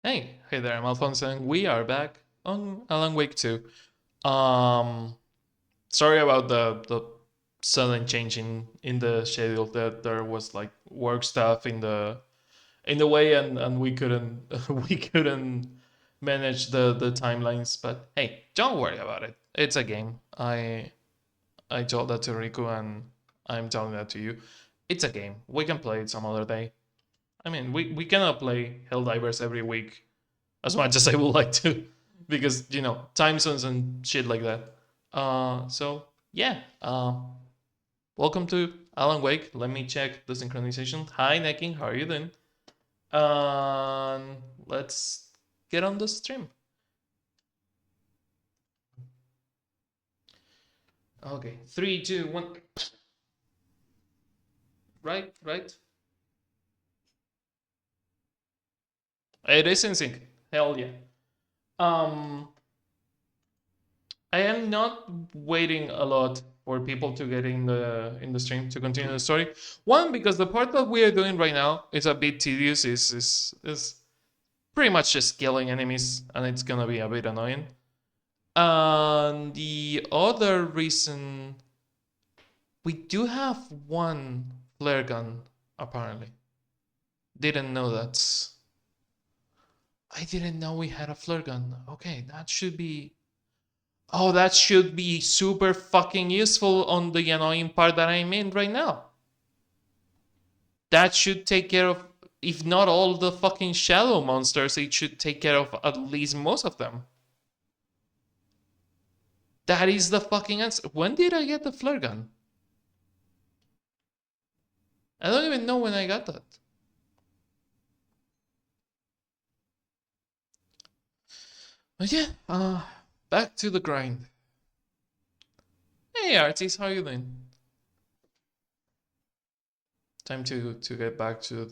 Hey there, I'm Alfonso, and we are back on Alan Wake 2. Um, Sorry about the sudden change in the schedule. That there was like work stuff in the way, and we couldn't we couldn't manage the timelines. But hey, don't worry about it. It's a game. I told that to Riku, and I'm telling that to you. It's a game. We can play it some other day. I mean, we cannot play Helldivers every week as much as I would like to, because time zones and shit like that. So yeah. Welcome to Alan Wake. Let me check the synchronization. Hi, Necking. How are you doing? Let's get on the stream. Okay, 3, 2, 1. Right, right. It is in sync. Hell yeah. Um, I am not waiting a lot for people to get in the stream to continue the story. One, because the part that we are doing right now is a bit tedious. Is pretty much just killing enemies, and it's gonna be a bit annoying. And the other reason, we do have one flare gun apparently. Didn't know that. I didn't know we had a flare gun. Okay, that should be. Oh, that should be super fucking useful on the annoying part that I'm in right now. That should take care of, if not all the fucking shadow monsters, it should take care of at least most of them. That is the fucking answer. When did I get the flare gun? I don't even know when I got that. But yeah, back to the grind. Hey Artis, how you doing? Time to get back to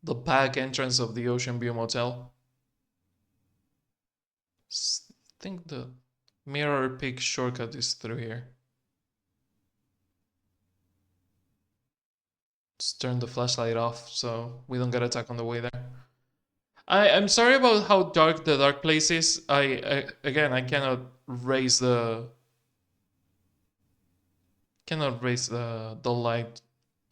the back entrance of the Ocean View Motel. I think the mirror pick shortcut is through here. Just turn the flashlight off so we don't get attacked on the way there. I'm sorry about how dark the dark place is. I cannot raise the light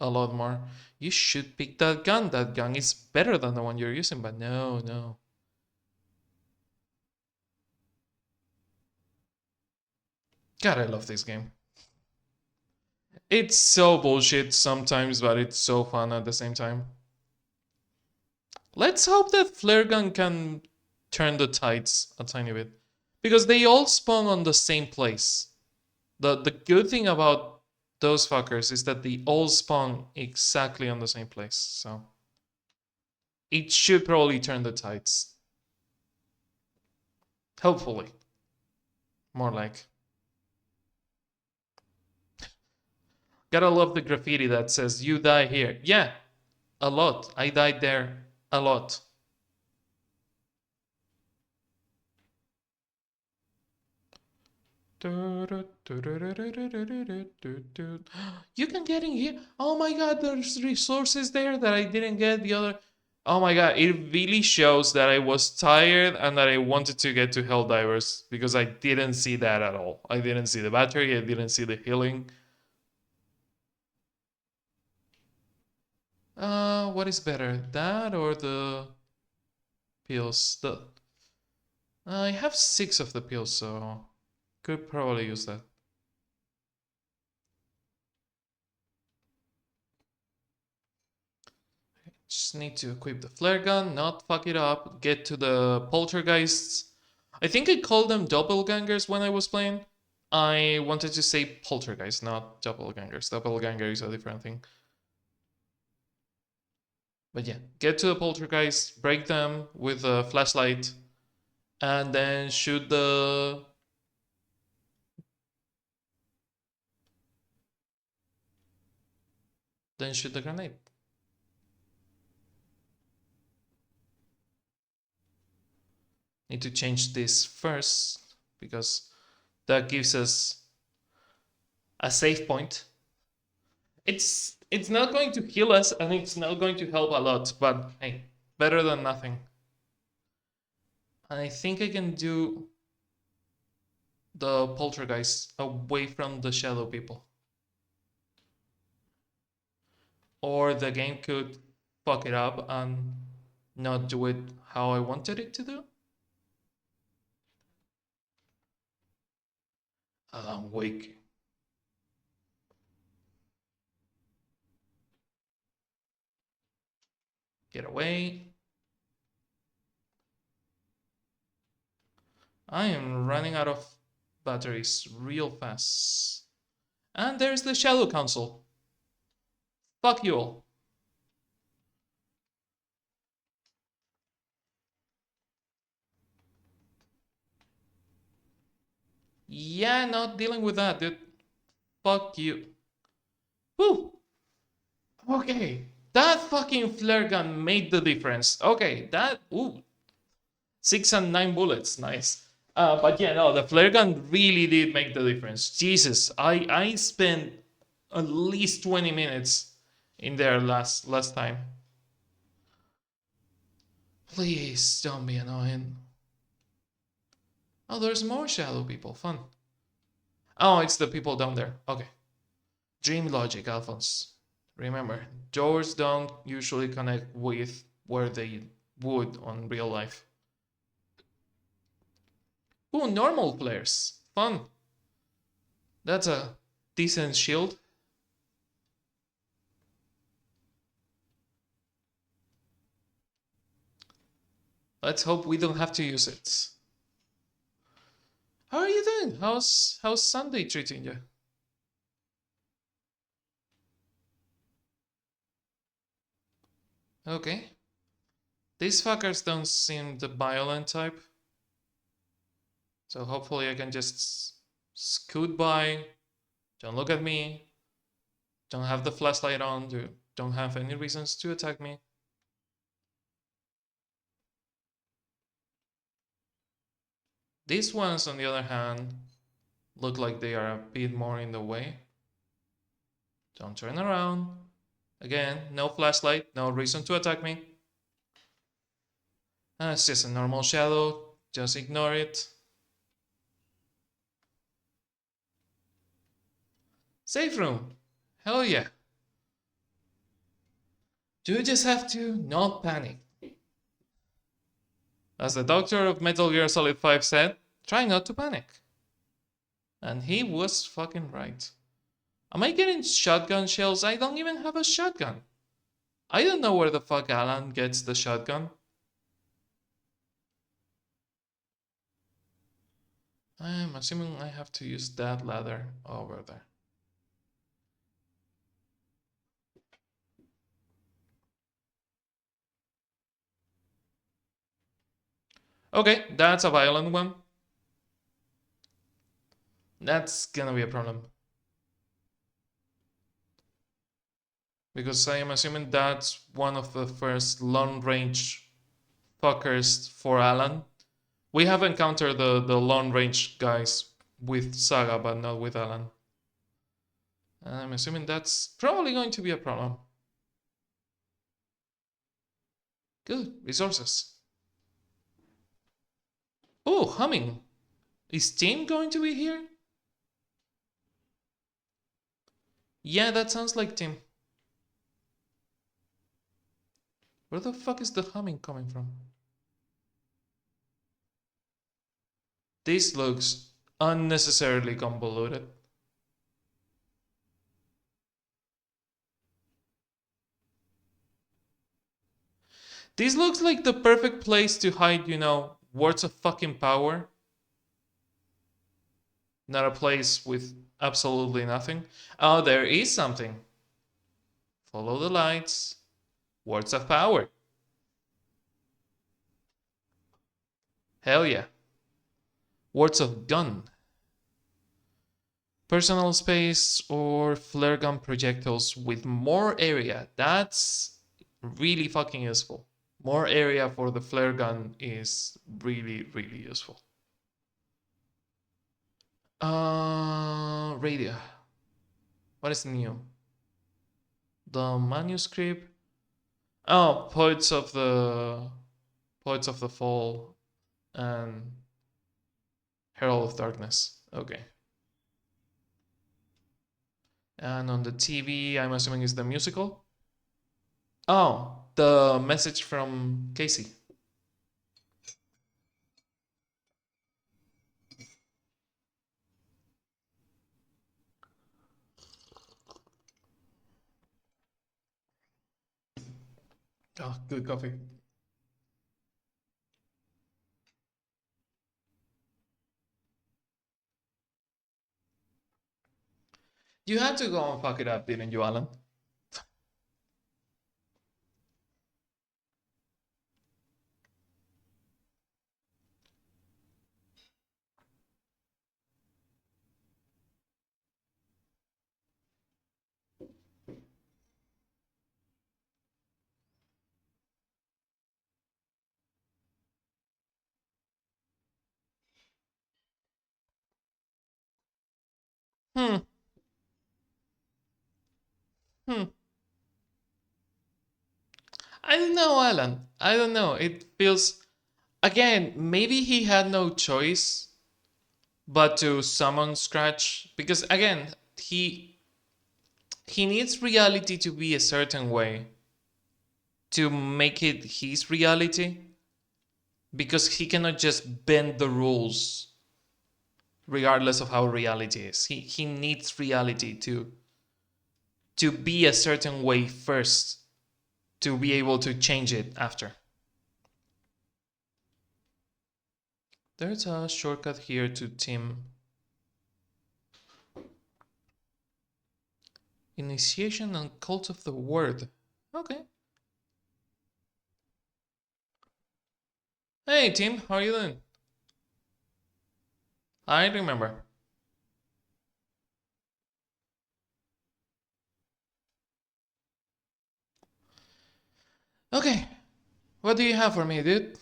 a lot more. You should pick that gun. That gun is better than the one you're using, but no. God, I love this game. It's so bullshit sometimes, but it's so fun at the same time. Let's hope that flare gun can turn the tides a tiny bit, because they all spawn on the same place. The good thing about those fuckers is that they all spawn exactly on the same place, so it should probably turn the tides. Hopefully. More like. Gotta love the graffiti that says, "You die here." Yeah, a lot. I died there a lot. You can get in here. Oh my god, there's resources there that I didn't get the other. Oh my god, it really shows that I was tired and that I wanted to get to Helldivers, because I didn't see that at all. I didn't see the battery, I didn't see the healing. What is better, that or the pills? I have 6 of the pills, so could probably use that. Just need to equip the flare gun, not fuck it up, get to the poltergeists. I think I called them doppelgangers when I was playing. I wanted to say poltergeist, not doppelgangers. Doppelganger is a different thing. But yeah, get to the poltergeist, break them with a flashlight, and then shoot the. Then shoot the grenade. Need to change this first, because that gives us a save point. It's not going to heal us, and it's not going to help a lot, but hey, better than nothing. And I think I can do the poltergeist away from the shadow people. Or the game could fuck it up and not do it how I wanted it to do. Alan Wake. Get away. I am running out of batteries real fast. And there's the Shadow Council. Fuck you all. Yeah, not dealing with that, dude. Fuck you. Woo! Okay. That fucking flare gun made the difference. Okay, that. Ooh. 6 and 9 bullets. Nice. But yeah, no, the flare gun really did make the difference. Jesus, I spent at least 20 minutes in there last time. Please don't be annoying. Oh, there's more shadow people. Fun. Oh, it's the people down there. Okay. Dream logic, Alphonse. Remember, doors don't usually connect with where they would on real life. Ooh, normal players. Fun. That's a decent shield. Let's hope we don't have to use it. How are you doing? How's Sunday treating you? Okay. These fuckers don't seem the violent type. So hopefully I can just scoot by. Don't look at me. Don't have the flashlight on. Don't have any reasons to attack me. These ones, on the other hand, look like they are a bit more in the way. Don't turn around. Again, no flashlight, no reason to attack me. It's just a normal shadow. Just ignore it. Safe room. Hell yeah. You just have to not panic. As the doctor of Metal Gear Solid 5 said, try not to panic. And he was fucking right. Am I getting shotgun shells? I don't even have a shotgun. I don't know where the fuck Alan gets the shotgun. I'm assuming I have to use that ladder over there. Okay, that's a violent one. That's gonna be a problem. Because I am assuming that's one of the first long range fuckers for Alan. We have encountered the long range guys with Saga, but not with Alan. I'm assuming that's probably going to be a problem. Good, resources. Oh, humming. Is Tim going to be here? Yeah, that sounds like Tim. Where the fuck is the humming coming from? This looks unnecessarily convoluted. This looks like the perfect place to hide, words of fucking power. Not a place with absolutely nothing. Oh, there is something. Follow the lights. Words of power. Hell yeah. Words of gun. Personal space or flare gun projectiles with more area. That's really fucking useful. More area for the flare gun is really, really useful. Radio. What is new? The manuscript. Oh, Poets of the Fall. and Herald of Darkness. Okay. And on the TV, I'm assuming is the musical. Oh, the message from Casey. Oh, good coffee. You had to go and fuck it up, didn't you, Alan? Hmm. Hmm. I don't know, Alan. I don't know. It feels again. Maybe he had no choice but to summon Scratch because again he needs reality to be a certain way to make it his reality because he cannot just bend the rules regardless of how reality is. He needs reality to be a certain way first to be able to change it after. There's a shortcut here to Team Initiation and Cult of the Word. Okay. Hey Tim, how are you doing? I remember. Okay. What do you have for me, dude?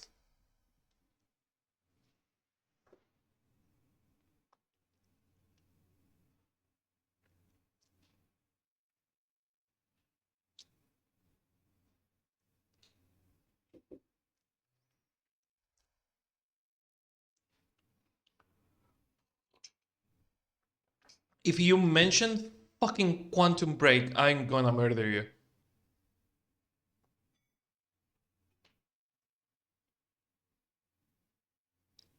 If you mention fucking Quantum Break, I'm gonna murder you.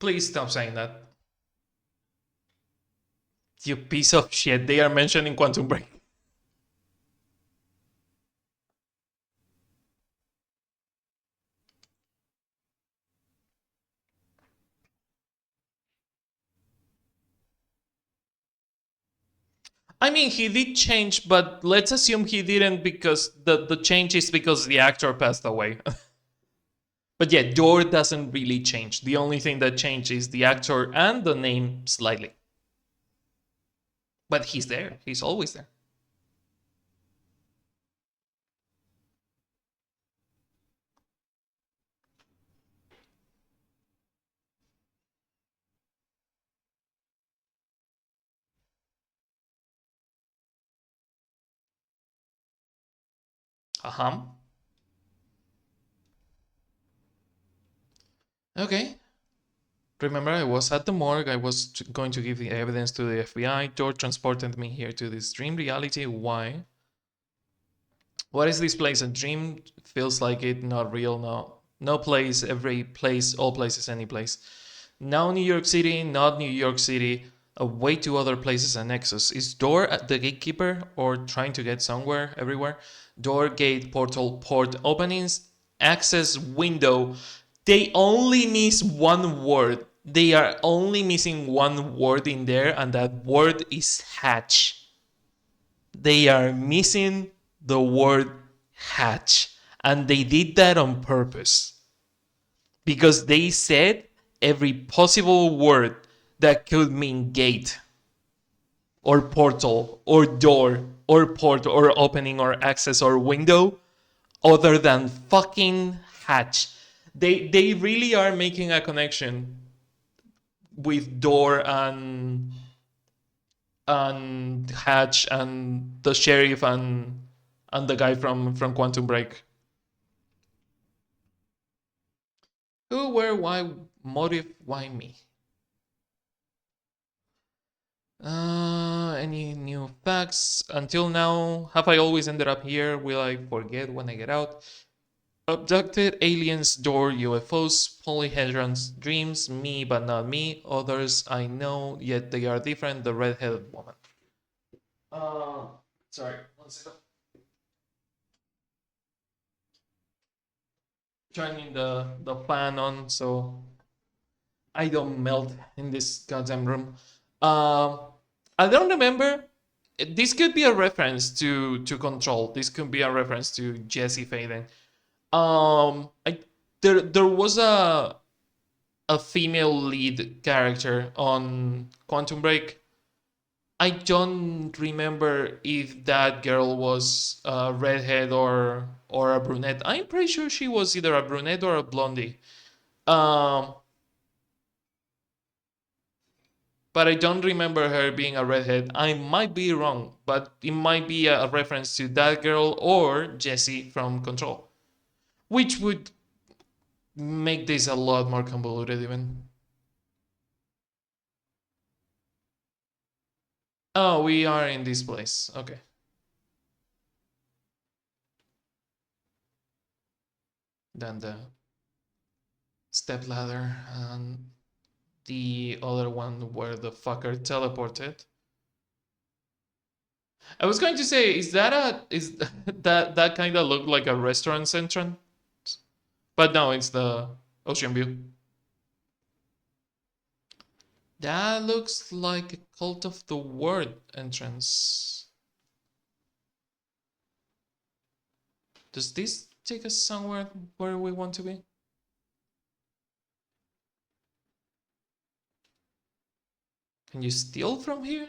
Please stop saying that. You piece of shit. They are mentioning Quantum Break. I mean, he did change, but let's assume he didn't because the change is because the actor passed away. But yeah, Door doesn't really change. The only thing that changed is the actor and the name slightly. But he's there. He's always there. Uh-huh. Okay. Remember, I was at the morgue. I was going to give the evidence to the FBI. Door transported me here to this dream reality. Why? What is this place? A dream? Feels like it, not real. No, no place, every place, all places, any place. Now New York City, not New York City. Way to other places and Nexus. Is Door at the gatekeeper or trying to get somewhere, everywhere? Door, gate, portal, port openings, access, window. They only miss one word. They are only missing one word in there, and that word is hatch. They are missing the word hatch. And they did that on purpose because they said every possible word that could mean gate or portal or door or port or opening or access or window other than fucking hatch. They really are making a connection with door and hatch and the sheriff and the guy from Quantum Break. Who, where, why, motive, why me? Any new facts? Until now, have I always ended up here? Will I forget when I get out? Abducted, aliens, door, UFOs, polyhedrons, dreams, me but not me, others I know, yet they are different, the red-headed woman. Uh, sorry, one second. Turning the fan on so I don't melt in this goddamn room. Um, I don't remember. This could be a reference to Control. This could be a reference to Jesse Faden. I there was a female lead character on Quantum Break. I don't remember if that girl was a redhead or a brunette. I'm pretty sure she was either a brunette or a blondie. Um, but I don't remember her being a redhead. I might be wrong, but it might be a reference to that girl or Jessie from Control, which would make this a lot more convoluted even. Oh, we are in this place. Okay. Then the step ladder and the other one where the fucker teleported. I was going to say, is that kind of look like a restaurant entrance? But no, it's the ocean view. That looks like a Cult of the Word entrance. Does this take us somewhere where we want to be? Can you steal from here?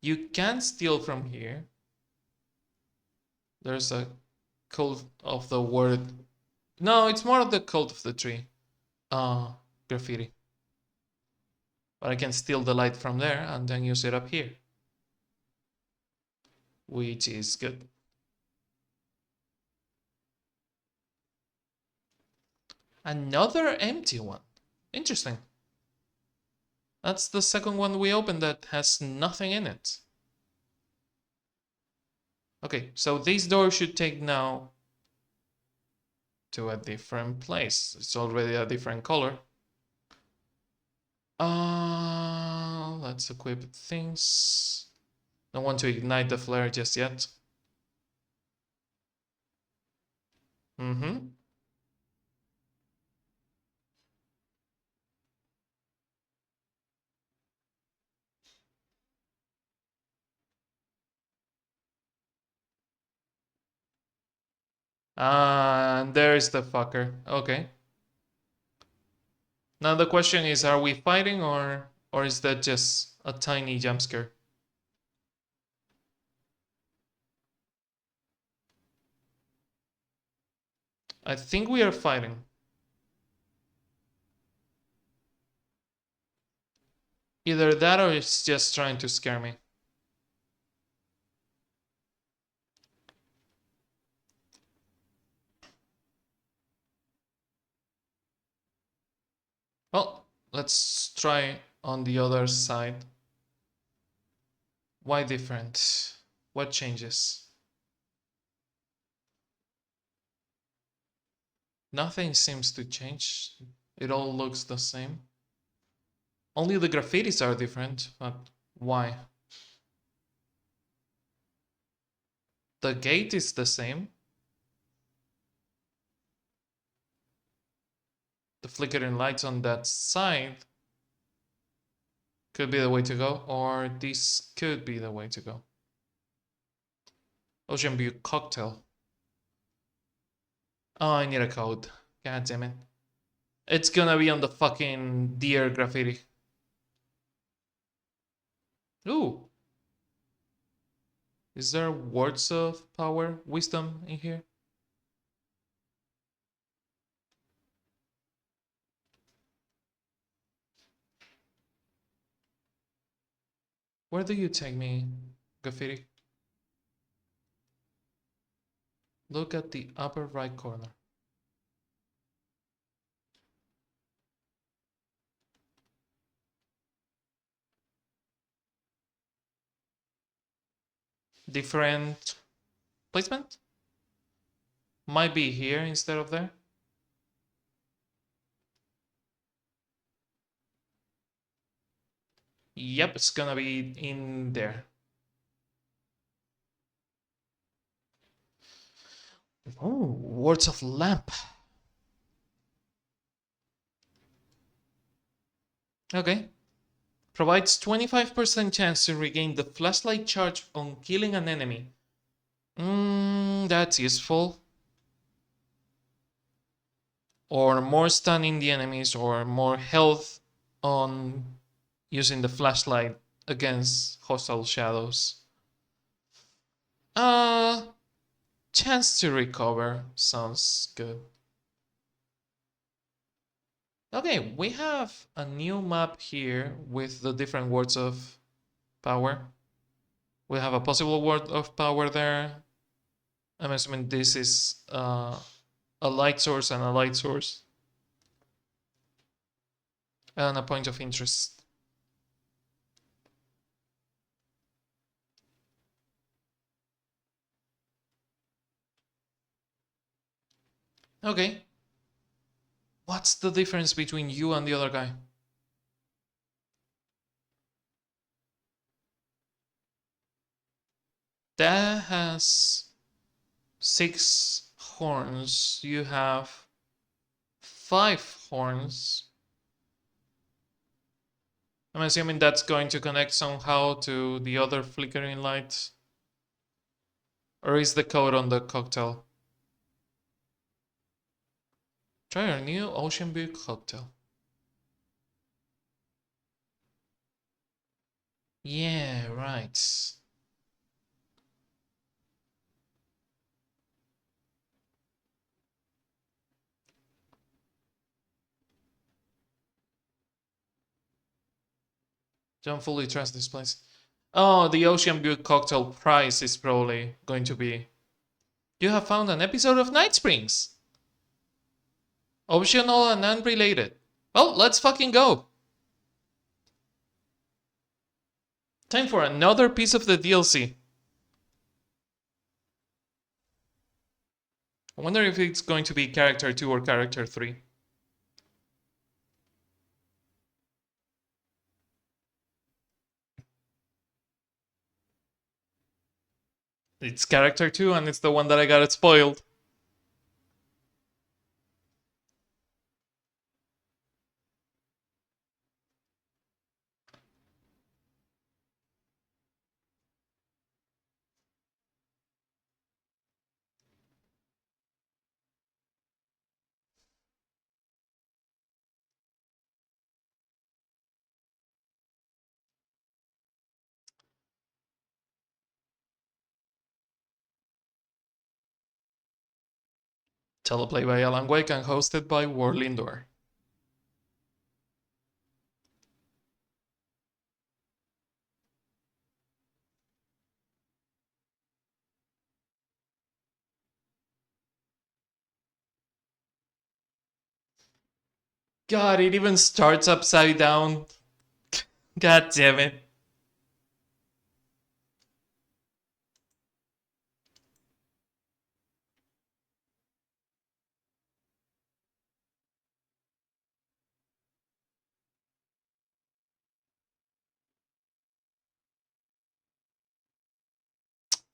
You can steal from here. There's a Cult of the Word. No, it's more of the Cult of the Tree. Graffiti. But I can steal the light from there and then use it up here. Which is good. Another empty one. Interesting. That's the second one we opened that has nothing in it. Okay, so this door should take now to a different place. It's already a different color. Let's equip things. Don't want to ignite the flare just yet. Mm-hmm. And there's the fucker. Okay. Now the question is, are we fighting or is that just a tiny jump scare? I think we are fighting. Either that or it's just trying to scare me. Well, let's try on the other side. Why different? What changes? Nothing seems to change. It all looks the same. Only the graffitis are different, but why? The gate is the same. The flickering lights on that side could be the way to go, or this could be the way to go. Ocean View cocktail. Oh, I need a code. God damn it. It's gonna be on the fucking deer graffiti. Ooh. Is there words of power, wisdom in here? Where do you take me, graffiti? Look at the upper right corner. different placement. Might be here instead of there. Yep, it's gonna be in there. Oh, Words of Lamp. Okay. Provides 25% chance to regain the flashlight charge on killing an enemy. That's useful. Or more stunning the enemies, or more health on using the flashlight against hostile shadows. Uh, Chance to recover sounds good. Okay, we have a new map here with the different words of power. We have a possible word of power there. I'm assuming this is a light source and a light source. And a point of interest. Okay. What's the difference between you and the other guy? That has 6 horns. You have 5 horns. I'm assuming that's going to connect somehow to the other flickering lights. Or is the code on the cocktail? Try our new Ocean View cocktail. Yeah, right. Don't fully trust this place. Oh, the Ocean View cocktail prize is probably going to be... You have found an episode of NightSprings! Optional and unrelated. Well, let's fucking go! Time for another piece of the DLC. I wonder if it's going to be character 2 or character 3. It's character 2 and it's the one that I got it spoiled. Teleplay by Alan Wake and hosted by Warlindor. God, it even starts upside down. God damn it.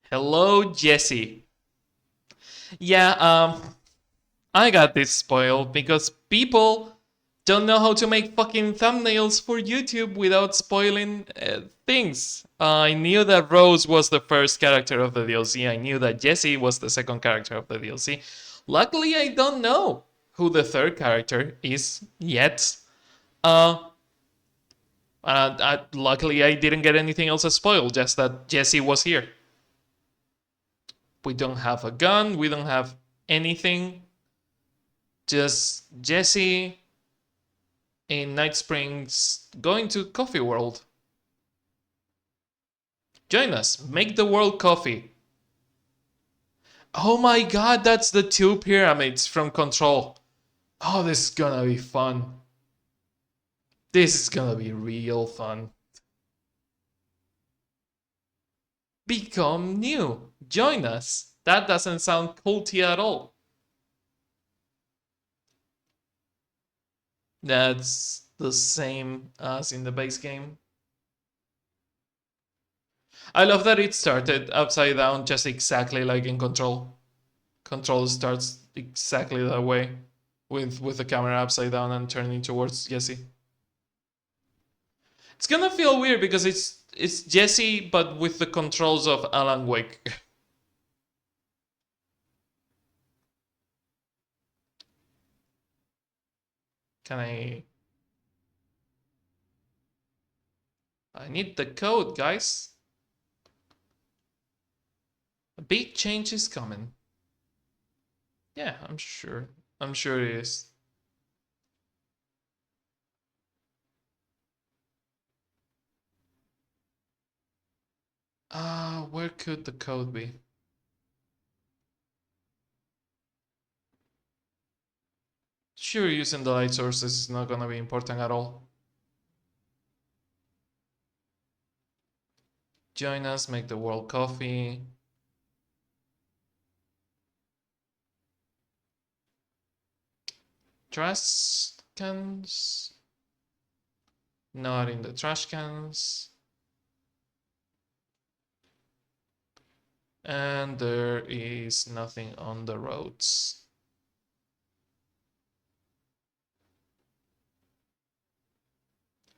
Hello, Jesse. Yeah, I got this spoiled because people don't know how to make fucking thumbnails for YouTube without spoiling things. I knew that Rose was the first character of the DLC. I knew that Jesse was the second character of the DLC. Luckily, I don't know who the third character is yet. Luckily, I didn't get anything else spoiled, just that Jesse was here. We don't have a gun, we don't have anything. Just Jesse in NightSprings going to Coffee World. Join us, make the world coffee. Oh my god, that's the 2 pyramids from Control. Oh, this is gonna be fun. This is gonna be real fun. Become new. Join us. That doesn't sound culty at all. That's the same as in the base game. I love that it started upside down just exactly like in Control. Control starts exactly that way, with the camera upside down and turning towards Jesse. It's gonna feel weird because it's Jesse but with the controls of Alan Wake. Can I need the code, guys. A big change is coming. Yeah, I'm sure. I'm sure it is. Where could the code be? Sure, using the light sources is not gonna be important at all. Join us, make the world coffee. Trash cans. Not in the trash cans. And there is nothing on the roads.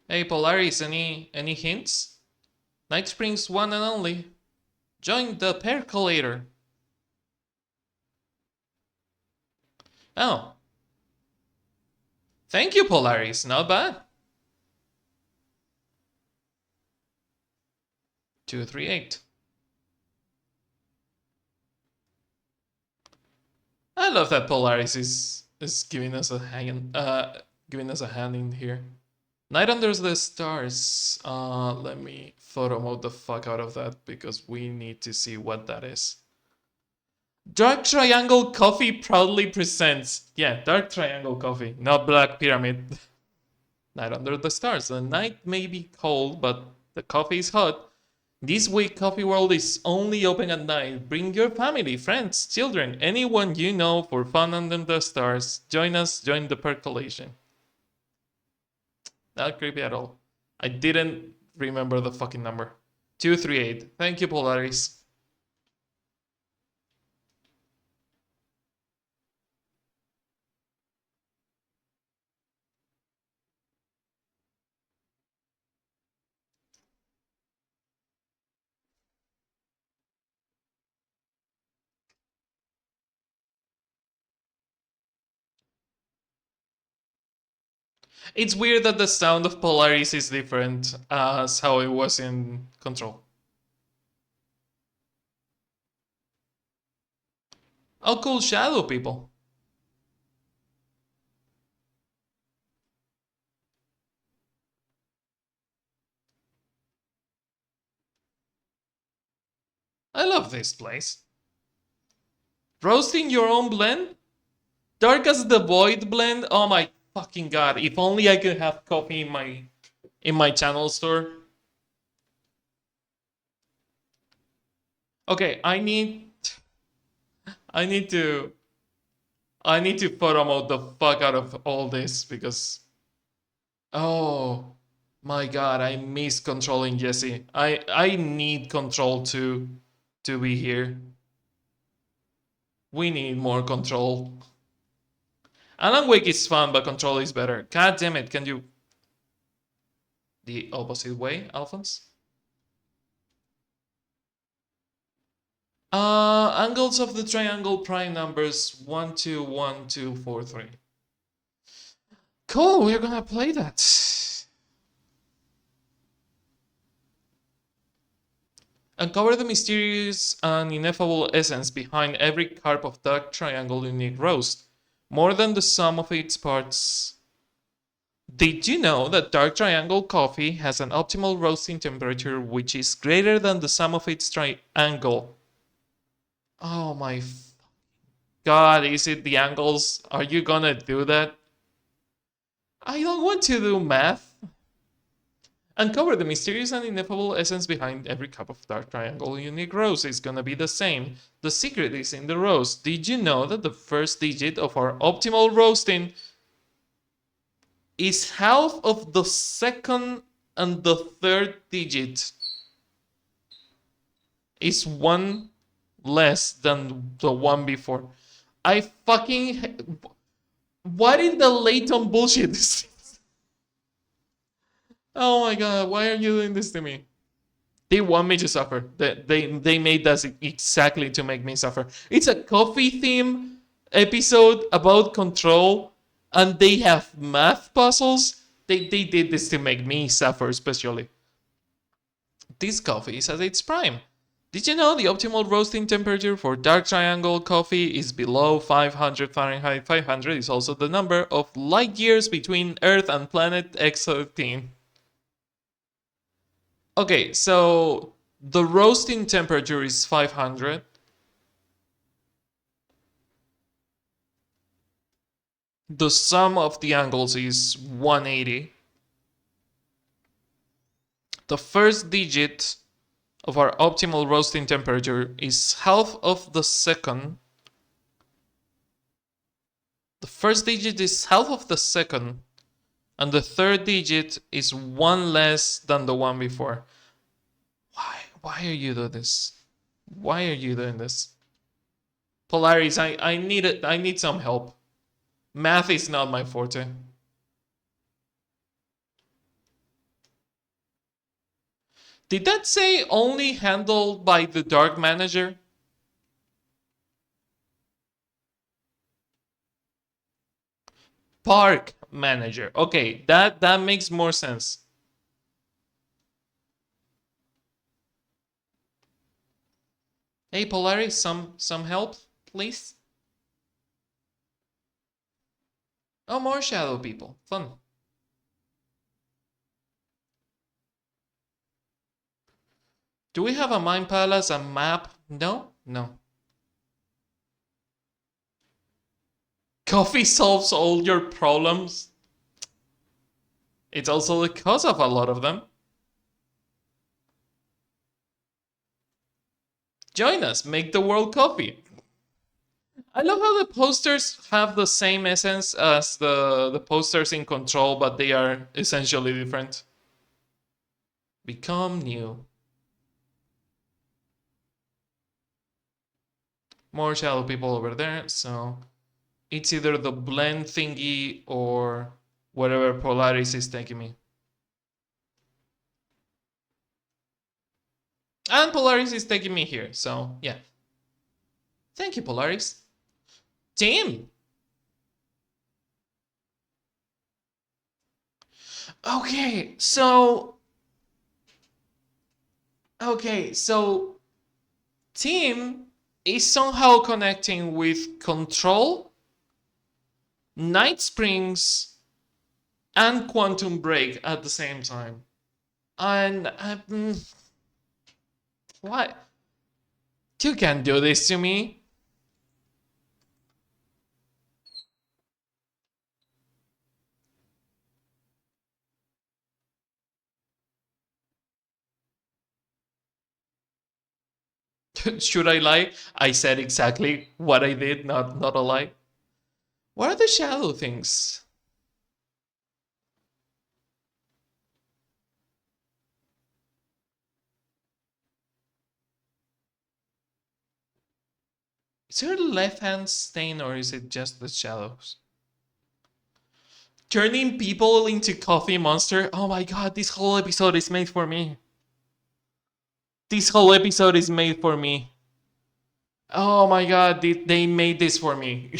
Hey Polaris, any hints? NightSprings one and only. Join the percolator. Oh. Thank you, Polaris. Not bad. 238. I love that Polaris is giving us a hand in here. Night Under the Stars. Let me photo mode the fuck out of that because we need to see what that is. Dark Triangle Coffee proudly presents. Yeah, Dark Triangle Coffee, not Black Pyramid. Night Under the Stars. The night may be cold, but the coffee is hot. This week, Coffee World is only open at night. Bring your family, friends, children, anyone you know for fun under the stars. Join us, join the percolation. Not creepy at all. I didn't remember the fucking number. 238. Thank you, Polaris. It's weird that the sound of Polaris is different as how it was in Control. Oh, cool shadow people. I love this place. Roasting your own blend? Dark as the Void blend? Oh my fucking god. If only I could have coffee in my channel store. Okay, I need to I need to photo mode the fuck out of all this because oh my god, I miss controlling Jesse. I need control to be here. We need more control. Alan Wake is fun, but control is better. God damn it, can you the opposite way, Alphonse? Angles of the triangle prime numbers 1, 2, 1, 2, 4, 3. Cool, we're gonna play that. Uncover the mysterious and ineffable essence behind every carp of dark triangle unique roast, more than the sum of its parts. Did you know that dark triangle coffee has an optimal roasting temperature which is greater than the sum of its triangle? Oh my god, is it the angles? Are you gonna do that? I don't want to do math. Uncover the mysterious and ineffable essence behind every cup of dark triangle unique roast. It's gonna be the same. The secret is in the roast. Did you know that the first digit of our optimal roasting is half of the second and the third digit is one less than the one before? I fucking. What in the Layton bullshit is this? Oh my god, why are you doing this to me? They want me to suffer. They made that exactly to make me suffer. It's a coffee theme episode about control, and they have math puzzles. They did this to make me suffer, especially. This coffee is at its prime. Did you know the optimal roasting temperature for dark triangle coffee is below 500 Fahrenheit? 500 is also the number of light years between Earth and planet X13. Okay, so the roasting temperature is 500. The sum of the angles is 180. The first digit of our optimal roasting temperature is half of the second. The first digit is half of the second, and the third digit is one less than the one before. Why are you doing this? Why are you doing this? Polaris, I need some help. Math is not my forte. Did that say only handled by the Dark Manager? Park Manager. Okay, that makes more sense. Hey Polaris, some help, please? Oh, more shadow people. Fun. Do we have a Mind Palace, a map? No? No. Coffee solves all your problems. It's also the cause of a lot of them. Join us, make the world coffee. I love how the posters have the same essence as the posters in Control, but they are essentially different. Become new. More shadow people over there, so it's either the blend thingy or whatever Polaris is taking me. And Polaris is taking me here, so yeah. Thank you, Polaris. Team! Okay, so. Okay, so. Team is somehow connecting with Control, NightSprings, and Quantum Break at the same time. And. What? You can't do this to me. Should I lie? I said exactly what I did, not a lie. What are the shadow things? Is there a left hand stain or is it just the shadows? Turning people into coffee monster? Oh my god, this whole episode is made for me. This whole episode is made for me. Oh my god, they made this for me.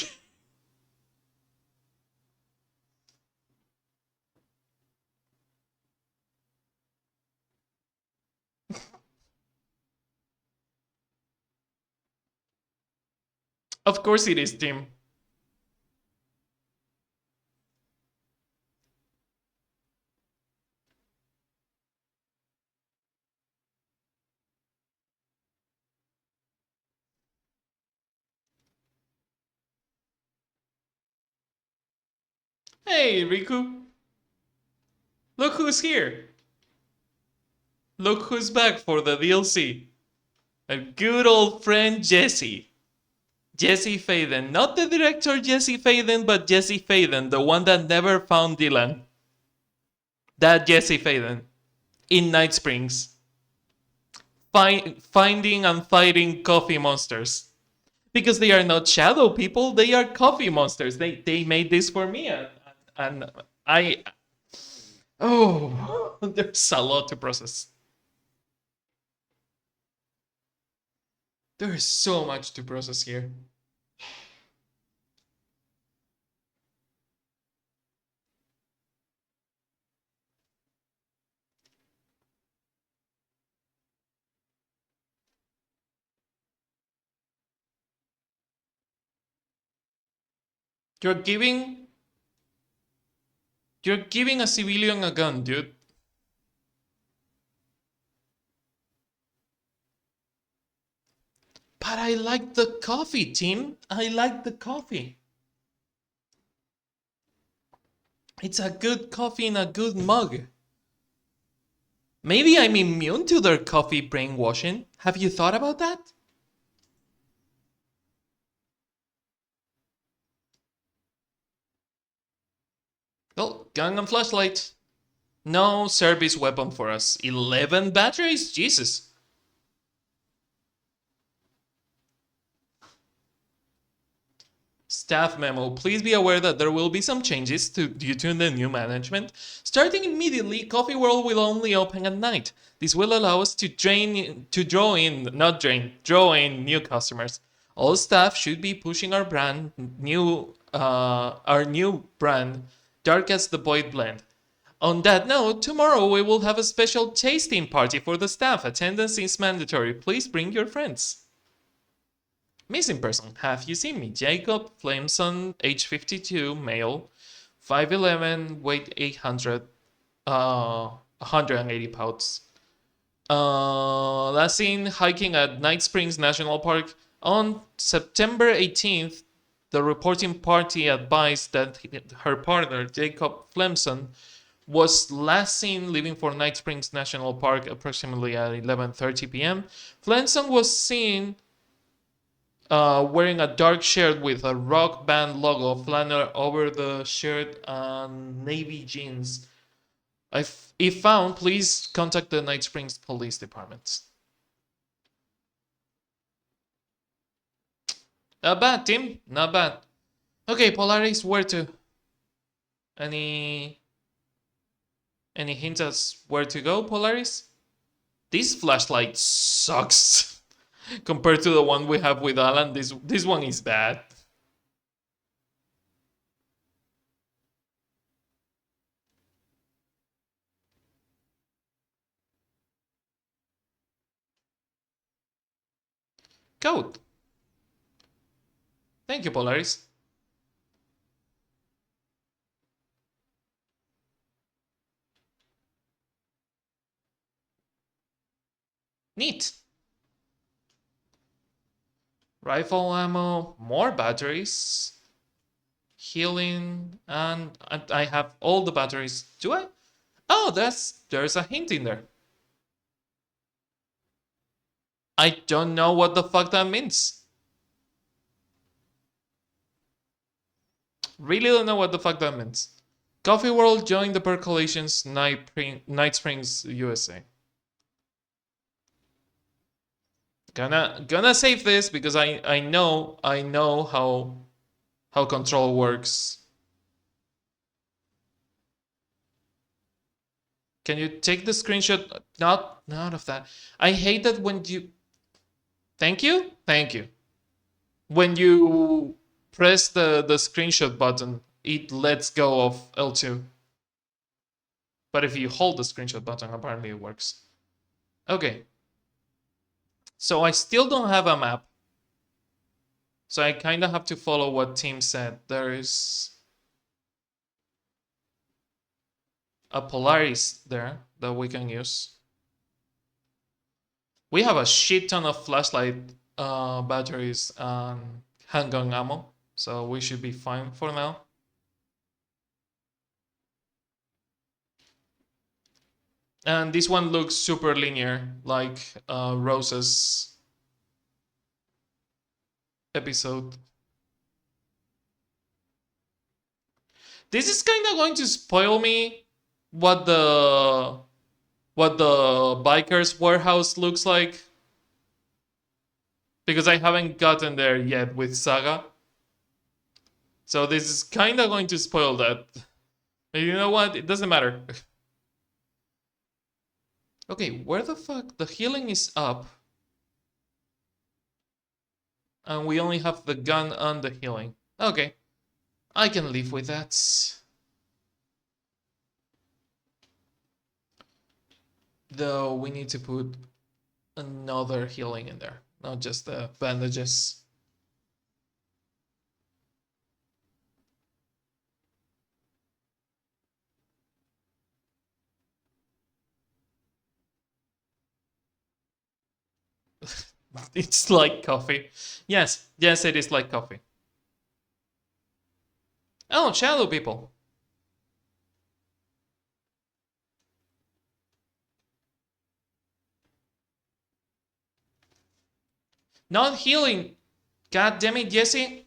Of course it is, Tim. Hey, Riku. Look who's here. Look who's back for the DLC. A good old friend Jesse. Jesse Faden. Not the director Jesse Faden, but Jesse Faden, the one that never found Dylan. That Jesse Faden. In Night Springs. Finding and fighting coffee monsters. Because they are not shadow people, they are coffee monsters. They made this for me, and I. Oh, there's a lot to process. There's so much to process here. You're giving you're giving a civilian a gun, dude. But I like the coffee, Tim. I like the coffee. It's a good coffee in a good mug. Maybe I'm immune to their coffee brainwashing. Have you thought about that? Well, gun and flashlight. No service weapon for us. 11 batteries? Jesus. Staff memo. Please be aware that there will be some changes due to the new management. Starting immediately, Coffee World will only open at night. This will allow us to draw in new customers. All staff should be pushing our new brand, Dark as the Void blend. On that note, tomorrow we will have a special tasting party for the staff. Attendance is mandatory. Please bring your friends. Missing person. Have you seen me? Jacob Flameson, age 52, male, 5'11", weight 800, 180 pounds. Last seen hiking at NightSprings National Park on September 18th. The reporting party advised that her partner, Jacob Flemson, was last seen leaving for NightSprings National Park approximately at 11:30 p.m. Flemson was seen wearing a dark shirt with a rock band logo, flannel over the shirt, and navy jeans. If found, please contact the Night Springs Police Department. Not bad, Tim. Not bad. Okay, Polaris, where to? Any hints as where to go, Polaris? This flashlight sucks compared to the one we have with Alan. This one is bad. Code. Thank you, Polaris. Neat. Rifle ammo, more batteries, healing, and I have all the batteries. Do I? Oh, there's a hint in there. I don't know what the fuck that means. Really don't know what the fuck that means. Coffee World joined the Percolations Night Springs USA. Gonna save this because I know how control works. Can you take the screenshot? Not of that. I hate that when you. Thank you. When you press the screenshot button, it lets go of L2. But if you hold the screenshot button, apparently it works. Okay. So I still don't have a map. So I kind of have to follow what Tim said. There is a Polaris there that we can use. We have a shit ton of flashlight batteries and handgun ammo. So we should be fine for now. And this one looks super linear, like Rose's episode. This is kind of going to spoil me what the what the biker's warehouse looks like because I haven't gotten there yet with Saga. So this is kind of going to spoil that. But you know what? It doesn't matter. Okay, where the fuck? The healing is up. And we only have the gun and the healing. Okay, I can live with that. Though we need to put another healing in there, not just the bandages. It's like coffee. Yes, yes, it is like coffee. Oh, shadow people. Not healing. God damn it, Jesse.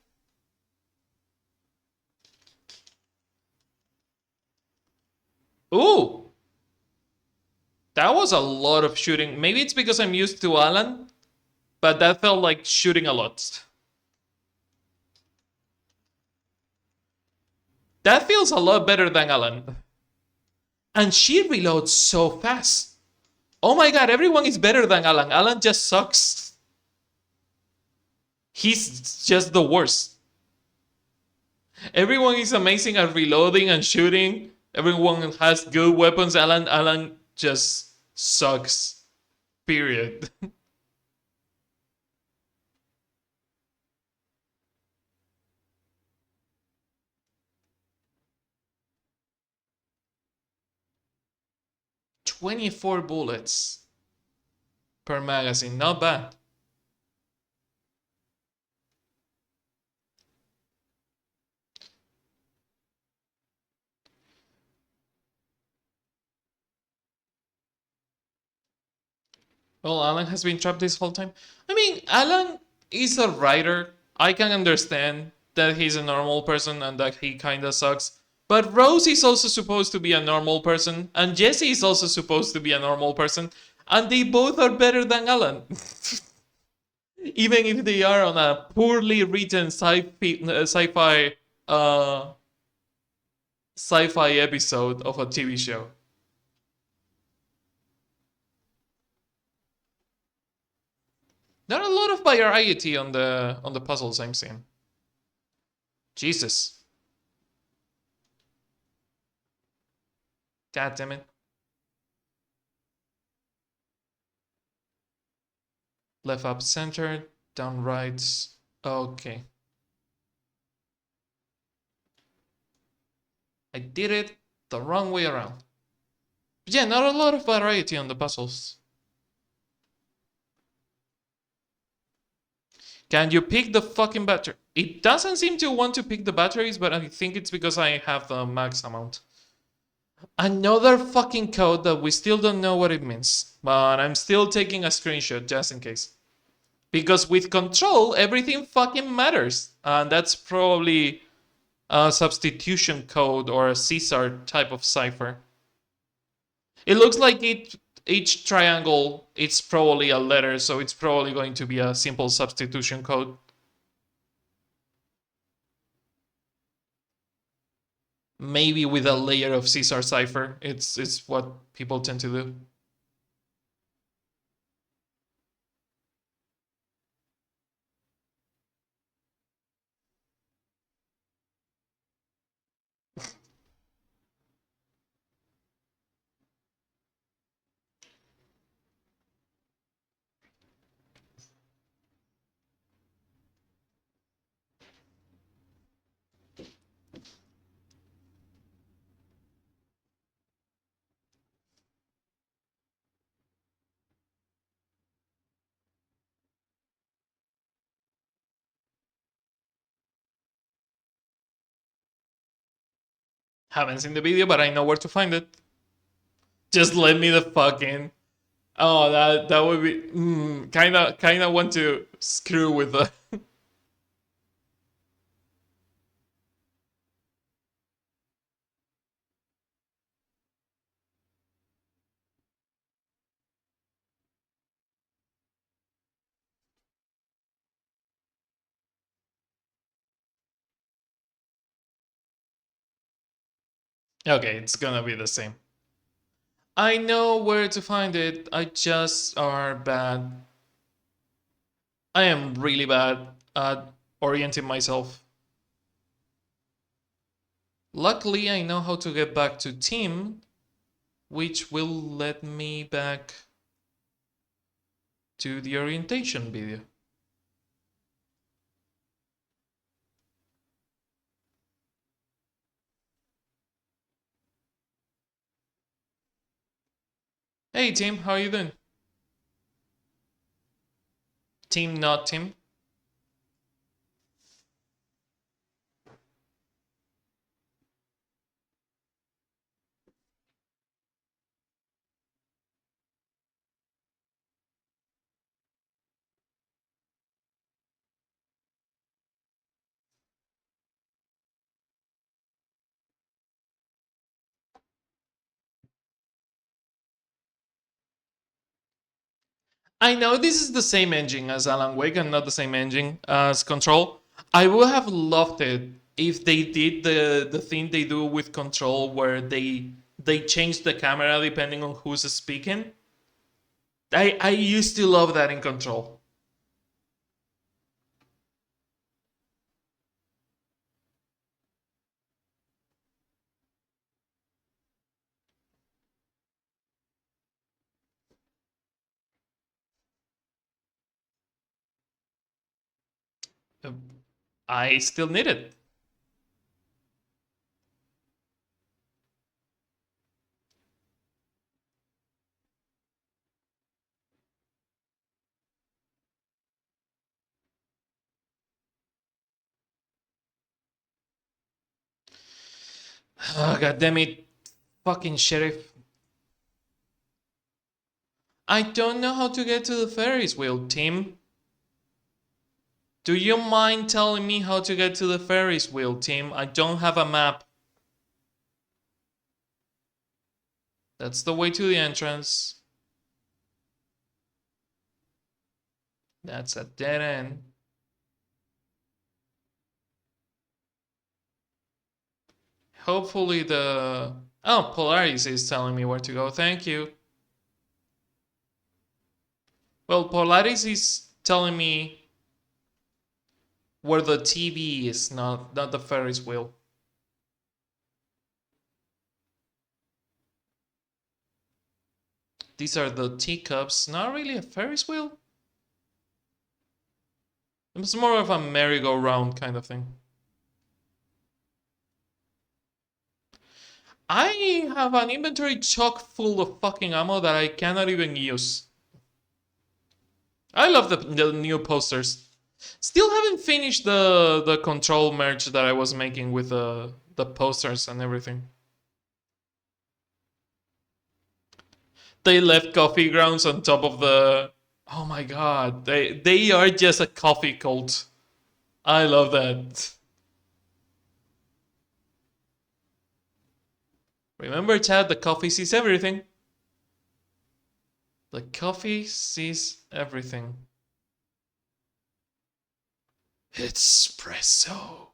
Ooh, that was a lot of shooting. Maybe it's because I'm used to Alan, but that felt like shooting a lot. That feels a lot better than Alan. And she reloads so fast. Oh my god, everyone is better than Alan. Alan just sucks. He's just the worst. Everyone is amazing at reloading and shooting. Everyone has good weapons. Alan just sucks. Period. 24 bullets per magazine. Not bad. Well, Alan has been trapped this whole time. I mean, Alan is a writer. I can understand that he's a normal person and that he kinda sucks. But Rose is also supposed to be a normal person, and Jesse is also supposed to be a normal person, and they both are better than Alan. Even if they are on a poorly written sci-fi uh, sci-fi episode of a TV show. Not a lot of variety on the puzzles I'm seeing. Jesus. God damn it. Left up center, down right. Okay. I did it the wrong way around. But yeah, not a lot of variety on the puzzles. Can you pick the fucking battery? It doesn't seem to want to pick the batteries, but I think it's because I have the max amount. Another fucking code that we still don't know what it means, but I'm still taking a screenshot just in case. Because with control, everything fucking matters. And that's probably a substitution code or a Caesar type of cipher. It looks like each triangle, it's probably a letter, so it's probably going to be a simple substitution code. Maybe with a layer of Caesar cipher. It's what people tend to do. Haven't seen the video, but I know where to find it. Just let me the fuck in. Oh, that would be kind of want to screw with the. Okay, it's gonna be the same. I know where to find it. I just are bad. I am really bad at orienting myself. Luckily, I know how to get back to team, which will let me back to the orientation video. Hey team, how you doing? Team not team. I know this is the same engine as Alan Wake and not the same engine as Control. I would have loved it if they did the thing they do with Control where they change the camera depending on who's speaking. I used to love that in Control. Uh, I still need it. Oh, God damn it, fucking sheriff. I don't know how to get to the Ferris wheel, Tim. Do you mind telling me how to get to the Ferris wheel, Tim? I don't have a map. That's the way to the entrance. That's a dead end. Hopefully the... Oh, Polaris is telling me where to go. Thank you. Well, Polaris is telling me where the TV is, not the Ferris wheel. These are the teacups. Not really a Ferris wheel. It's more of a merry-go-round kind of thing. I have an inventory chock full of fucking ammo that I cannot even use. I love the new posters. Still haven't finished the control merch that I was making with the posters and everything. They left coffee grounds on top of the... Oh my god, they are just a coffee cult. I love that. Remember, Chad, the coffee sees everything. The coffee sees everything. Espresso.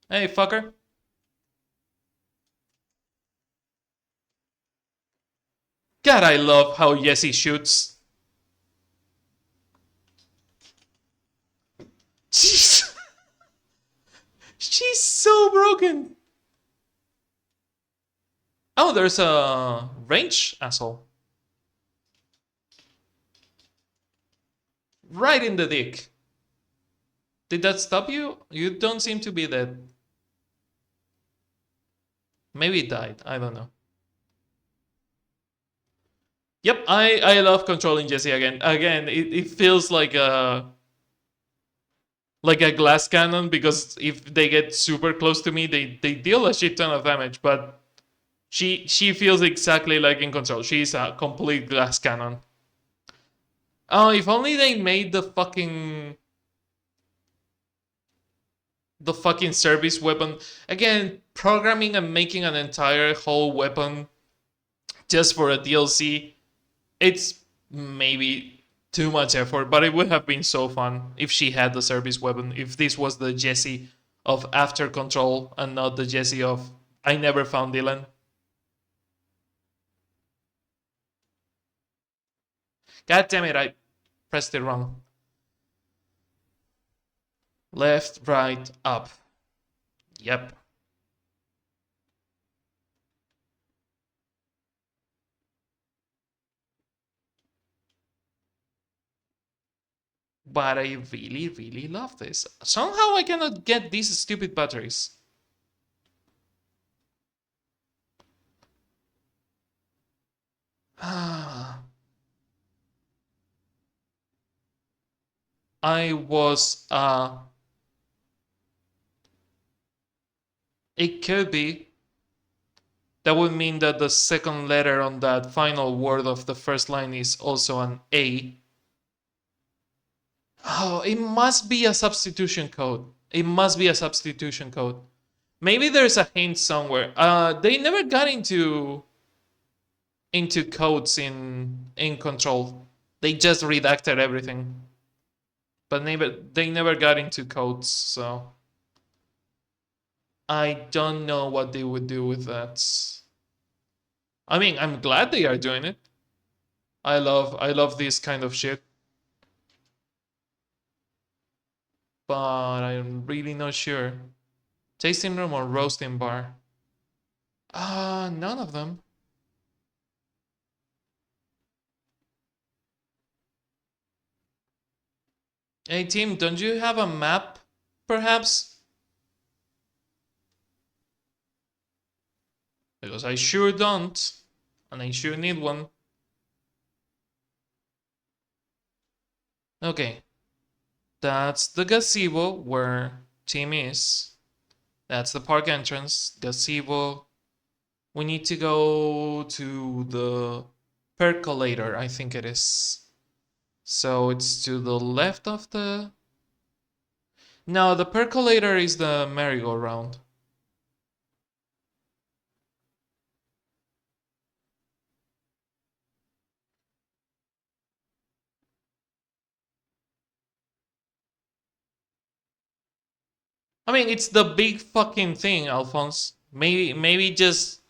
Hey, fucker. God, I love how Jessie shoots. She's, she's so broken. Oh, there's a range asshole. Right in the dick. Did that stop you? You don't seem to be dead. Maybe it died. I don't know. Yep, I love controlling Jesse again. Again, it feels like like a glass cannon, because if they get super close to me, they deal a shit ton of damage. But she feels exactly like in Control. She's a complete glass cannon. Oh, if only they made the fucking service weapon again. Programming and making an entire whole weapon just for a DLC, it's maybe too much effort, but it would have been so fun if she had the service weapon. If this was the Jesse of After Control and not the Jesse of I Never Found Dylan. God damn it, I pressed it wrong. Left, right, up. Yep. But I really, really love this. Somehow I cannot get these stupid batteries. I was it could be. That would mean that the second letter on that final word of the first line is also an A. Oh, it must be a substitution code. It must be a substitution code. Maybe there's a hint somewhere. They never got into codes in Control. They just redacted everything. But they never got into codes, so I don't know what they would do with that. I mean, I'm glad they are doing it. I love this kind of shit, but I'm really not sure. Tasting room or roasting bar? None of them. Hey team, don't you have a map, perhaps? Because I sure don't, and I sure need one. Okay, that's the gazebo where team is. That's the park entrance, gazebo. We need to go to the percolator, I think it is. So it's to the left of the. No, the percolator is the merry-go-round. I mean, it's the big fucking thing, Alphonse. Maybe just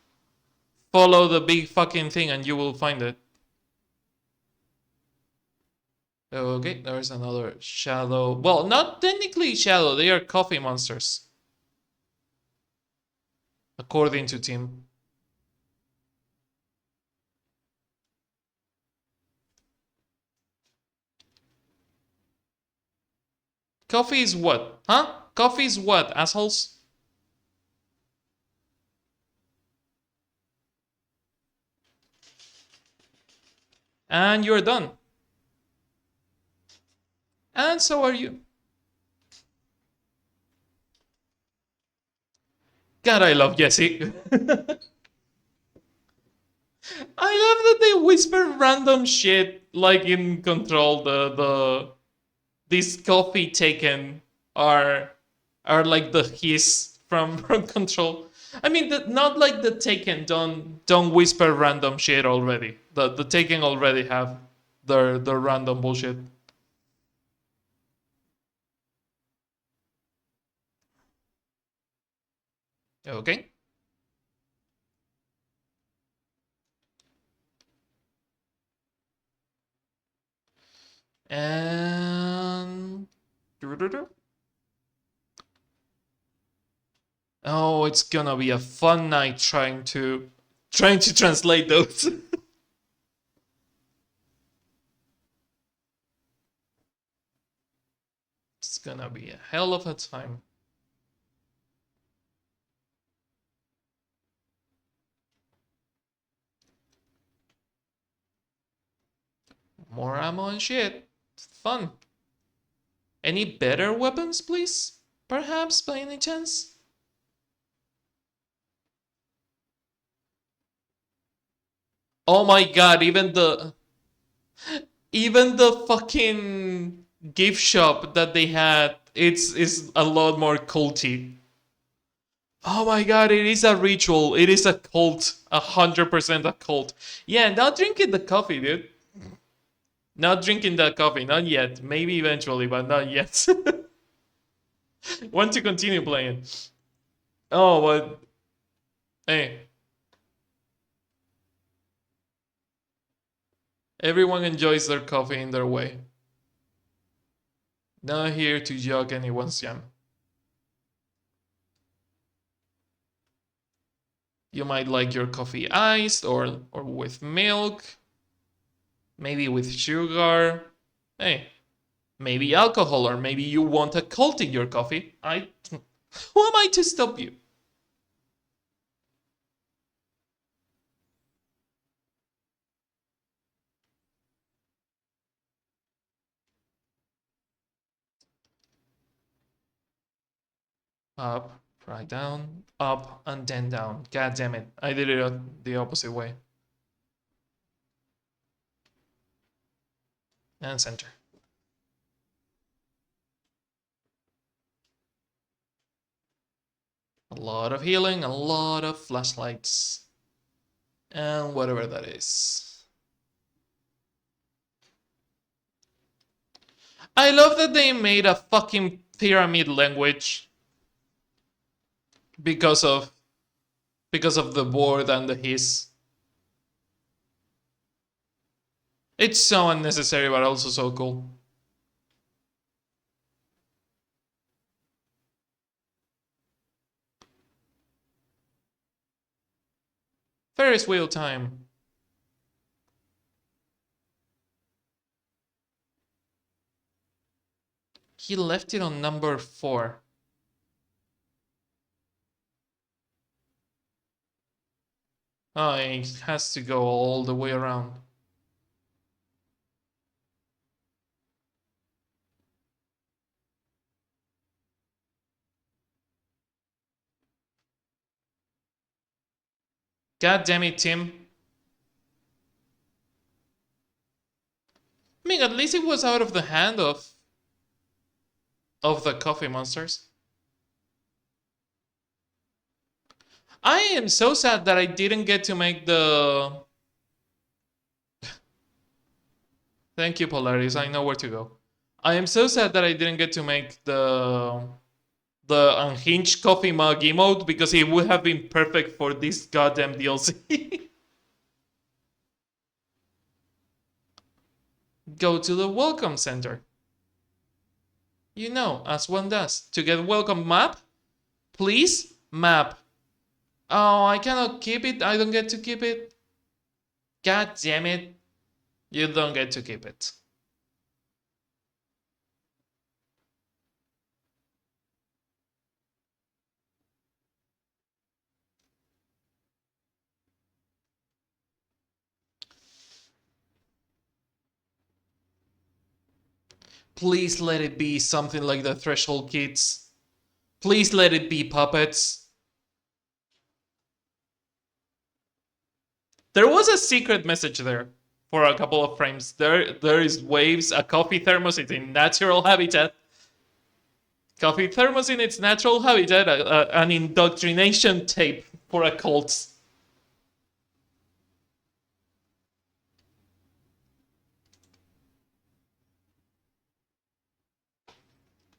follow the big fucking thing and you will find it. Okay, there's another shadow. Well, not technically shadow, they are coffee monsters, according to Tim. Coffee is what? Huh? Coffee is what, assholes? And you're done. And so are you. God, I love Jesse. I love that they whisper random shit like in Control. The these coffee taken are are like the hiss from Control. I mean, not like the taken don't whisper random shit already. The taken already have their random bullshit. Okay. And oh, it's gonna be a fun night trying to translate those. It's gonna be a hell of a time. More ammo and shit. Fun. Any better weapons, please? Perhaps, by any chance? Oh my god, even the fucking gift shop that they had, it's is a lot more culty. Oh my god, it is a ritual. It is a cult. 100% a cult. Yeah, not drinking the coffee, dude. Not drinking that coffee. Not yet. Maybe eventually, but not yet. Want to continue playing. Oh, but hey, everyone enjoys their coffee in their way. Not here to jog anyone's jam. You might like your coffee iced or with milk, maybe with sugar. Hey, maybe alcohol, or maybe you want a cult in your coffee. Who am I to stop you? Up, right down, up, and then down. God damn it. I did it the opposite way. And center. A lot of healing, a lot of flashlights. And whatever that is. I love that they made a fucking pyramid language because of the word and the hiss. It's so unnecessary, but also so cool. Ferris wheel time. He left it on number 4. Oh, it has to go all the way around. God damn it, Tim. I mean, at least it was out of the hand of the coffee monsters. I am so sad that I didn't get to make the... Thank you, Polaris. I know where to go. I am so sad that I didn't get to make the unhinged coffee mug emote, because it would have been perfect for this goddamn DLC. Go to the welcome center. You know, as one does. To get welcome map, please map. Oh, I cannot keep it. I don't get to keep it. God damn it. You don't get to keep it. Please let it be something like the Threshold Kids. Please let it be puppets. There was a secret message there for a couple of frames. There is waves, a coffee thermos, it's in natural habitat. Coffee thermos in its natural habitat, an indoctrination tape for a cult.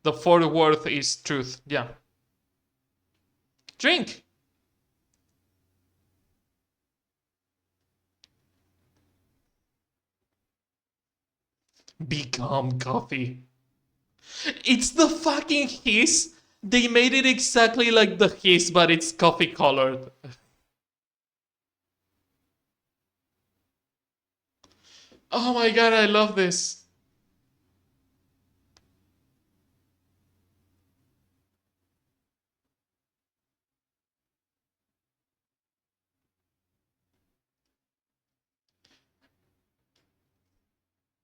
The fourth word is truth. Yeah. Drink. Become coffee. It's the fucking hiss. They made it exactly like the hiss, but it's coffee colored. Oh my god, I love this.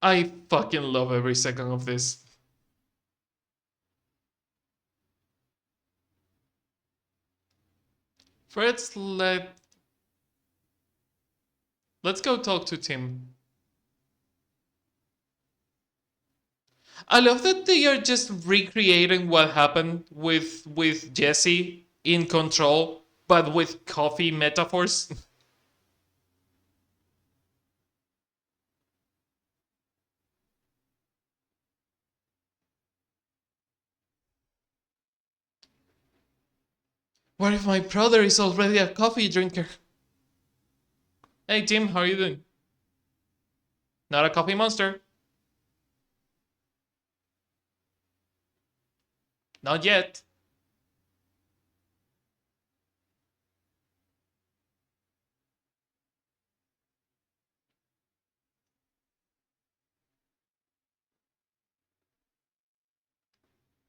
I fucking love every second of this. First, let's go talk to Tim. I love that they are just recreating what happened with Jesse in Control, but with coffee metaphors. What if my brother is already a coffee drinker? Hey Tim, how are you doing? Not a coffee monster? Not yet.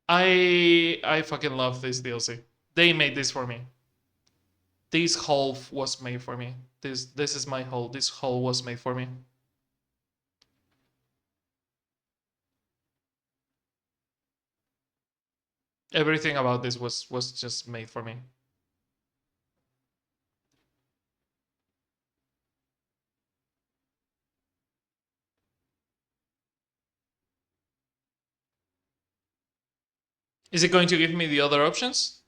I fucking love this DLC. They made this for me. This hole was made for me. This is my hole. This hole was made for me. Everything about this was just made for me. Is it going to give me the other options?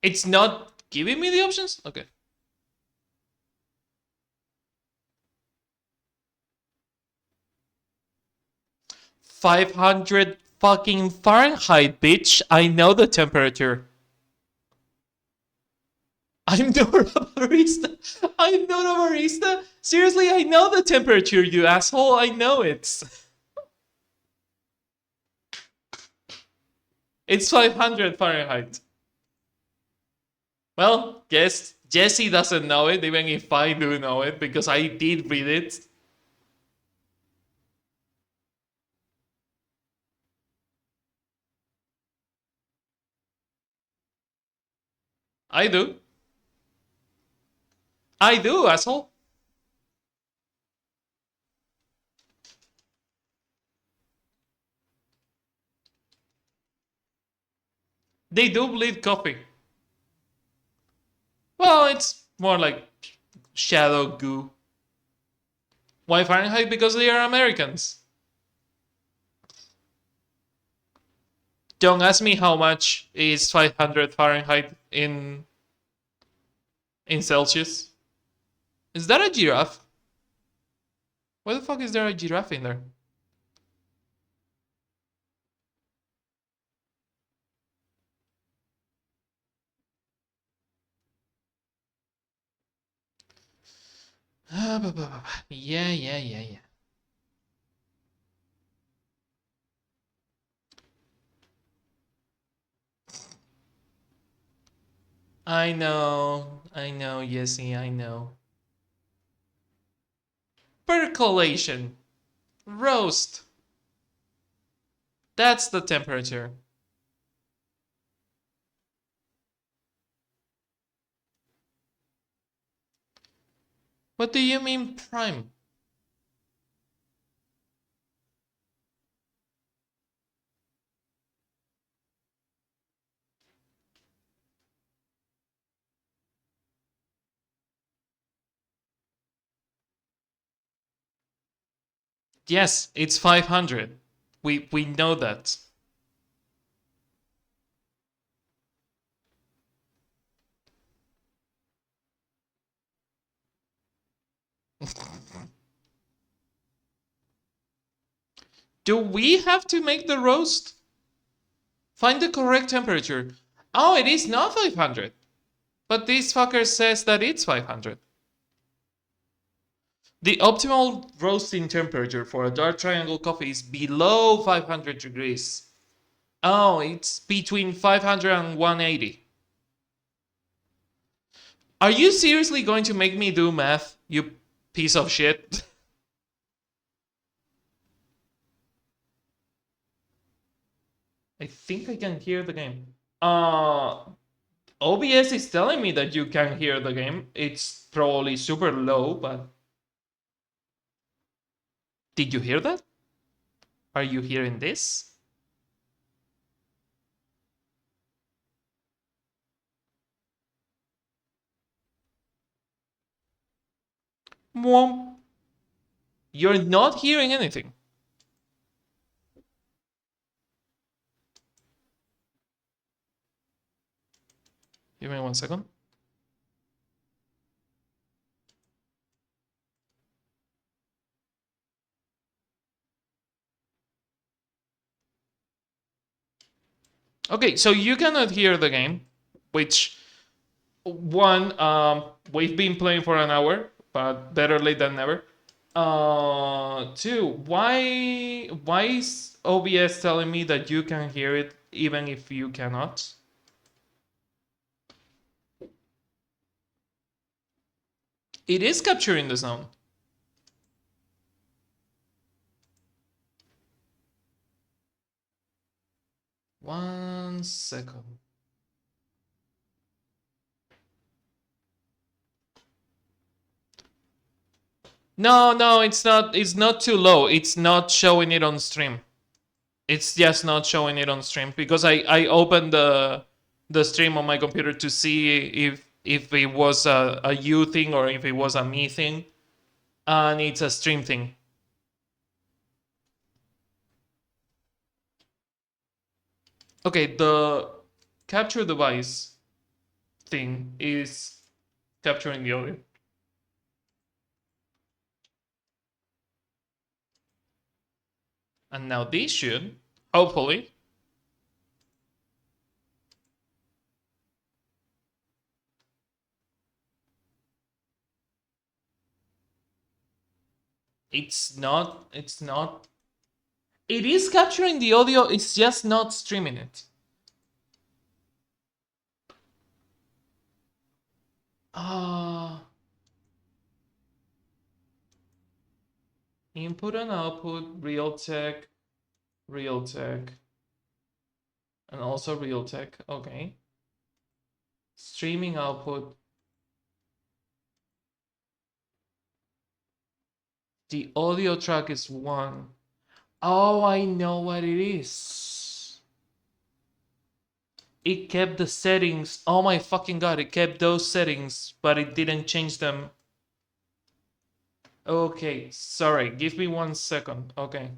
It's not giving me the options? Okay. 500 fucking Fahrenheit, bitch. I know the temperature. I'm not a barista. I'm not a barista. Seriously, I know the temperature, you asshole. I know it. It's 500 Fahrenheit. Well, guess Jesse doesn't know it, even if I do know it, because I did read it. I do. I do, asshole. They do bleed coffee. Well, it's more like shadow goo. Why Fahrenheit? Because they are Americans. Don't ask me how much is 500 Fahrenheit in Celsius. Is that a giraffe? Why the fuck is there a giraffe in there? Yeah, yeah, yeah, yeah. I know, Yesy, I know. Percolation. Roast. That's the temperature. What do you mean prime? Yes, it's 500. We know that. Do we have to make the roast? Find the correct temperature. Oh, it is not 500. But this fucker says that it's 500. The optimal roasting temperature for a dark triangle coffee is below 500 degrees. Oh, it's between 500 and 180. Are you seriously going to make me do math, you piece of shit? I think I can hear the game. OBS is telling me that you can hear the game. It's probably super low, but did you hear that? Are you hearing this? Mwomp. You're not hearing anything. Give me 1 second. Okay, so you cannot hear the game, which one, we've been playing for an hour, but better late than never. Two, why is OBS telling me that you can hear it even if you cannot? It is capturing the sound. 1 second. No, it's not. It's not too low. It's not showing it on stream. It's just not showing it on stream because I opened the stream on my computer to see if it was a you thing or if it was a me thing, and it's a stream thing. Okay, the capture device thing is capturing the audio. And now this should, hopefully, it's not, it is capturing the audio, it's just not streaming it. Input and output, Realtek, and also Realtek, okay. Streaming output. The audio track is 1. Oh, I know what it is. It kept the settings. Oh my fucking god, it kept those settings, but it didn't change them. Okay, sorry, give me 1 second. Okay,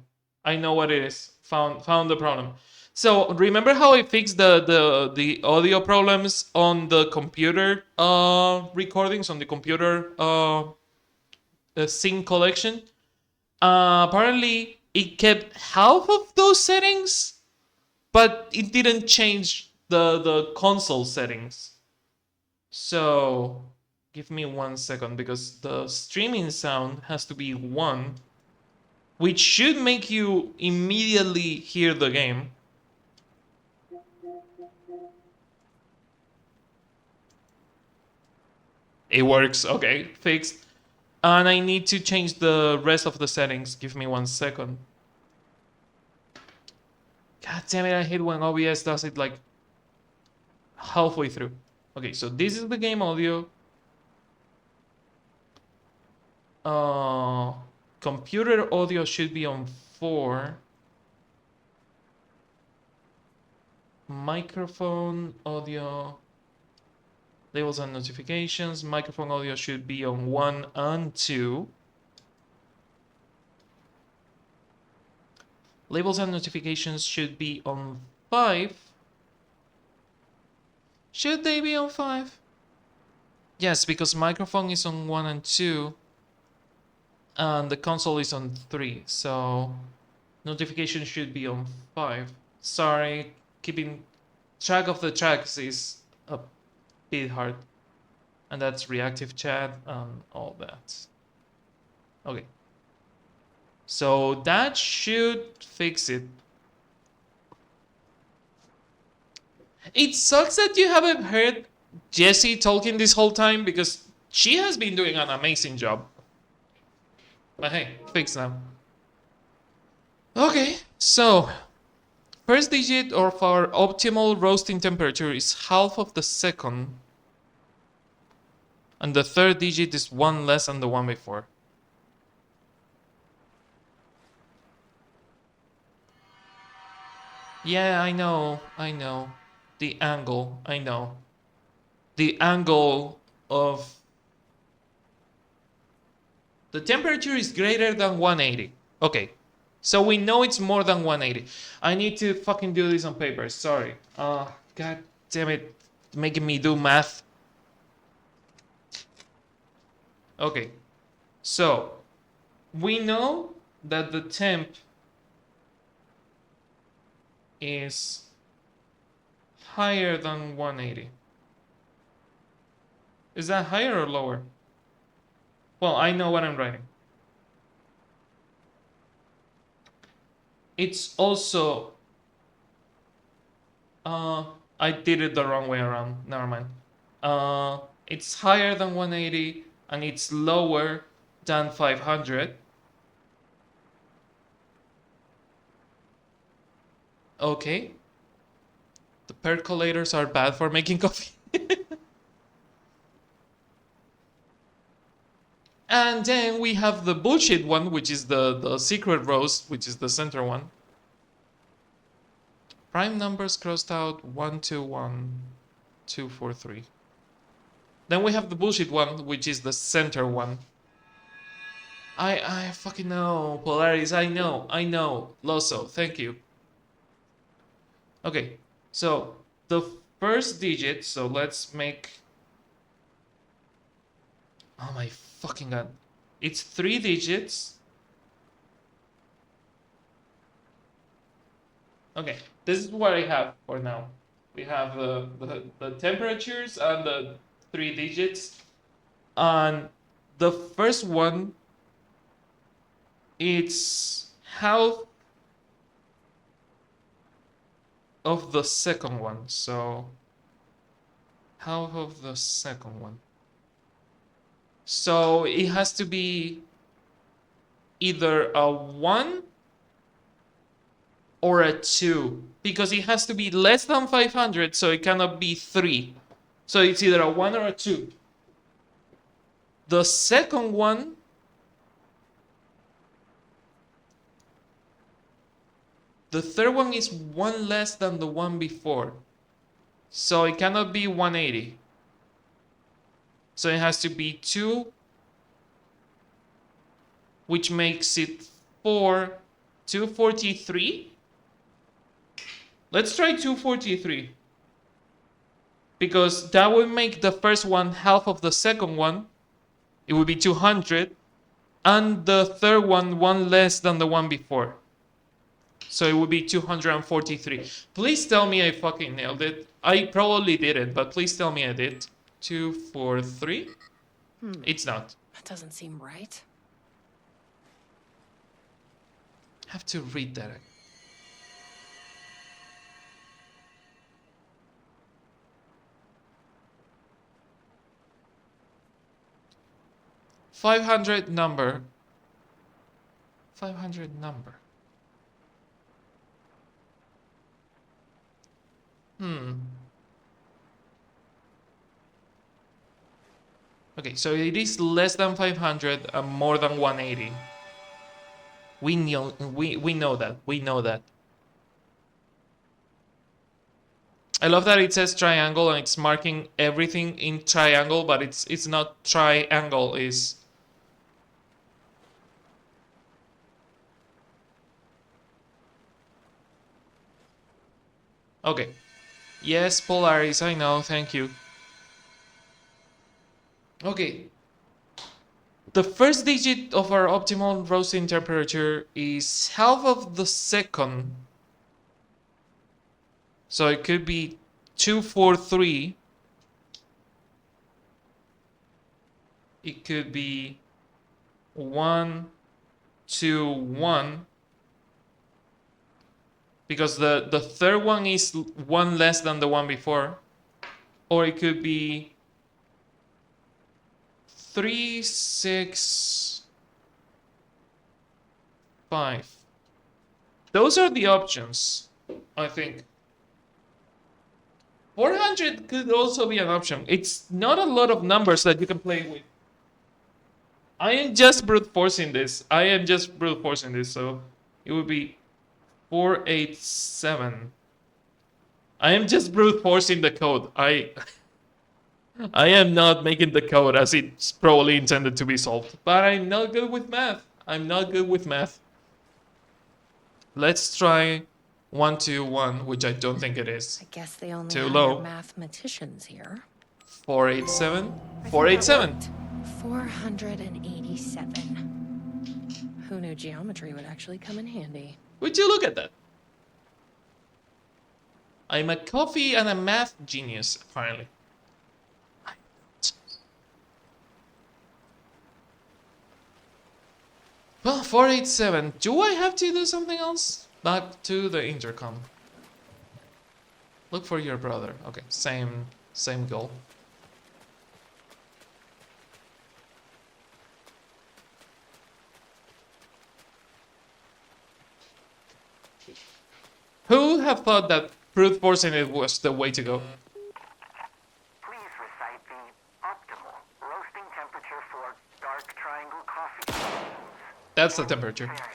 I know what it is. Found the problem. So remember how I fixed the audio problems on the computer recordings on the computer sync collection? Apparently, it kept half of those settings, but it didn't change the console settings. So give me 1 second because the streaming sound has to be 1, which should make you immediately hear the game. It works, okay, fixed. And I need to change the rest of the settings. Give me 1 second. God damn it, I hate when OBS does it like halfway through. Okay, so this is the game audio. Computer audio should be on 4. Microphone audio, labels and notifications. Microphone audio should be on 1 and 2. Labels and notifications should be on 5. Should they be on 5? Yes, because microphone is on 1 and 2. And the console is on 3. So notification should be on 5. Sorry, keeping track of the tracks is a bit hard. And that's reactive chat and all that. Okay. So that should fix it. It sucks that you haven't heard Jessie talking this whole time because she has been doing an amazing job. But hey, fixed now. Okay, so first digit of our optimal roasting temperature is half of the second. And the third digit is 1 less than the one before. Yeah, I know. The angle, I know. The angle of The temperature is greater than 180. Okay. So we know it's more than 180. I need to fucking do this on paper. Sorry. God damn it. Making me do math. Okay. So we know that the temp is higher than 180. Is that higher or lower? Well, I know what I'm writing. It's also I did it the wrong way around. Never mind. It's higher than 180 and it's lower than 500. Okay. The percolators are bad for making coffee. And then we have the bullshit one, which is the secret roast, which is the center one. Prime numbers crossed out 1, 2, 1, 2, 4, 3. Then we have the bullshit one, which is the center one. I fucking know, Polaris, I know. Loso, thank you. Okay, so the first digit, so let's make... Oh my fucking god. It's 3 digits. Okay, this is what I have for now. We have the temperatures and the 3 digits. And the first one, it's half of the second one. So half of the second one. So it has to be either a 1 or a 2, because it has to be less than 500, so it cannot be 3. So it's either a 1 or a 2. The second one, the third one is 1 less than the one before. So it cannot be 180. So it has to be 2, which makes it 4, 243. Let's try 243. Because that would make the first one half of the second one. It would be 200. And the third one, 1 less than the one before. So it would be 243. Please tell me I fucking nailed it. I probably didn't, but please tell me I did. 243? It's not. That doesn't seem right. I have to read that. 500 number. 500 number. Okay, so it is less than 500 and more than 180. We know that. We know that. I love that it says triangle and it's marking everything in triangle, but it's not triangle, is... Okay. Yes, Polaris, I know, thank you. Okay. The first digit of our optimal roasting temperature is half of the second. So it could be 243. It could be 1, 2, 1. Because the third one is 1 less than the one before. Or it could be 3, 6, 5. Those are the options, I think. 400 could also be an option. It's not a lot of numbers that you can play with. I am just brute forcing this. So it would be 487. I am just brute forcing the code. I am not making the code as it's probably intended to be solved. But I'm not good with math. I'm not good with math. Let's try 121, which I don't think it is. I guess they only Too hire low. mathematicians here. 487. I think that 487. worked. 487. Who knew geometry would actually come in handy? Would you look at that? I'm a coffee and a math genius, apparently. Well, 487. Do I have to do something else? Back to the intercom. Look for your brother. Okay, same goal. Who would have thought that brute forcing it was the way to go? Please recite the optimal roasting temperature for dark triangle coffee. That's the temperature. Fahrenheit.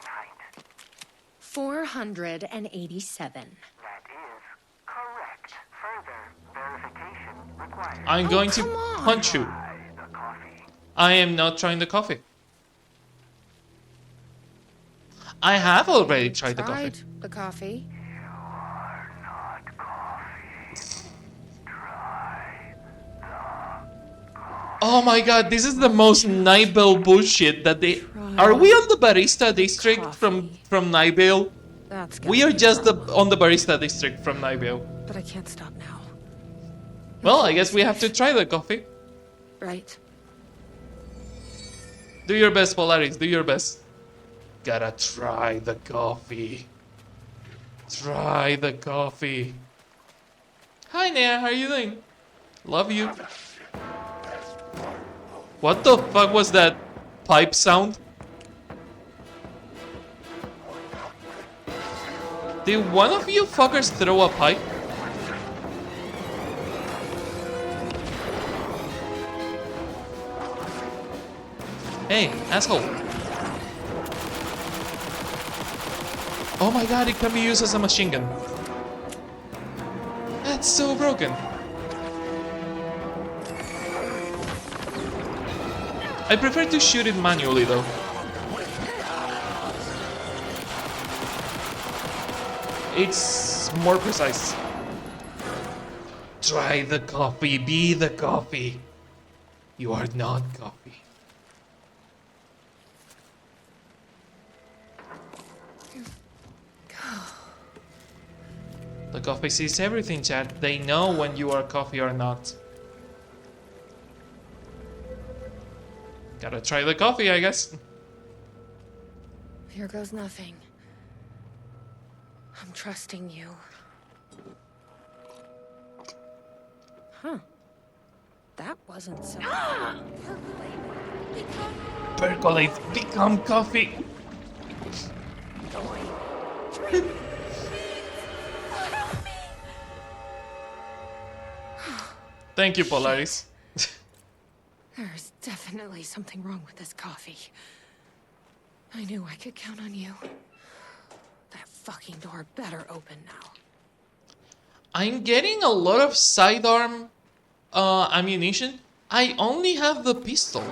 487. That is correct. Further verification required. I'm going to come on. punch you. Try the coffee. I am not trying the coffee. I have already tried the coffee. The coffee. You're not coffee. Try Oh my god, this is the most Nightvale bullshit that they... Are we on the barista district from Nightvale? That's We are just on the barista district from Nightvale. But I can't stop now. Well, I guess we have to try the coffee. Right. Do your best, Polaris, do your best. Gotta try the coffee. Try the coffee. Hi, Nea, how are you doing? Love you. What the fuck was that pipe sound? Did one of you fuckers throw a pipe? Hey, asshole. Oh my god, it can be used as a machine gun. That's so broken. I prefer to shoot it manually though. It's more precise. Try the coffee, be the coffee. You are not coffee. The coffee sees everything, chat. They know when you are coffee or not. Gotta try the coffee, I guess. Here goes nothing. I'm trusting you. Huh. That wasn't so... Percolate, become coffee. Thank you, Polaris. There's definitely something wrong with this coffee. I knew I could count on you. That fucking door better open now. I'm getting a lot of sidearm ammunition. I only have the pistol.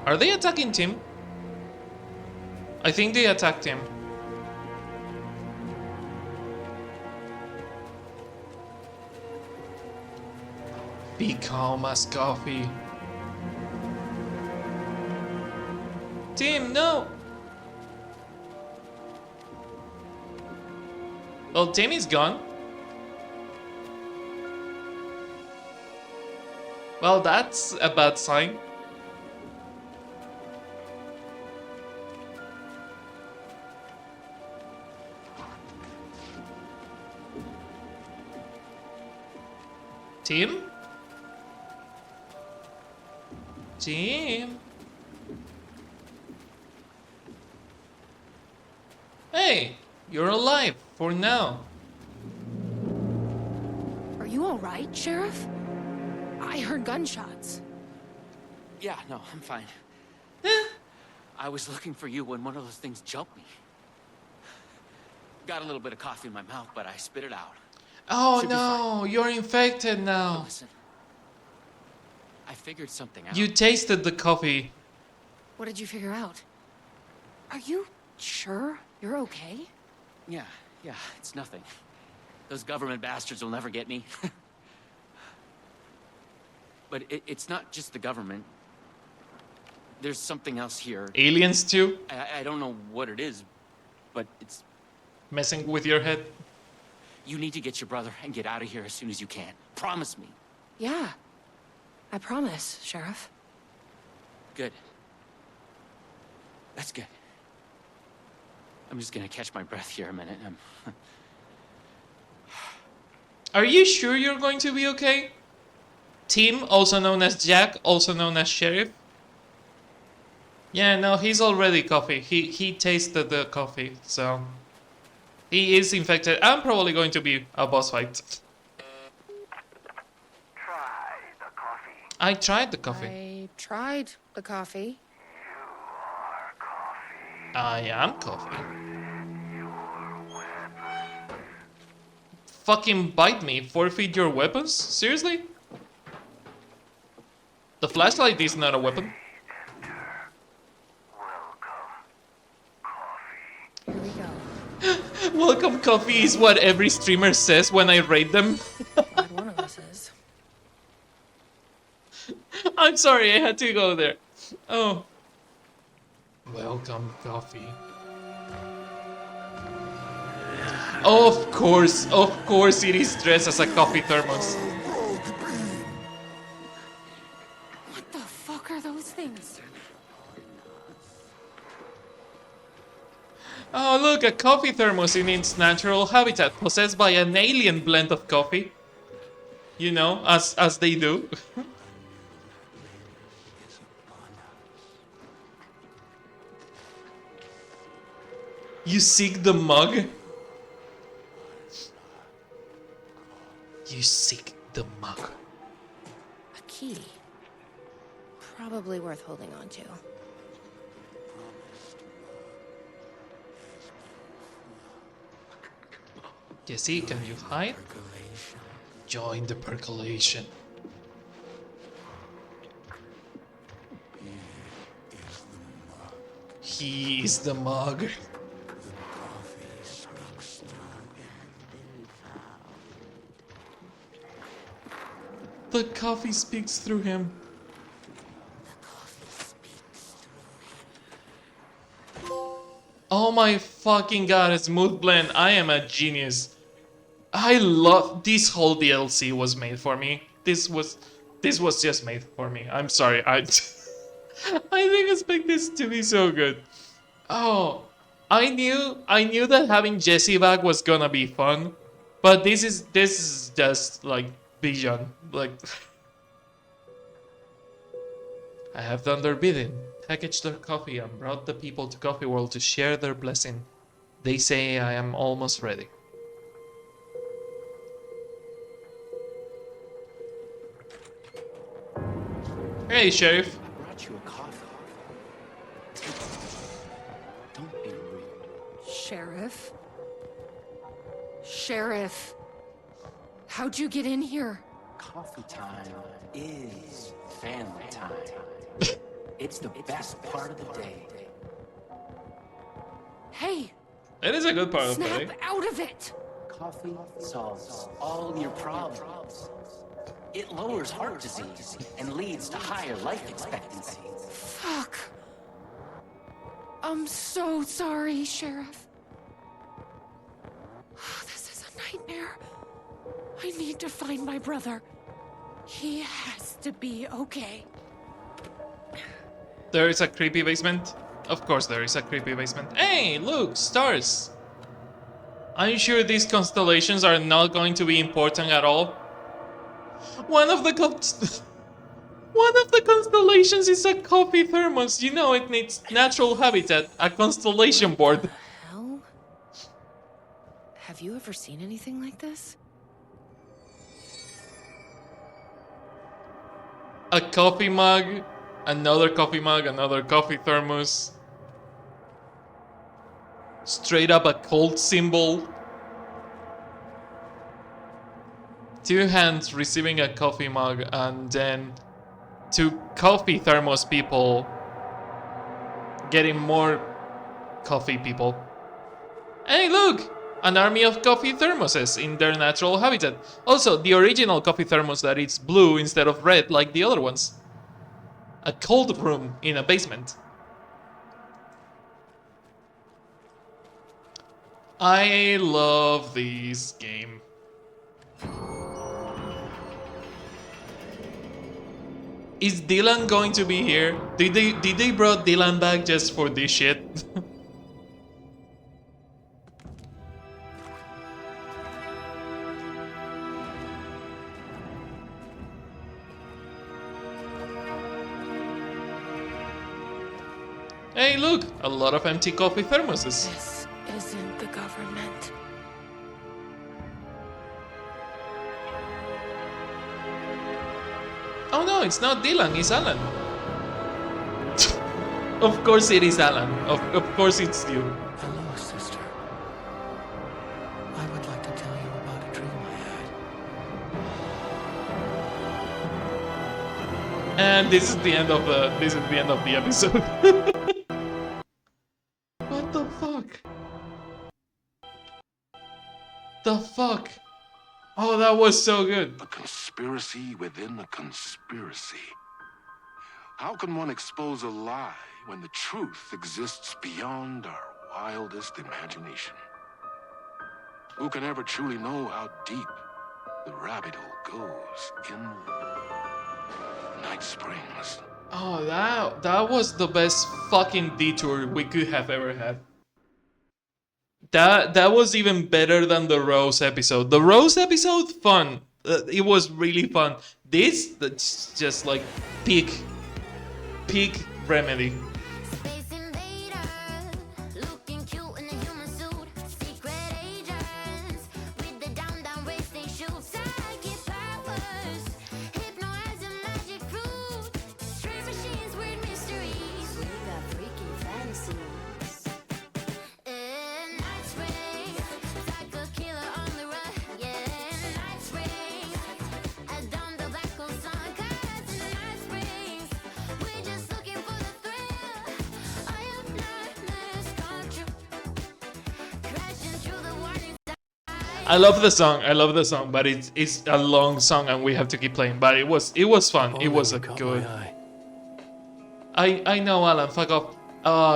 Are they attacking Tim? I think they attacked him. Be calm as coffee. Tim, no! Well, Tim is gone. Well, that's a bad sign. Tim? Tim? Hey, you're alive for now. Are you all right, Sheriff? I heard gunshots. Yeah, no, I'm fine. I was looking for you when one of those things jumped me. Got a little bit of coffee in my mouth, but I spit it out. Oh Should be fine. no, you're infected But now. listen, I figured something out. You tasted the coffee. What did you figure out? Are you sure you're okay? Yeah, it's nothing. Those government bastards will never get me. But it's not just the government. There's something else here. Aliens too? I don't know what it is, but it's... Messing with your head? You need to get your brother and get out of here as soon as you can. Promise me. Yeah. I promise, Sheriff. Good. That's good. I'm just gonna catch my breath here a minute. Are you sure you're going to be okay? Tim, also known as Jack, also known as Sheriff? Yeah, no, he's already coffee. He tasted the coffee, so... He is infected. I'm probably going to be a boss fight. Try the coffee. I tried the coffee. I tried the coffee. You are coffee. I am coffee. Your weapon. Fucking bite me. Forfeit your weapons? Seriously? The flashlight is not a weapon. Enter. Welcome. Coffee. Here we go. Welcome coffee is what every streamer says when I raid them. Glad one of us is. I'm sorry, I had to go there. Oh. Welcome coffee. Of course it is dressed as a coffee thermos. What the fuck are those things? Oh look, a coffee thermos in its natural habitat, possessed by an alien blend of coffee. You know, as they do. You seek the mug? You seek the mug. A key. Probably worth holding on to. Jesse, can you hide? Join the percolation. He is the mug. The coffee speaks through him. Oh my fucking god, a smooth blend. I am a genius. I love this whole DLC was made for me. This was just made for me. I'm sorry. I didn't expect this to be so good. Oh, I knew that having Jesse back was gonna be fun, but this is just like beyond like. I have done their bidding, packaged their coffee, and brought the people to Coffee World to share their blessing. They say I am almost ready. Hey, Sheriff. I brought you a coffee. Don't be rude. Sheriff? Sheriff! How'd you get in here? Coffee time is family time. It's the best part of the day. Hey! It is a good part of the Snap day. out of it! Coffee solves all your problems. It lowers heart disease and leads to higher life expectancy. Fuck. I'm so sorry, Sheriff. This is a nightmare. I need to find my brother. He has to be okay. There is a creepy basement. Of course there is a creepy basement. Hey, look, stars. I'm sure these constellations are not going to be important at all. One of the constellations is a coffee thermos. You know it needs natural habitat, a constellation board. Hell? Have you ever seen anything like this? A coffee mug, another coffee thermos. Straight up a cult symbol. Two hands receiving a coffee mug, and then two coffee thermos people getting more coffee people. Hey, look! An army of coffee thermoses in their natural habitat. Also, the original coffee thermos that it's blue instead of red like the other ones. A cold room in a basement. I love this game. Is Dylan going to be here? Did they brought Dylan back just for this shit? Hey, look, a lot of empty coffee thermoses. This isn't the government. Oh no, it's not Dylan, it's Alan. Of course it is Alan. Of course it's you. Hello, sister. I would like to tell you about a dream I had. And this is the end of the episode. What the fuck? The fuck? Oh, that was so good. A conspiracy within a conspiracy. How can one expose a lie when the truth exists beyond our wildest imagination? Who can ever truly know how deep the rabbit hole goes in NightSprings? Oh, that was the best fucking detour we could have ever had. That was even better than the Rose episode. The Rose episode, fun. It was really fun. That's just like peak Remedy. Space invader, looking cute in a human suit. Secret agents with the down race they shoot. Psychic powers, hypnotism, magic fruit. Strange machines, weird mysteries. We got freaky fantasies. Night springs, psycho killer on the run. Yeah, night springs, down the black hole sun. 'Cause night springs, we're just looking for the thrill. I have nightmares come true. Crashing through the warning signs. I love the song, but it's a long song and we have to keep playing. But it was fun. It was a good. I know, Alan. Fuck off.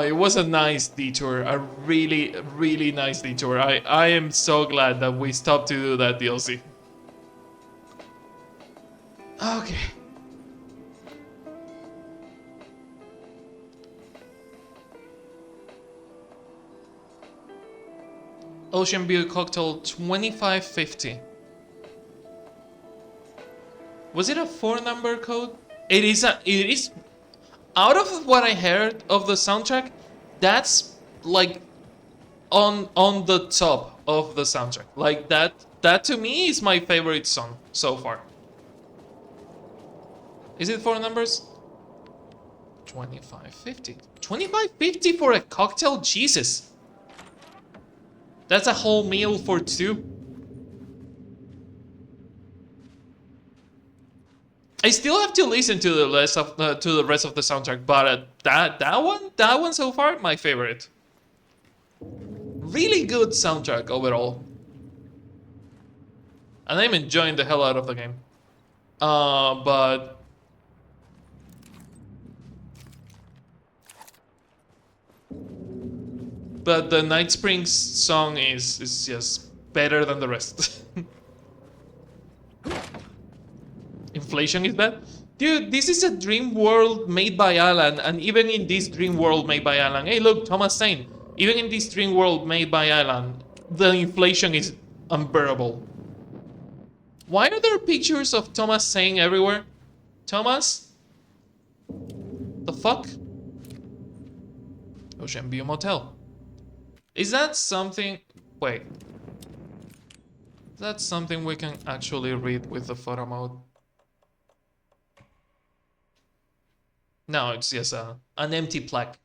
It was a nice detour. A really nice detour. I am so glad that we stopped to do that DLC. Okay. Ocean View Cocktail 2550. Was it a 4-number code? It is out of what I heard of the soundtrack, that's like on the top of the soundtrack. Like that to me is my favorite song so far. Is it 4 numbers? 2550. 2550 for a cocktail? Jesus. That's a whole meal for 2. I still have to listen to the rest of the soundtrack, but that one so far, my favorite. Really good soundtrack overall, and I'm enjoying the hell out of the game. But the NightSprings song is just better than the rest. Inflation is bad? Dude, this is a dream world made by Alan, and even in this dream world made by Alan, hey look, Thomas Sane, even in this dream world made by Alan, the inflation is unbearable. Why are there pictures of Thomas Sane everywhere? Thomas? The fuck? Ocean View Motel. Is that something... Wait. That's something we can actually read with the photo mode. No, it's just an empty plaque.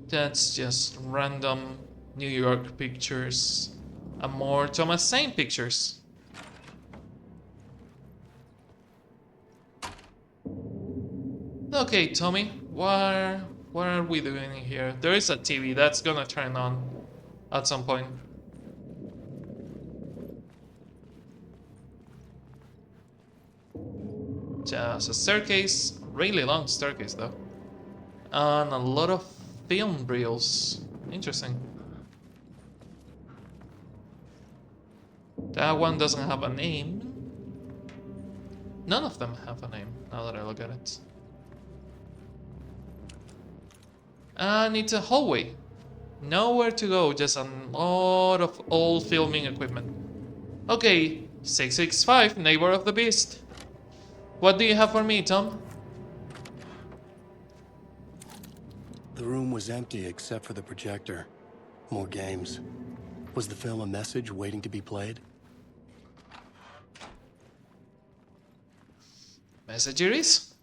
That's just random New York pictures. And more Thomas Zane pictures. Okay, Tommy, what are we doing here? There is a TV that's gonna turn on at some point. Just a staircase, really long staircase though. And a lot of film reels. Interesting. That one doesn't have a name. None of them have a name, now that I look at it. And it's a hallway. Nowhere to go, just a lot of old filming equipment. Okay, 665, neighbor of the beast. What do you have for me, Tom? The room was empty except for the projector. More games. Was the film a message waiting to be played? Message it is.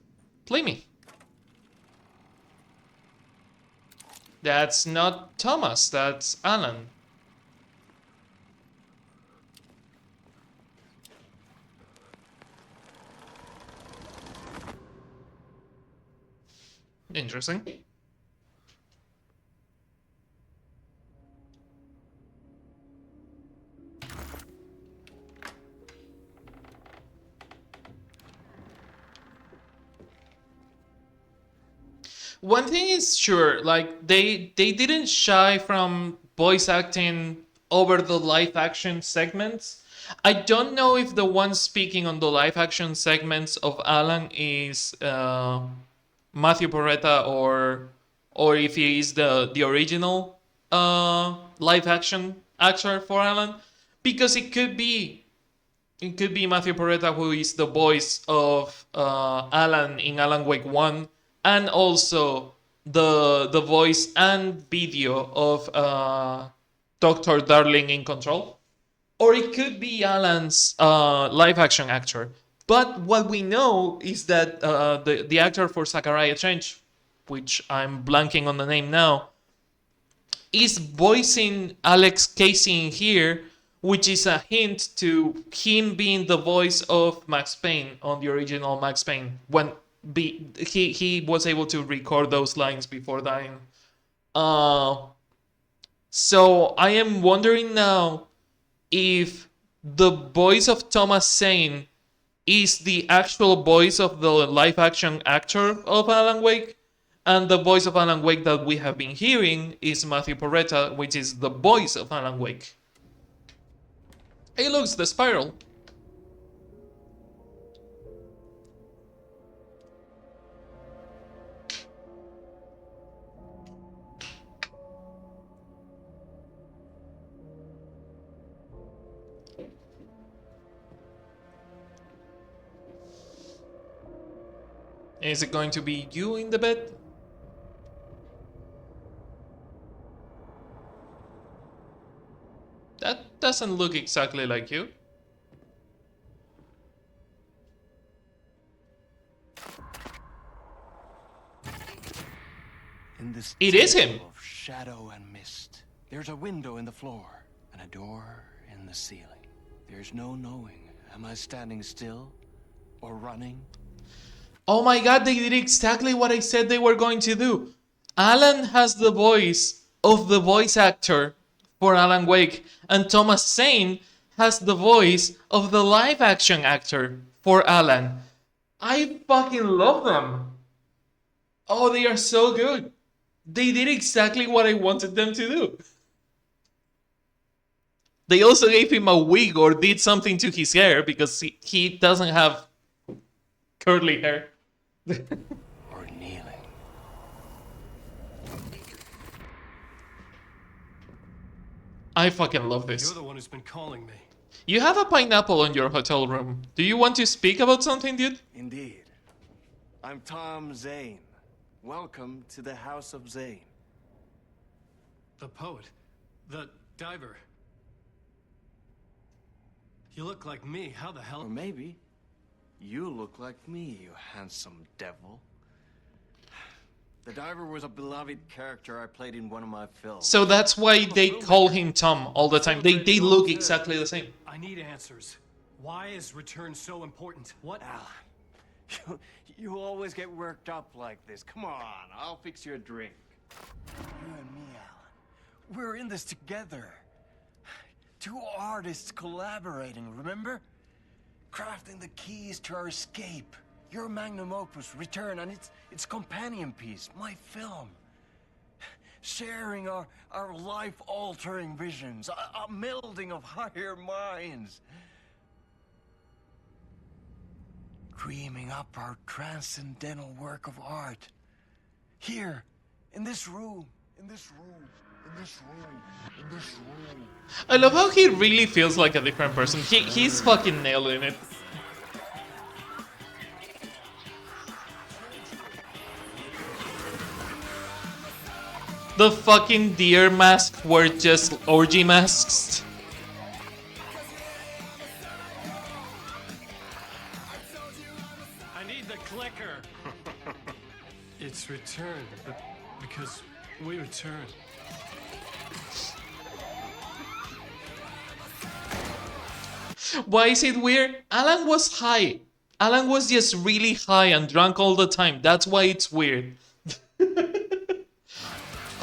Play me. That's not Thomas, that's Alan. Interesting. One thing is sure, like they didn't shy from voice acting over the live action segments. I don't know if the one speaking on the live action segments of Alan is Matthew Porretta or if he is the original live action actor for Alan, because it could be Matthew Porretta, who is the voice of Alan in Alan Wake 1, and also the voice and video of Dr. Darling in Control. Or it could be Alan's live action actor. But what we know is that the actor for Zachariah Trench, which I'm blanking on the name now, is voicing Alex Casey in here, which is a hint to him being the voice of Max Payne on the original Max Payne when he was able to record those lines before dying. So I am wondering now if the voice of Thomas Zane is the actual voice of the live action actor of Alan Wake, and the voice of Alan Wake that we have been hearing is Matthew Porretta, which is the voice of Alan Wake. Hey, look, the spiral. Is it going to be you in the bed? That doesn't look exactly like you. In this It is temple him. of shadow and mist, there's a window in the floor and a door in the ceiling. There's no knowing. Am I standing still or running? Oh my god, they did exactly what I said they were going to do. Alan has the voice of the voice actor for Alan Wake, and Thomas Zane has the voice of the live action actor for Alan. I fucking love them. Oh, they are so good. They did exactly what I wanted them to do. They also gave him a wig or did something to his hair because he doesn't have curly hair. Or kneeling? I fucking love this. You're the one who's been calling me. You have a pineapple in your hotel room. Do you want to speak about something, dude? Indeed. I'm Tom Zane. Welcome to the House of Zane. The poet. The diver. You look like me. How the Or hell? maybe you look like me, you handsome devil. The diver was a beloved character I played in one of my films. So that's why they call him Tom all the time. They look exactly the same. I need answers. Why is return so important? What? Alan, you always get worked up like this. Come on, I'll fix you a drink. You and me, Alan. We're in this together. Two artists collaborating, remember? Crafting the keys to our escape. Your magnum opus, Return, and its companion piece, my film. Sharing our life-altering visions, a melding of higher minds. Dreaming up our transcendental work of art. Here, in this room, in this room, in this room, in this room. I love how he really feels like a different person. He's fucking nailing it. The fucking deer masks were just orgy masks. I need the clicker. It's returned, but because we returned. Why is it weird? Alan was high. Alan was just really high and drunk all the time. That's why it's weird.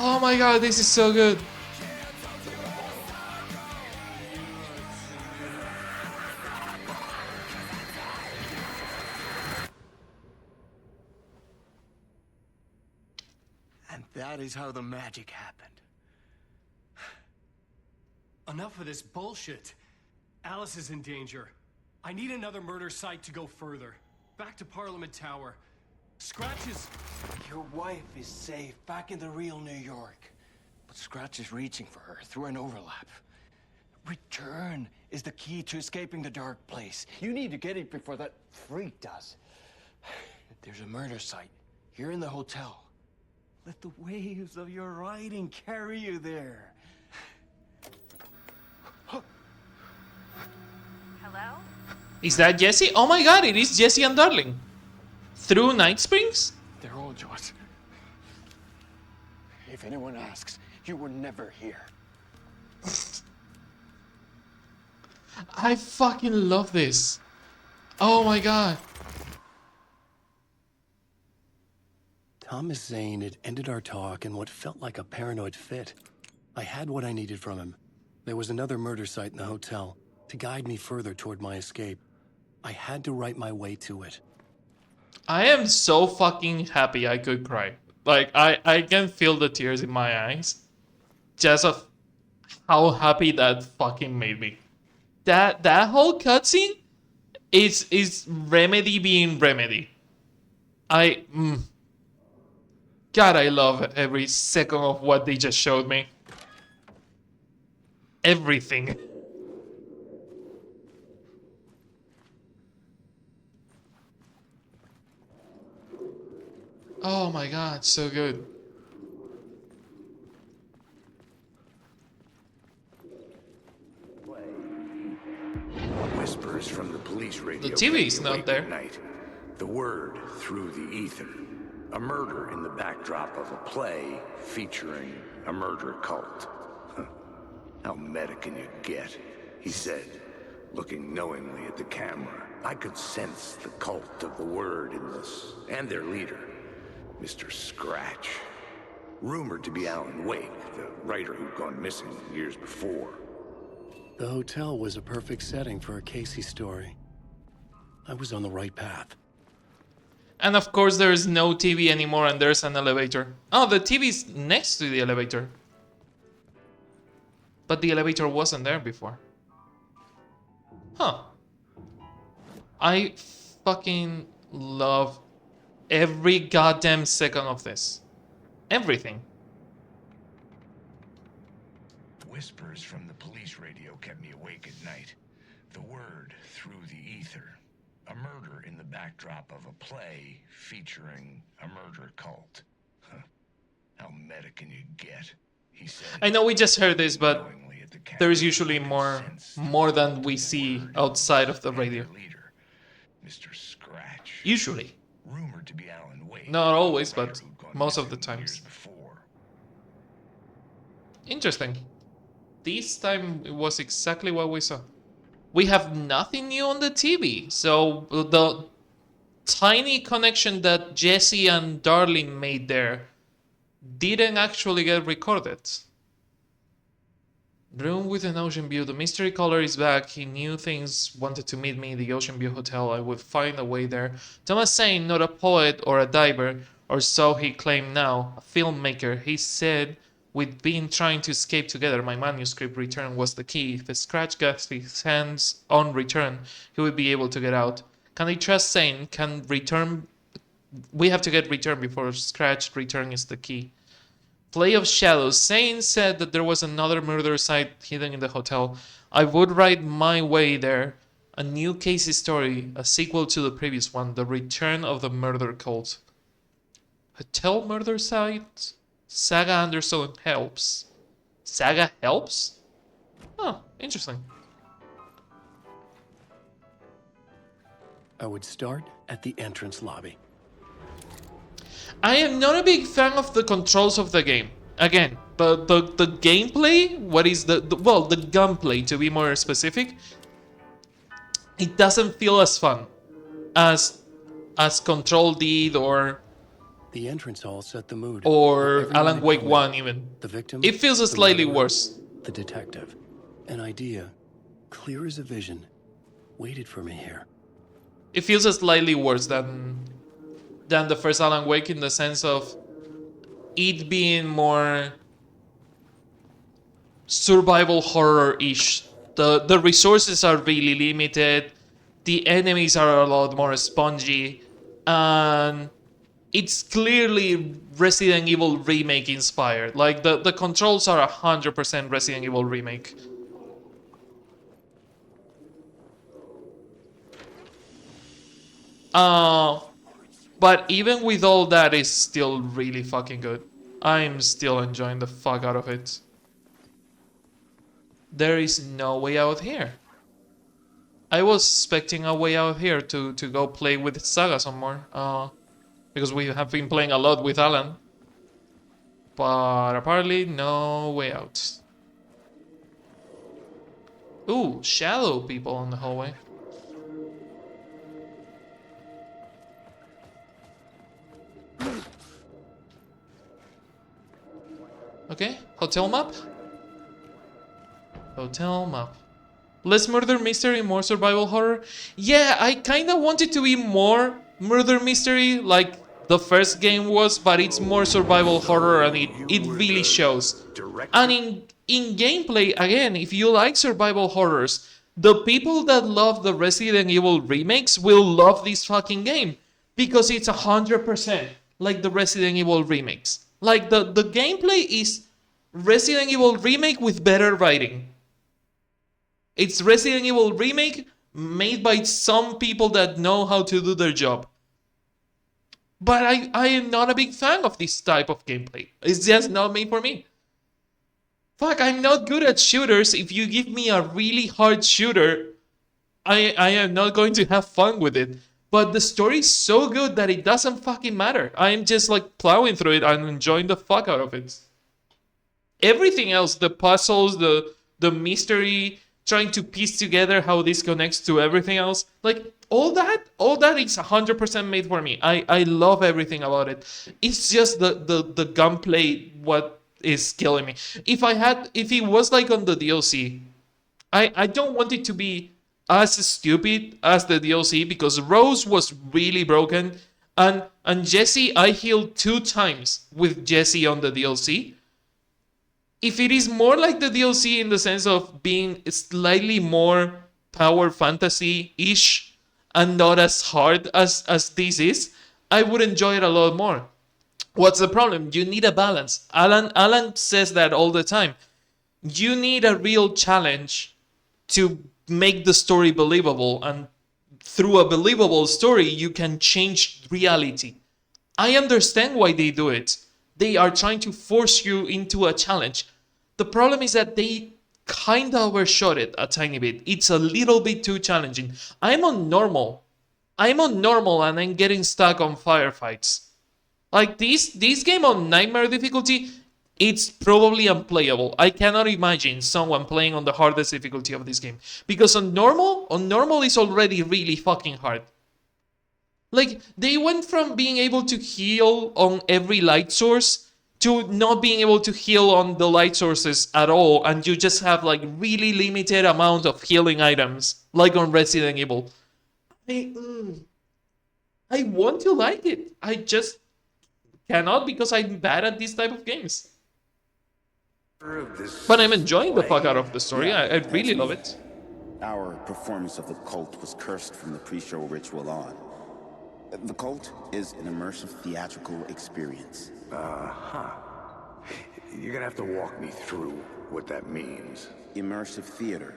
Oh my god, this is so good. And that is how the magic happened. Enough of this bullshit. Alice is in danger. I need another murder site to go further. Back to Parliament Tower. Scratch is... Your wife is safe, back in the real New York. But Scratch is reaching for her through an overlap. Return is the key to escaping the dark place. You need to get it before that freak does. There's a murder site here in the hotel. Let the waves of your writing carry you there. Hello? Is that Jesse? Oh my god, it is Jesse and Darling. Through NightSprings? They're all yours. If anyone asks, you were never here. I fucking love this. Oh my god. Thomas Zane had ended our talk in what felt like a paranoid fit. I had what I needed from him. There was another murder site in the hotel to guide me further toward my escape. I had to write my way to it. I am so fucking happy I could cry. Like, I can feel the tears in my eyes. Just of how happy that fucking made me. That whole cutscene is Remedy being Remedy. God, I love every second of what they just showed me. Everything. Oh my god, so good. Whispers from the police radio. The TV is not there. Night. The word through the ether. A murder in the backdrop of a play featuring a murder cult. Huh. How meta can you get? He said, looking knowingly at the camera. I could sense the cult of the word in this, and their leader, Mr. Scratch. Rumored to be Alan Wake, the writer who'd gone missing years before. The hotel was a perfect setting for a Casey story. I was on the right path. And of course there is no TV anymore and there's an elevator. Oh, the TV's next to the elevator. But the elevator wasn't there before. Huh. I fucking love every goddamn second of this. Everything. Whispers from the police radio kept me awake at night. The word through the ether. A murder in the backdrop of a play featuring a murder cult. Huh. How meta can you get? He said. I know we just heard this, but there's usually more than we see outside of the radio. Mr. Scratch. Usually. Rumored to be Alan Wake. Not always, but most of the times. Interesting. This time it was exactly what we saw. We have nothing new on the TV, so the tiny connection that Jesse and Darling made there didn't actually get recorded. Room with an ocean view. The mystery caller is back. He knew things wanted to meet me in the Ocean View Hotel. I would find a way there. Thomas Zane, not a poet or a diver, or so he claimed now. A filmmaker. He said we'd been trying to escape together. My manuscript return was the key. If Scratch got his hands on return, he would be able to get out. Can I trust Zane? Can return... We have to get return before Scratch return is the key. Play of Shadows. Zane said that there was another murder site hidden in the hotel. I would write my way there. A new Casey story, a sequel to the previous one, The Return of the Murder Cult. Hotel murder site? Saga Anderson helps. Saga helps? Oh, interesting. I would start at the entrance lobby. I am not a big fan of the controls of the game. Again, the gameplay, what is the gunplay to be more specific, it doesn't feel as fun as Control did or The entrance hall set the mood. or Everyone Alan had Wake come in. 1 even. The victim, It feels the slightly murderer, worse. The detective. An idea, clear as a vision, waited for me here. It feels slightly worse than the first Alan Wake in the sense of it being more survival horror-ish. The resources are really limited, the enemies are a lot more spongy, and it's clearly Resident Evil Remake inspired. Like the controls are 100% Resident Evil Remake. But even with all that, it's still really fucking good. I'm still enjoying the fuck out of it. There is no way out here. I was expecting a way out here to go play with Saga some more. Because we have been playing a lot with Alan. But apparently no way out. Ooh, shadow people on the hallway. Okay, hotel map. Hotel map. Less murder mystery, more survival horror. Yeah, I kind of want it to be more murder mystery like the first game was, but it's more survival horror and it really shows. And in gameplay, again, if you like survival horrors, the people that love the Resident Evil remakes will love this fucking game. Because it's 100% like the Resident Evil remakes. Like the gameplay is Resident Evil Remake with better writing. It's Resident Evil Remake made by some people that know how to do their job. But I am not a big fan of this type of gameplay. It's just not made for me. Fuck, I'm not good at shooters. If you give me a really hard shooter, I am not going to have fun with it. But the story is so good that it doesn't fucking matter. I'm just like plowing through it and enjoying the fuck out of it. Everything else, the puzzles, the mystery, trying to piece together how this connects to everything else, like all that is 100% made for me. I love everything about it. It's just the gunplay what is killing me. If it was like on the DLC, I don't want it to be as stupid as the DLC because Rose was really broken and Jesse, I healed 2 times with Jesse on the DLC. If it is more like the DLC in the sense of being slightly more power fantasy-ish and not as hard as this is, I would enjoy it a lot more. What's the problem? You need a balance. Alan says that all the time. You need a real challenge to make the story believable, and through a believable story, you can change reality. I understand why they do it. They are trying to force you into a challenge. The problem is that they kind of overshot it a tiny bit. It's a little bit too challenging. I'm on normal and I'm getting stuck on firefights. Like this game on nightmare difficulty, it's probably unplayable. I cannot imagine someone playing on the hardest difficulty of this game because on normal is already really fucking hard. Like they went from being able to heal on every light source to not being able to heal on the light sources at all, and you just have like really limited amount of healing items, like on Resident Evil. I, I want to like it. I just cannot because I'm bad at these type of games. But I'm enjoying the fuck out of the story. I really love it. Our performance of the cult was cursed from the pre-show ritual on. The cult is an immersive theatrical experience. You're gonna have to walk me through what that means. Immersive theater.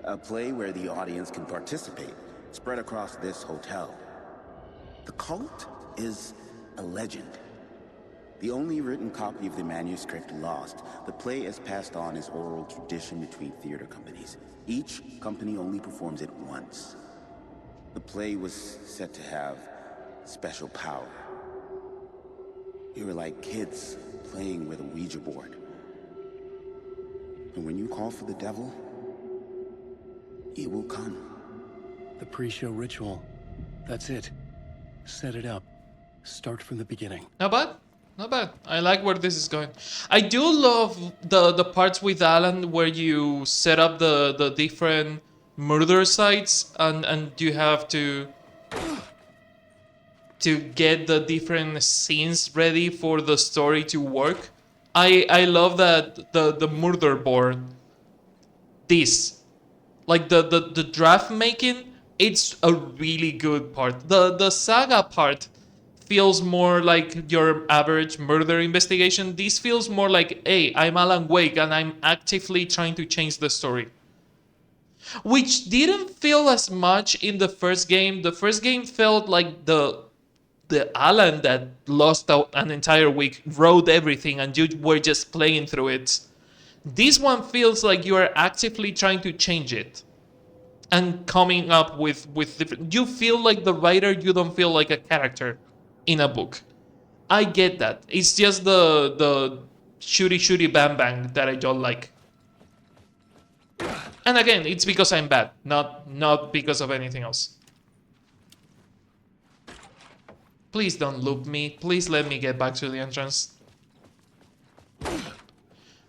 A play where the audience can participate, spread across this hotel. The cult is a legend. The only written copy of the manuscript lost, the play is passed on as oral tradition between theater companies. Each company only performs it once. The play was said to have special power. We were like kids playing with a Ouija board. And when you call for the devil, he will come. The pre-show ritual. That's it. Set it up. Start from the beginning. Not bad. Not bad. I like where this is going. I do love the parts with Alan where you set up the different murder sites and you have to get the different scenes ready for the story to work. I love that the murder board. This. Like the draft making, it's a really good part. The saga part feels more like your average murder investigation. This feels more like, hey, I'm Alan Wake and I'm actively trying to change the story. Which didn't feel as much in the first game. The first game felt like the Alan that lost an entire week wrote everything and you were just playing through it. This one feels like you are actively trying to change it and coming up with different. You feel like the writer, you don't feel like a character in a book. I get that. It's just the shooty bang bang that I don't like. And again, it's because I'm bad, not because of anything else. Please don't loop me. Please let me get back to the entrance.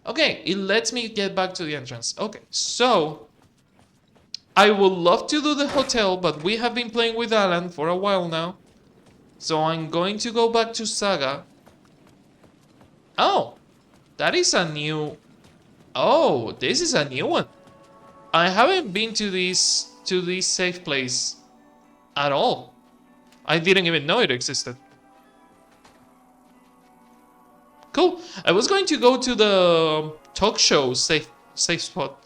Okay, it lets me get back to the entrance. Okay, so I would love to do the hotel, but we have been playing with Alan for a while now. So I'm going to go back to Saga. Oh, that is a new... Oh, this is a new one. I haven't been to this safe place at all. I didn't even know it existed. Cool. I was going to go to the talk show safe spot.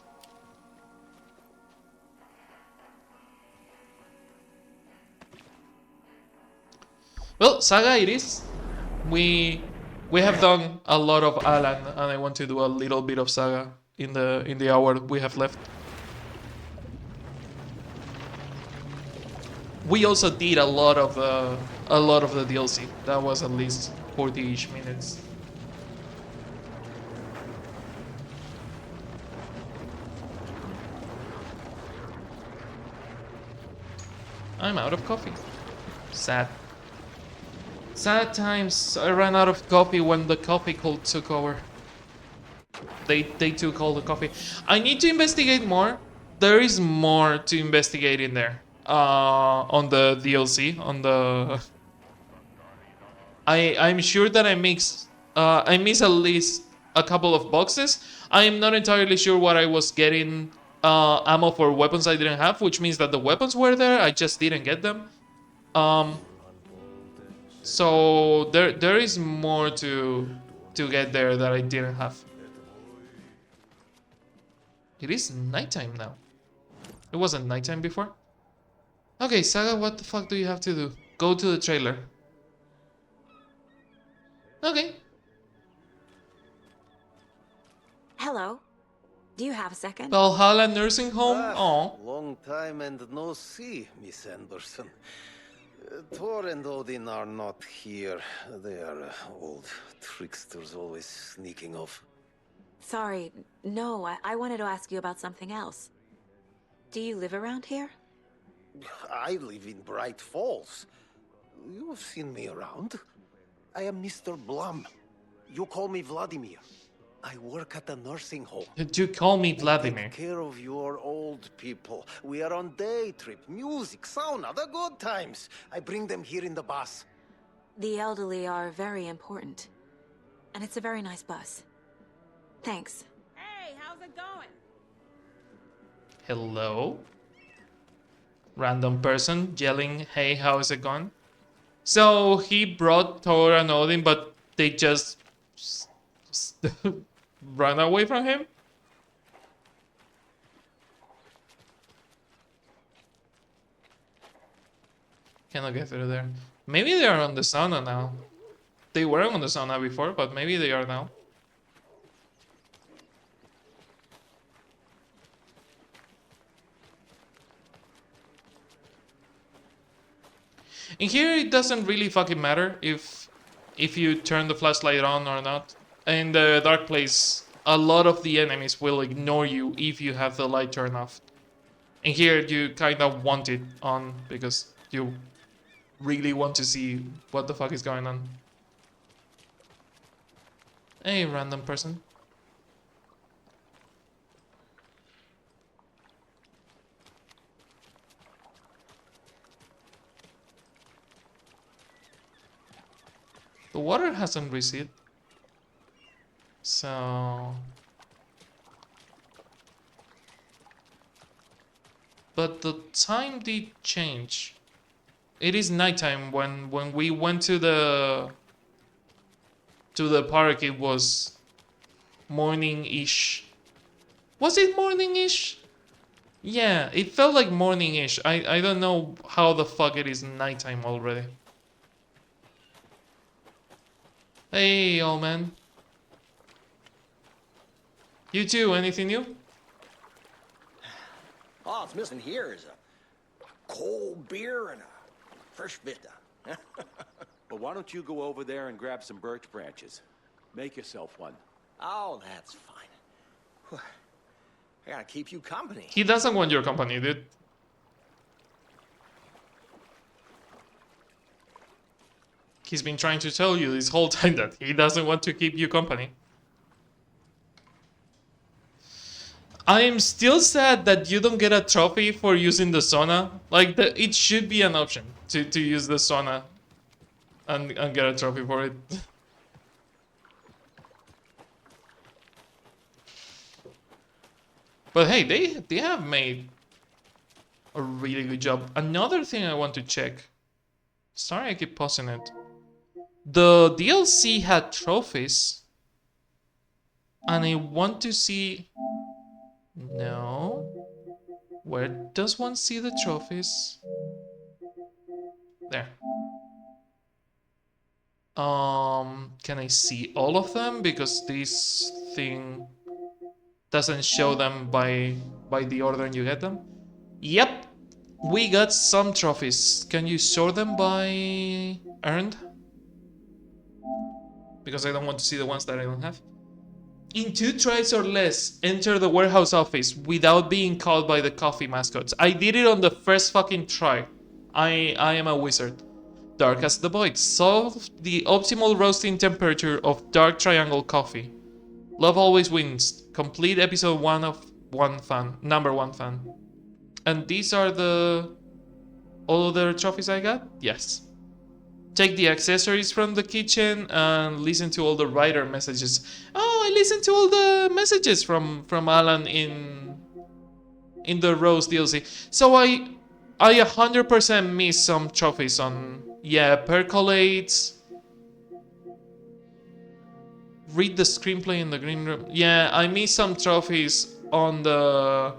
Well, Saga it is. We have done a lot of Alan, and I want to do a little bit of Saga in the hour we have left. We also did a lot of the DLC. That was at least 40-ish minutes. I'm out of coffee. Sad. Sad times. I ran out of coffee when the coffee cult took over. They took all the coffee. I need to investigate more. There is more to investigate in there. On the DLC, on the... I'm sure that I miss at least a couple of boxes. I am not entirely sure what I was getting ammo for weapons I didn't have, which means that the weapons were there, I just didn't get them. So there is more to get there that I didn't have. It is nighttime now. It wasn't nighttime before. Okay, Saga, what the fuck do you have to do? Go to the trailer. Okay. Hello. Do you have a second? Valhalla Nursing Home? Oh. Long time and no see, Miss Anderson. Thor and Odin are not here. They are old tricksters always sneaking off. Sorry, no, I wanted to ask you about something else. Do you live around here? I live in Bright Falls. You have seen me around. I am Mr. Blum. You call me Vladimir. I work at a nursing home. You call me I Vladimir. take care of your old people. We are on day trip, music, sauna, the good times. I bring them here in the bus. The elderly are very important. And it's a very nice bus. Thanks. Hey, how's it going? Hello? Random person yelling, hey, how's it going? So he brought Thor and Odin, but they just run away from him? Cannot get through there. Maybe they are on the sauna now. They weren't on the sauna before, but maybe they are now. In here, it doesn't really fucking matter if you turn the flashlight on or not. In the dark place, a lot of the enemies will ignore you if you have the light turned off. In here, you kind of want it on because you really want to see what the fuck is going on. Hey, random person. The water hasn't receded. So... But the time did change. It is nighttime. When we went to the park, it was morning-ish. Was it morning-ish? Yeah, it felt like morning-ish. I don't know how the fuck it is nighttime already. Hey, old man. You too, anything new? All it's missing here is a cold beer and a fresh vista. But why don't you go over there and grab some birch branches? Make yourself one. Oh, that's fine. I gotta keep you company. He doesn't want your company, dude. He's been trying to tell you this whole time that he doesn't want to keep you company. I am still sad that you don't get a trophy for using the sauna. Like, it should be an option to use the sauna and get a trophy for it. But hey, they have made a really good job. Another thing I want to check. Sorry I keep pausing it. The DLC had trophies. And I want to see... No. Where does one see the trophies? There. Can I see all of them? Because this thing doesn't show them by the order you get them. Yep. We got some trophies. Can you sort them by earned? Because I don't want to see the ones that I don't have. In 2 tries or less, enter the warehouse office without being caught by the coffee mascots. I did it on the first fucking try. I am a wizard. Dark as the void. Solve the optimal roasting temperature of dark triangle coffee. Love always wins. Complete episode 1 of number 1 fan. And these are the all other trophies I got? Yes. Take the accessories from the kitchen and listen to all the writer messages. Oh, I listened to all the messages from Alan in the Rose DLC. So I 100% missed some trophies on... Yeah, percolates. Read the screenplay in the green room. Yeah, I missed some trophies on the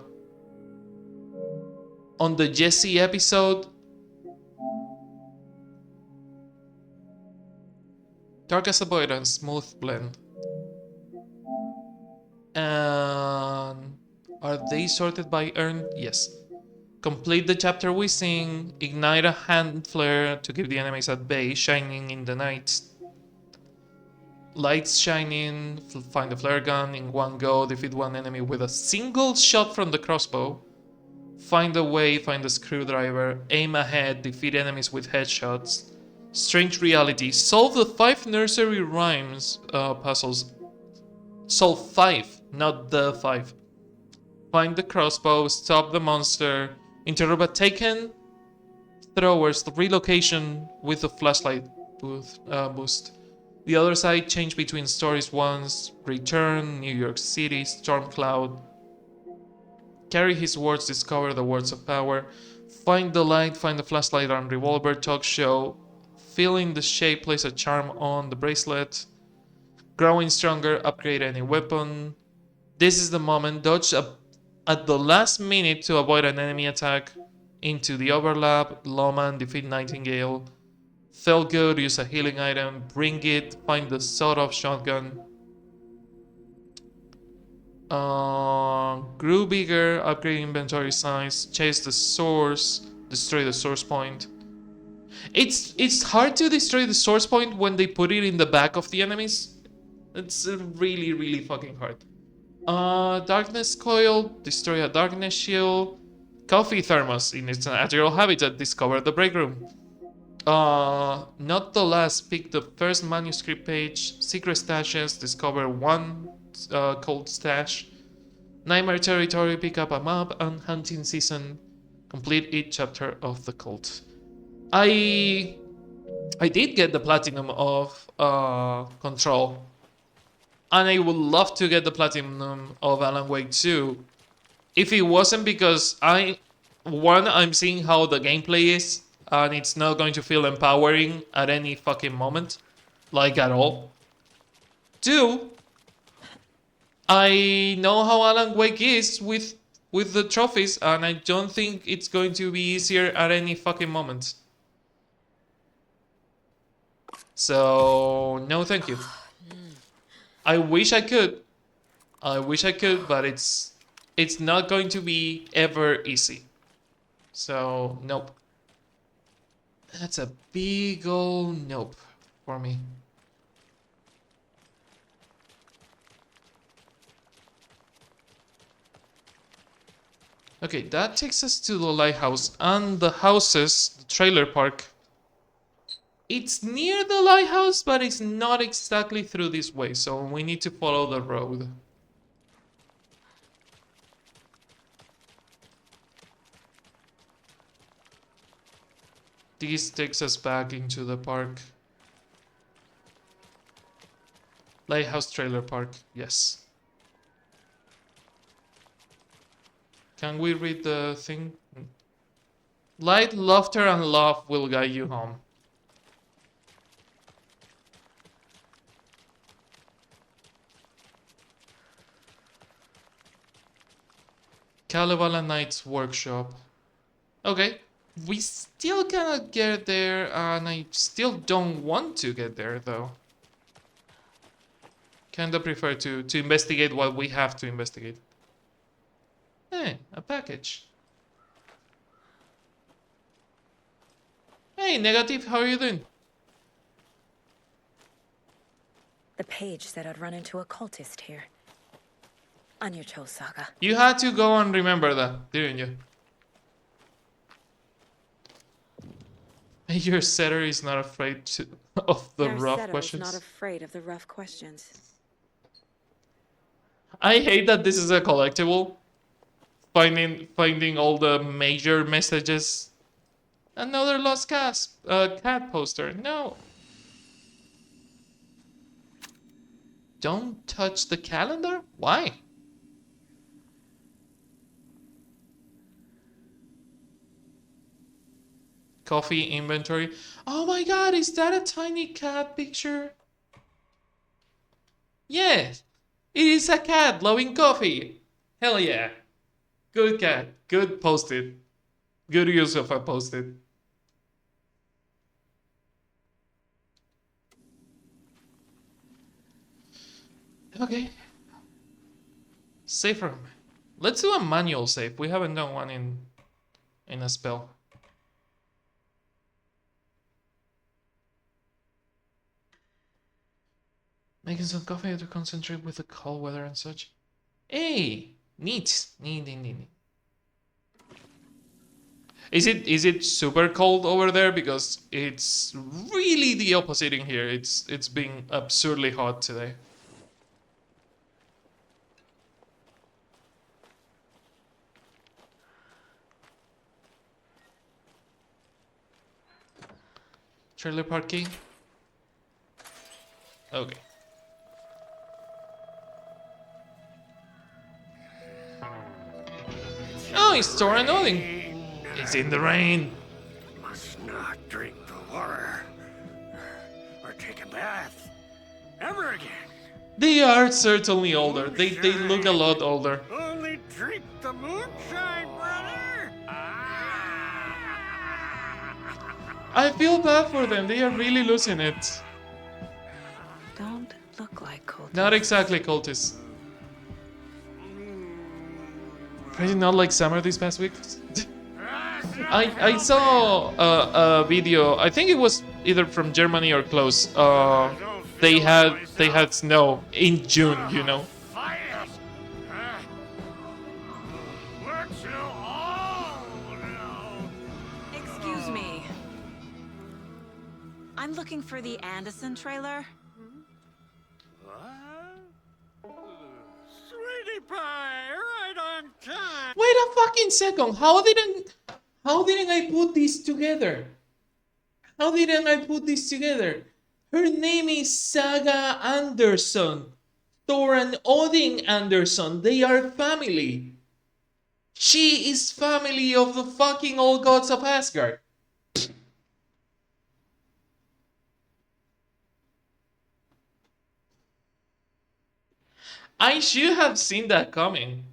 Jesse episode. Dark as a void and smooth blend. And are they sorted by earned? Yes. Complete the chapter we sing. Ignite a hand flare to keep the enemies at bay, shining in the night. Lights shining, find the flare gun in one go, defeat one enemy with a single shot from the crossbow. Find a way, find a screwdriver, aim ahead, defeat enemies with headshots. Strange reality, solve the 5 nursery rhymes puzzles. Solve 5, not the 5. Find the crossbow, stop the monster, interrupt a taken thrower's relocation with the flashlight boost. The other side, change between stories once, return, New York City, storm cloud. Carry his words, discover the words of power. Find the light, find the flashlight and revolver, talk show. Feeling the shape, place a charm on the bracelet. Growing stronger, upgrade any weapon. This is the moment, dodge at the last minute to avoid an enemy attack. Into the overlap, Lawman, defeat Nightingale. Felt good, use a healing item, bring it, find the sawed-off shotgun. Grew bigger, upgrade inventory size, chase the source, destroy the source point. It's hard to destroy the source point when they put it in the back of the enemies. It's really, really fucking hard. Darkness coil, destroy a darkness shield. Coffee thermos, in its natural habitat, discover the break room. Not the last, pick the first manuscript page. Secret stashes, discover one cold stash. Nightmare territory, pick up a map, and hunting season. Complete each chapter of the cult. I did get the platinum of Control. And I would love to get the platinum of Alan Wake 2. If it wasn't because I'm seeing how the gameplay is, and it's not going to feel empowering at any fucking moment. Like at all. 2, I know how Alan Wake is with the trophies, and I don't think it's going to be easier at any fucking moment. So, no thank you. I wish I could. But it's not going to be ever easy. So, nope. That's a big old nope for me. Okay, that takes us to the lighthouse and the houses, the trailer park. It's near the lighthouse, but it's not exactly through this way, so we need to follow the road. This takes us back into the park. Lighthouse trailer park, yes. Can we read the thing? Light, laughter, and love will guide you home. Kalevala Knight's workshop. Okay, we still cannot get there, and I still don't want to get there, though. Kinda prefer to investigate what we have to investigate. Hey, a package. Hey, Negative, how are you doing? The page said I'd run into a cultist here. On your Cho saga. You had to go and remember that, didn't you? Your setter is not afraid of the rough questions. Not afraid of the rough questions. I hate that this is a collectible. Finding all the major messages. Another lost cat poster. No. Don't touch the calendar? Why? Coffee inventory. Oh my god, is that a tiny cat picture? Yes, it is a cat loving coffee. Hell yeah. Good cat. Good post-it. Good use of a post-it. Okay. Safe room. Let's do a manual save. We haven't done one in in a spell. Making some coffee to concentrate with the cold weather and such. Hey, neat. Is it super cold over there? Because it's really the opposite in here. It's been absurdly hot today. Trailer parking. Okay. Oh, it's Thor and Odin. It's in the rain. Must not drink the water or take a bath ever again. They are certainly older. They look a lot older. Only drink the moonshine, brother. I feel bad for them. They are really losing it. Don't look like cultists. Not exactly cultists. Are you not like summer these past weeks? I saw a video. I think it was either from Germany or close. They had snow in June. You know. Excuse me. I'm looking for the Anderson trailer. Sweetie pie, right on time. Wait a fucking second. How didn't I put this together? How didn't I put this together? Her name is Saga Anderson. Thor and Odin Anderson. They are family. She is family of the fucking old gods of Asgard. I should have seen that coming.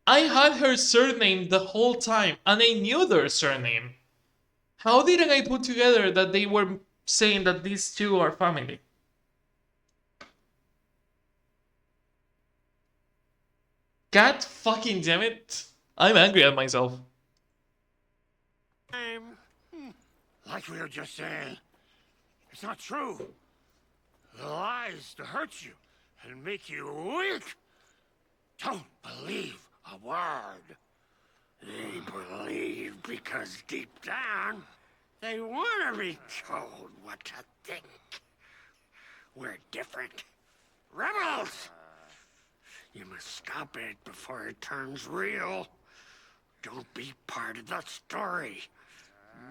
I had her surname the whole time, and I knew their surname. How didn't I put together that they were saying that these two are family? God fucking damn it. I'm angry at myself. Like we were just saying, it's not true. The lies to hurt you and make you weak. Don't believe a word. They believe because deep down, they want to be told what to think. We're different. Rebels! You must stop it before it turns real. Don't be part of the story.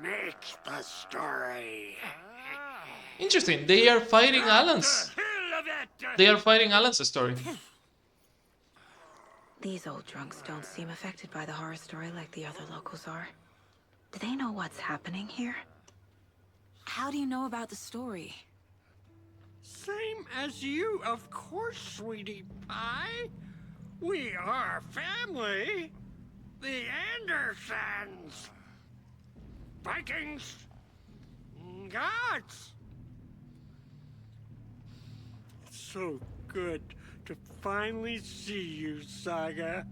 Make the story. Interesting. They are fighting Alan's. They are fighting Alan's story. These old drunks don't seem affected by the horror story like the other locals are. Do they know what's happening here? How do you know about the story? Same as you, of course, sweetie pie. We are family. The Andersons. Vikings. Gods. It's so good to finally see you, Saga.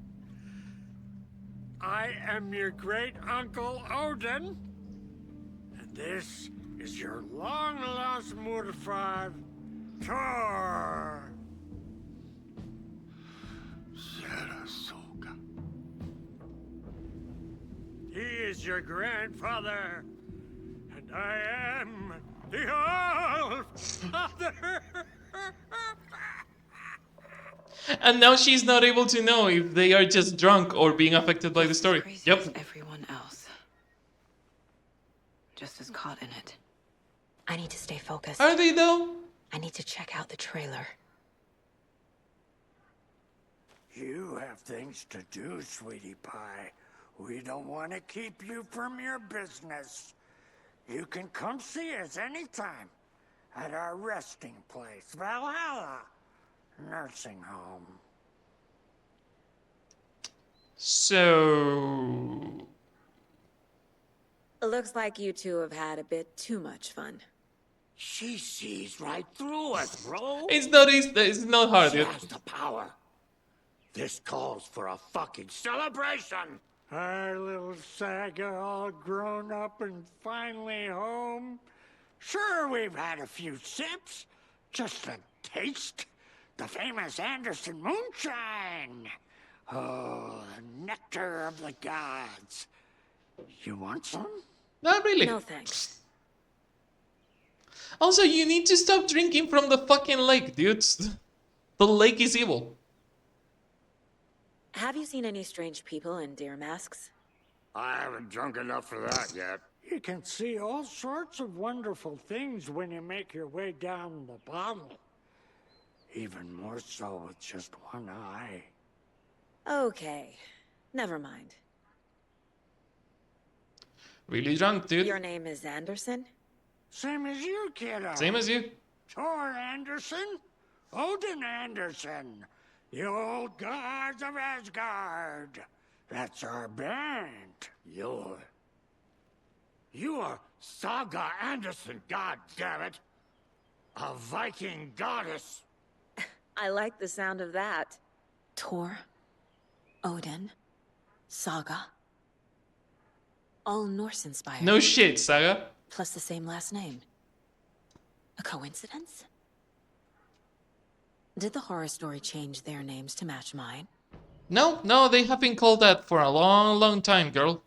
I am your great uncle Odin. And this is your long-lost mortified Thor. Sarasota. He is your grandfather, and I am the All-Father. And now she's not able to know if they are just drunk or being affected by the story. Yep. Everyone else. Just as caught in it. I need to stay focused. Are they though? I need to check out the trailer. You have things to do, sweetie pie. We don't want to keep you from your business. You can come see us anytime at our resting place, Valhalla Nursing Home. So... Looks like you two have had a bit too much fun. She sees right through us, bro. It's not easy, it's not hard. She has the power. This calls for a fucking celebration. Our little Saga all grown up and finally home. Sure, we've had a few sips. Just a taste. The famous Anderson moonshine. Oh, the nectar of the gods. You want some? Not really. No thanks. Also, you need to stop drinking from the fucking lake, dudes. The lake is evil. Have you seen any strange people in deer masks? I haven't drunk enough for that yet. You can see all sorts of wonderful things when you make your way down the bottle. Even more so with just one eye. Okay, never mind. Really drunk, dude. Your name is Anderson? Same as you, kiddo. Same as you. Thor Anderson, Odin Anderson, the old gods of Asgard. That's our band. You are Saga Anderson, goddammit. A Viking goddess. I like the sound of that. Thor, Odin, Saga. All Norse inspired. No shit, Saga. Plus the same last name. A coincidence? Did the horror story change their names to match mine? No, they have been called that for a long time, girl.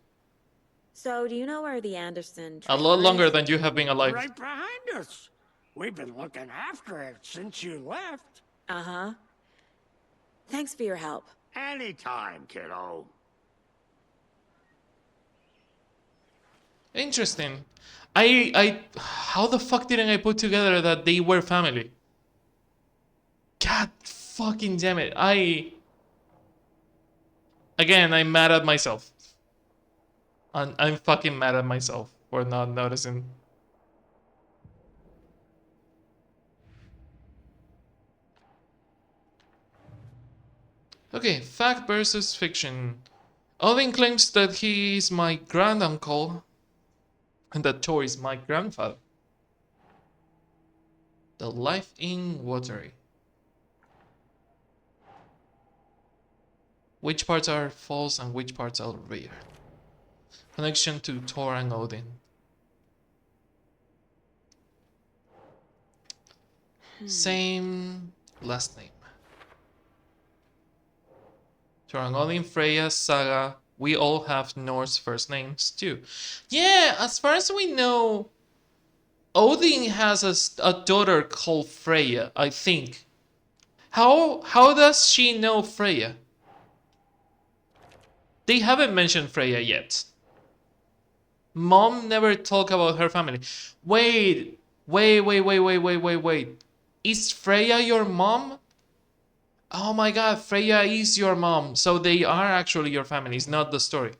So, do you know where the Anderson A lot trailer longer is? than you have been alive. Right behind us. We've been looking after it since you left. Uh-huh. Thanks for your help. Anytime, kiddo. Interesting. How the fuck didn't I put together that they were family? God fucking damn it. Again, I'm mad at myself. I'm fucking mad at myself for not noticing. Okay, fact versus fiction. Odin claims that he is my granduncle and that Thor is my grandfather. The life in Watery. Which parts are false and which parts are real? Connection to Thor and Odin. Same last name. Thor and Odin, Freya, Saga. We all have Norse first names too. Yeah, as far as we know, Odin has a daughter called Freya, I think. How does she know Freya? They haven't mentioned Freya yet. Mom never talked about her family. Wait. Is Freya your mom? Oh my god, Freya is your mom. So they are actually your family, it's not the story.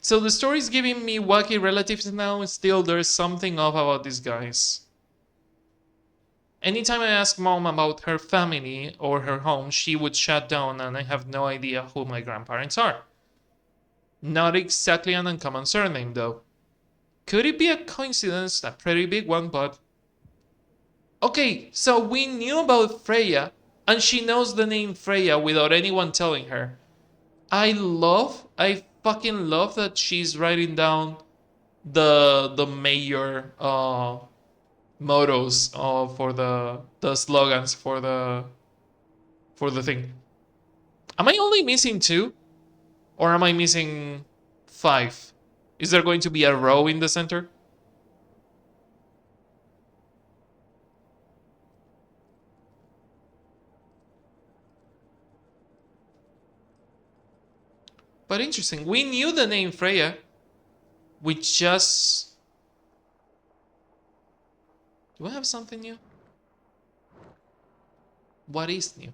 So the story is giving me wacky relatives now, still there's something off about these guys. Anytime I ask mom about her family or her home, she would shut down and I have no idea who my grandparents are. Not exactly an uncommon surname though. Could it be a coincidence? A pretty big one, but... Okay, so we knew about Freya, and she knows the name Freya without anyone telling her. I fucking love that she's writing down the major mottos for the slogans for the thing. Am I only missing 2? Or am I missing 5? Is there going to be a row in the center? But interesting. We knew the name Freya. We just... Do I have something new? What is new?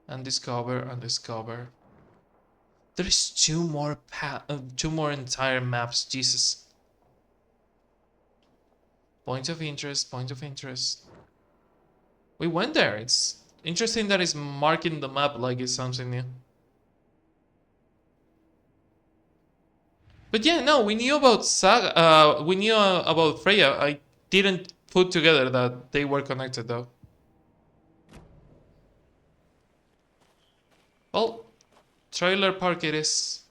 Undiscover. There's 2 more 2 more entire maps. Jesus. Point of interest. We went there. It's interesting that it's marking the map like it's something new. But yeah, no, we knew about Saga. We knew about Freya. I didn't put together that they were connected, though. Well, trailer park it is.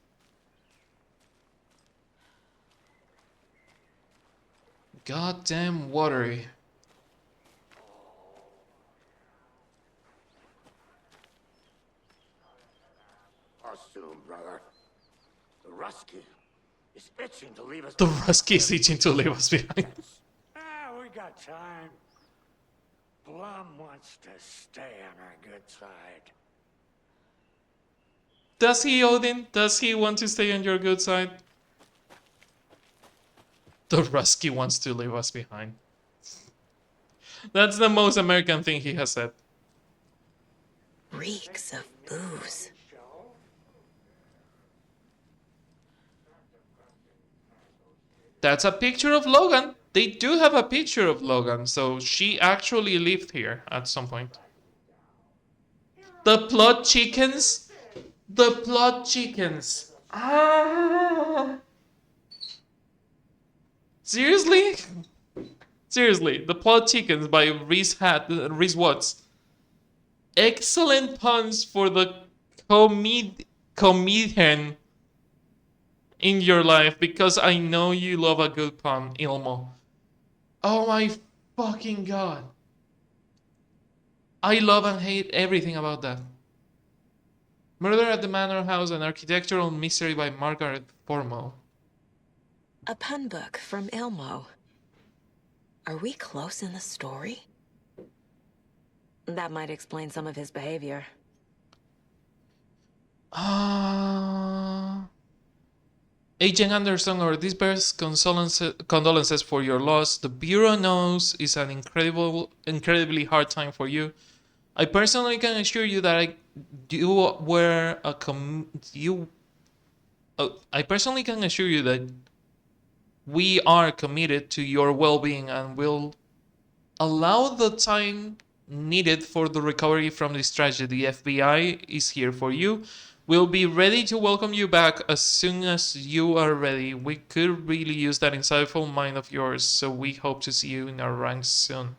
Goddamn watery. Us soon, brother. The Rusky is itching to leave us. The Rusky is itching to leave us behind. We got time. Blum wants to stay on our good side. Does he, Odin? Does he want to stay on your good side? The Rusky wants to leave us behind. That's the most American thing he has said. Reeks of booze. That's a picture of Logan. They do have a picture of Logan, so she actually lived here at some point. The plot chickens? The plot chickens. Ah. Seriously? Seriously, the plot chickens by Reese Watts. Excellent puns for the comedian in your life, because I know you love a good pun, Ilmo. Oh my fucking god. I love and hate everything about that. Murder at the Manor House, an architectural mystery by Margaret Formo. A pun book from Ilmo. Are we close in the story? That might explain some of his behavior. Agent Anderson, our deepest condolences for your loss. The Bureau knows it's an incredibly hard time for you. I personally can assure you that I personally can assure you that we are committed to your well-being and will allow the time needed for the recovery from this tragedy. The FBI is here for you. We'll be ready to welcome you back as soon as you are ready. We could really use that insightful mind of yours, so we hope to see you in our ranks soon.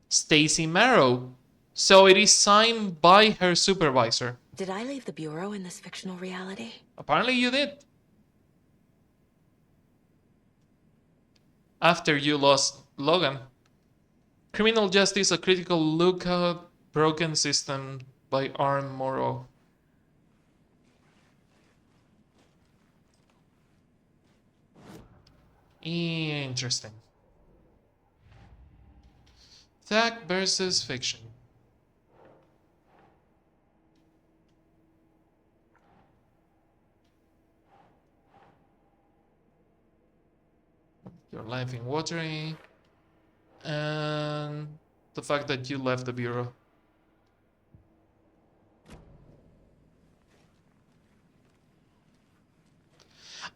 Stacy Marrow. So it is signed by her supervisor. Did I leave the Bureau in this fictional reality? Apparently you did. After you lost Logan. Criminal Justice, a critical look at broken system by Arn Morrow. Interesting. Fact versus fiction. Your life in watery. And the fact that you left the Bureau.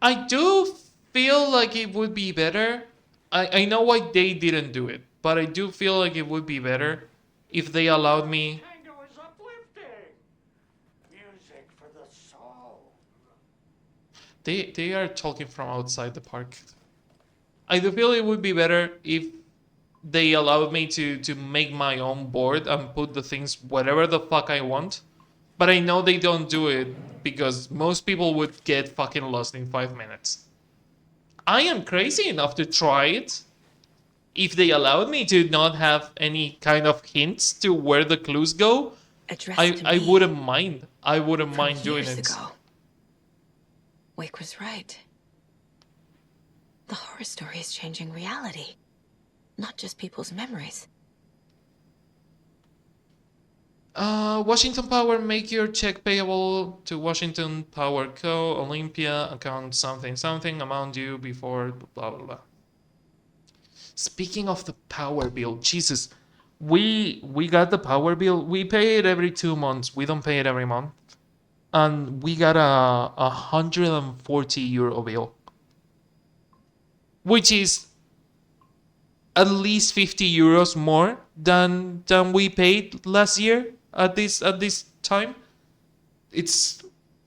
I do feel like it would be better. I know why they didn't do it, but I do feel like it would be better if they allowed me. Tango is uplifting. Music for the soul. They are talking from outside the park. I do feel it would be better if they allowed me to make my own board and put the things whatever the fuck I want. But I know they don't do it because most people would get fucking lost in 5 minutes. I am crazy enough to try it. If they allowed me to not have any kind of hints to where the clues go, I wouldn't mind. I wouldn't mind doing it. Ago. Wake was right. The horror story is changing reality, not just people's memories. Washington Power, make your check payable to Washington Power Co. Olympia, account something something, amount due before blah blah blah. Speaking of the power bill, Jesus, we got the power bill. We pay it every 2 months. We don't pay it every month, and we got a €140 bill, which is at least €50 more than we paid last year at this time. It's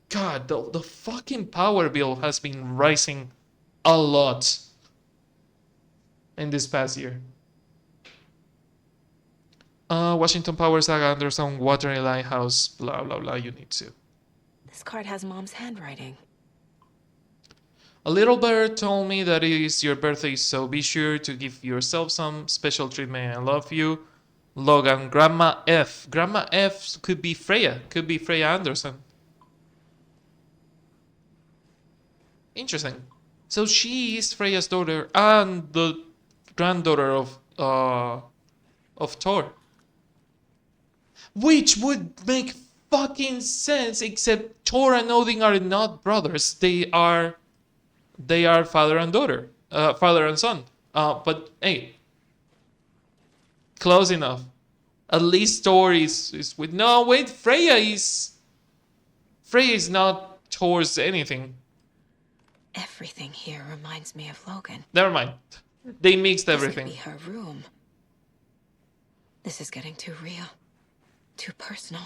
God, the fucking power bill has been rising a lot in this past year. Washington Power Saga Anderson Watering Lighthouse, blah blah blah, you need to. This card has Mom's handwriting. A little bird told me that it is your birthday, so be sure to give yourself some special treatment. I love you. Logan, Grandma F. Grandma F could be Freya. Could be Freya Anderson. Interesting. So she is Freya's daughter and the granddaughter of Thor. Which would make fucking sense, except Thor and Odin are not brothers. They are father and daughter. Father and son. But hey, close enough. At least Thor is with... No, wait, Freya is not Thor's anything. Everything here reminds me of Logan. Never mind. They mixed everything. This could be her room. This is getting too real. Too personal.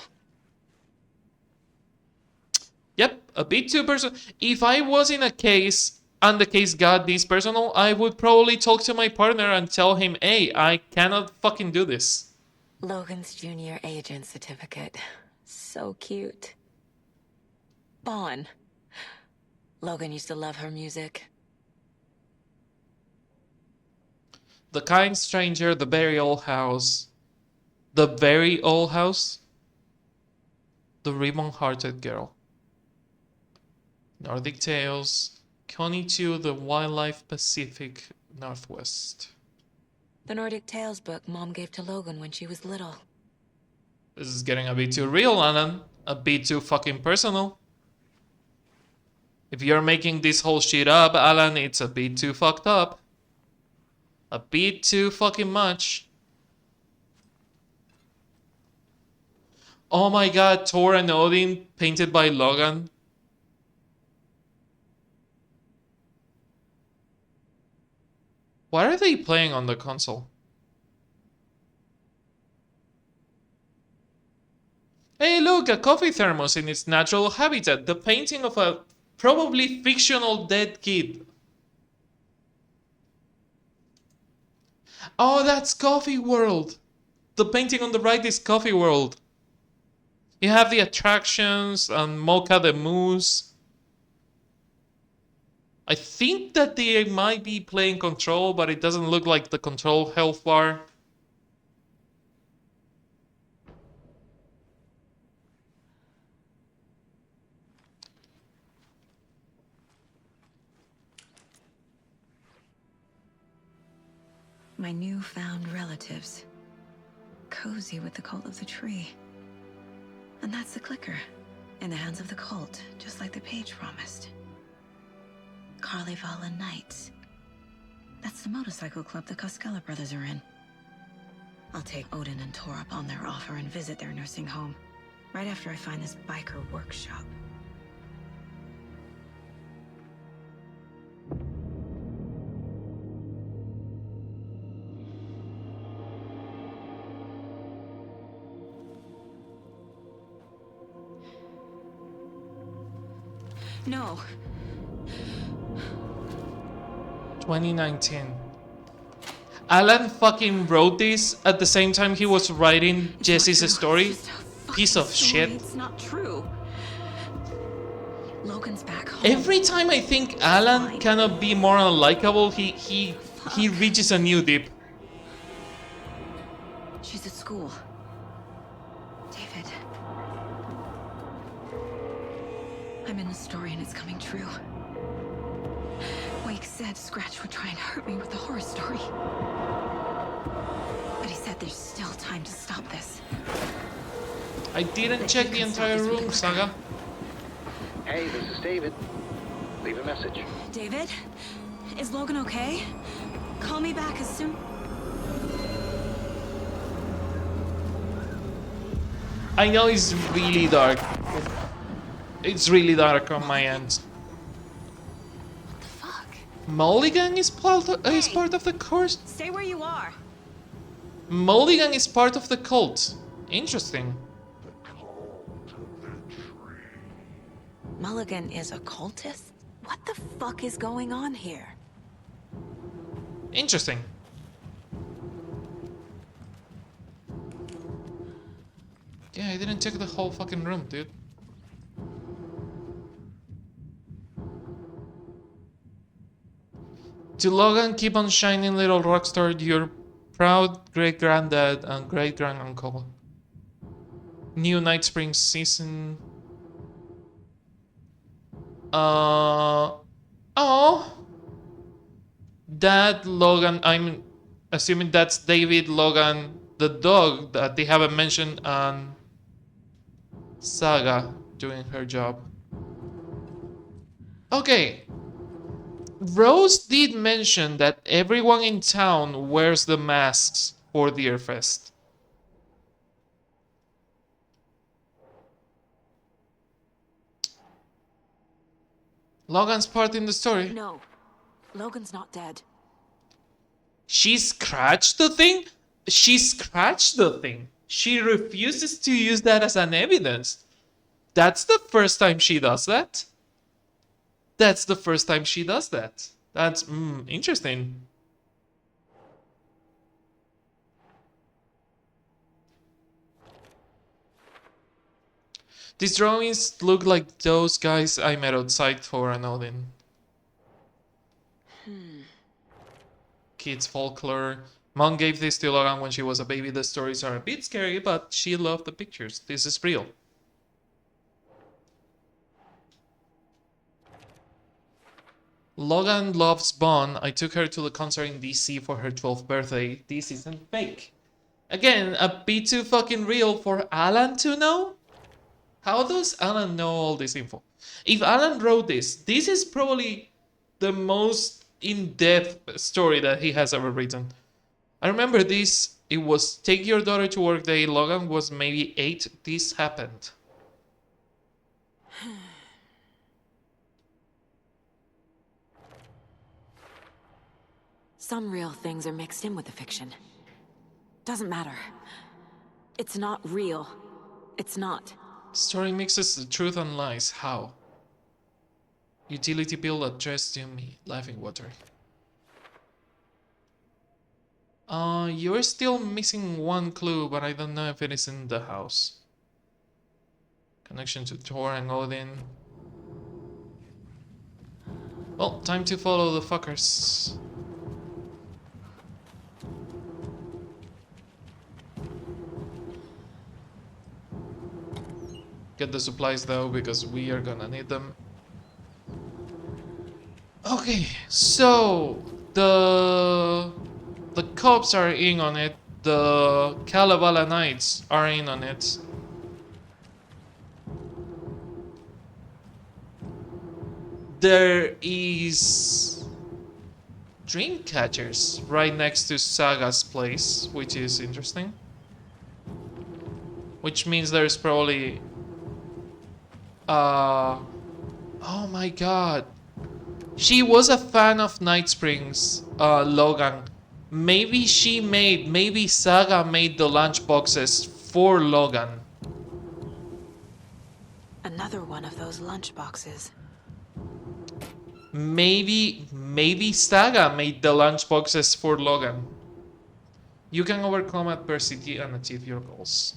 Yep, a bit too personal. If I was in a case and the case got this personal, I would probably talk to my partner and tell him, hey, I cannot fucking do this. Logan's junior agent certificate. So cute. Bon. Logan used to love her music. The Kind Stranger, The Very Old House. The Very Old House. The Ribbon-Hearted Girl. Nordic Tales. Connie 2, The Wildlife Pacific Northwest. The Nordic Tales book Mom gave to Logan when she was little. This is getting a bit too real, Alan. A bit too fucking personal. If you're making this whole shit up, Alan, it's a bit too fucked up. A bit too fucking much. Oh my god, Thor and Odin painted by Logan. What are they playing on the console? Hey look, a coffee thermos in its natural habitat. The painting of a probably fictional dead kid. Oh, that's Coffee World. The painting on the right is Coffee World. You have the attractions and Mocha the Moose. I think that they might be playing Control, but it doesn't look like the Control health bar. My newfound relatives. Cozy with the cult of the tree. And that's the clicker. In the hands of the cult, just like the page promised. Carnival Knights. That's the motorcycle club the Koskela brothers are in. I'll take Odin and Thor up on their offer and visit their nursing home. Right after I find this biker workshop. No. 2019. Alan fucking wrote this at the same time he was writing Jesse's story. Piece of shit. It's not true. Logan's back home. Every time I think Alan cannot be more unlikable, he reaches a new dip. She's at school. David. I'm in the story and it's coming true. Wake said Scratch would try and hurt me with the horror story. But he said there's still time to stop this. I didn't check the entire room, Saga. Hey, this is David. Leave a message. David? Is Logan okay? Call me back as soon... I know it's really dark. It's really dark on my end. What the fuck? Mulligan is part of the course. Stay where you are. Mulligan is part of the cult. Interesting. Mulligan is a cultist? What the fuck is going on here? Interesting. Yeah, I didn't check the whole fucking room, dude. To Logan, keep on shining, little rockstar. Your proud great-granddad and great-granduncle. New NightSprings season. Oh. That Logan, I'm assuming that's David Logan, the dog that they haven't mentioned on Saga doing her job. Okay. Rose did mention that everyone in town wears the masks for Deerfest. Logan's part in the story. No, Logan's not dead. She scratched the thing? She scratched the thing. She refuses to use that as an evidence. That's the first time she does that. That's the first time she does that. That's interesting. These drawings look like those guys I met outside for an Odin. Kids folklore. Mom gave this to Logan when she was a baby. The stories are a bit scary, but she loved the pictures. This is real. Logan loves Bond. I took her to the concert in DC for her 12th birthday. This isn't fake. Again, a bit too fucking real for Alan to know? How does Alan know all this info? If Alan wrote this, this is probably the most in-depth story that he has ever written. I remember this. It was take your daughter to work day. Logan was maybe 8. This happened. Some real things are mixed in with the fiction. Doesn't matter. It's not real. It's not. Story mixes the truth and lies. How? Utility bill addressed to me. Laughing water. You're still missing one clue, but I don't know if it is in the house. Connection to Thor and Odin. Well, time to follow the fuckers. Get the supplies though, because we are gonna need them. Okay, so the cops are in on it. The Kalevala Knights are in on it. There is Dreamcatchers right next to Saga's place, which is interesting. Which means there's probably oh my god. She was a fan of NightSprings, Logan. Maybe Saga made the lunchboxes for Logan. Another one of those lunchboxes. Maybe Saga made the lunchboxes for Logan. You can overcome adversity and achieve your goals.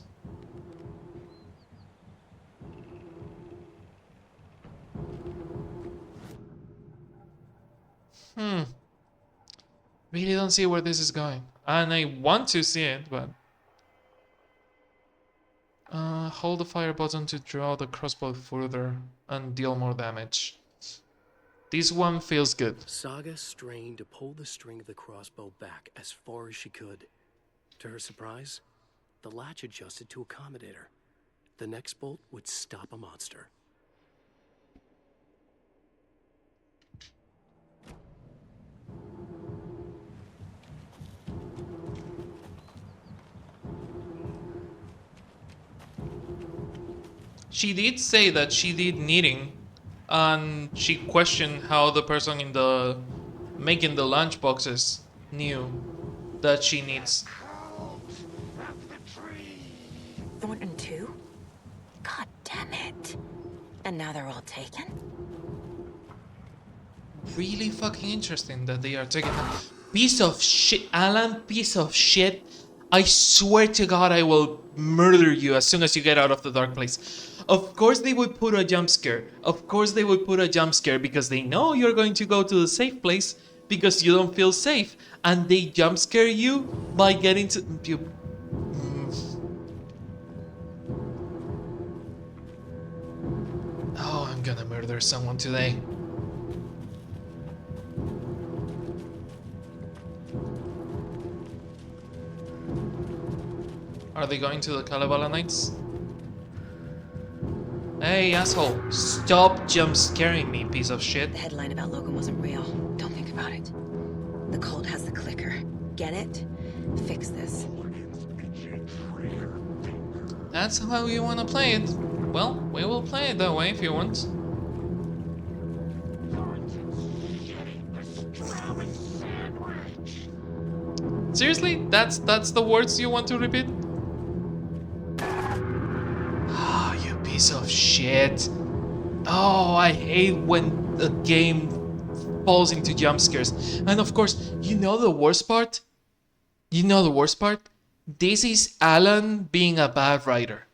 Really don't see where this is going. And I want to see it, but... hold the fire button to draw the crossbow further and deal more damage. This one feels good. Saga strained to pull the string of the crossbow back as far as she could. To her surprise, the latch adjusted to accommodate her. The next bolt would stop a monster. She did say that she did knitting, and she questioned how the person in the making the lunchboxes knew that she needs. Thornton too? God damn it. And now they're all taken? Really fucking interesting that they are taking that. Piece of shit, Alan, piece of shit. I swear to God I will murder you as soon as you get out of the dark place. Of course they would put a jump scare. Of course they would put a jump scare because they know you're going to go to the safe place because you don't feel safe. And they jump scare you by getting to... You, oh, I'm gonna murder someone today. Are they going to the Kalevala Nights? Hey, asshole. Stop jump scaring me, piece of shit. The headline about Logan wasn't real. Don't think about it. The cult has the clicker. Get it? Fix this. That's how you want to play it. Well, we will play it that way if you want. Seriously? That's the words you want to repeat? Ah, you piece of shit. Oh, I hate when the game falls into jump scares. And of course, you know the worst part? You know the worst part? This is Alan being a bad writer.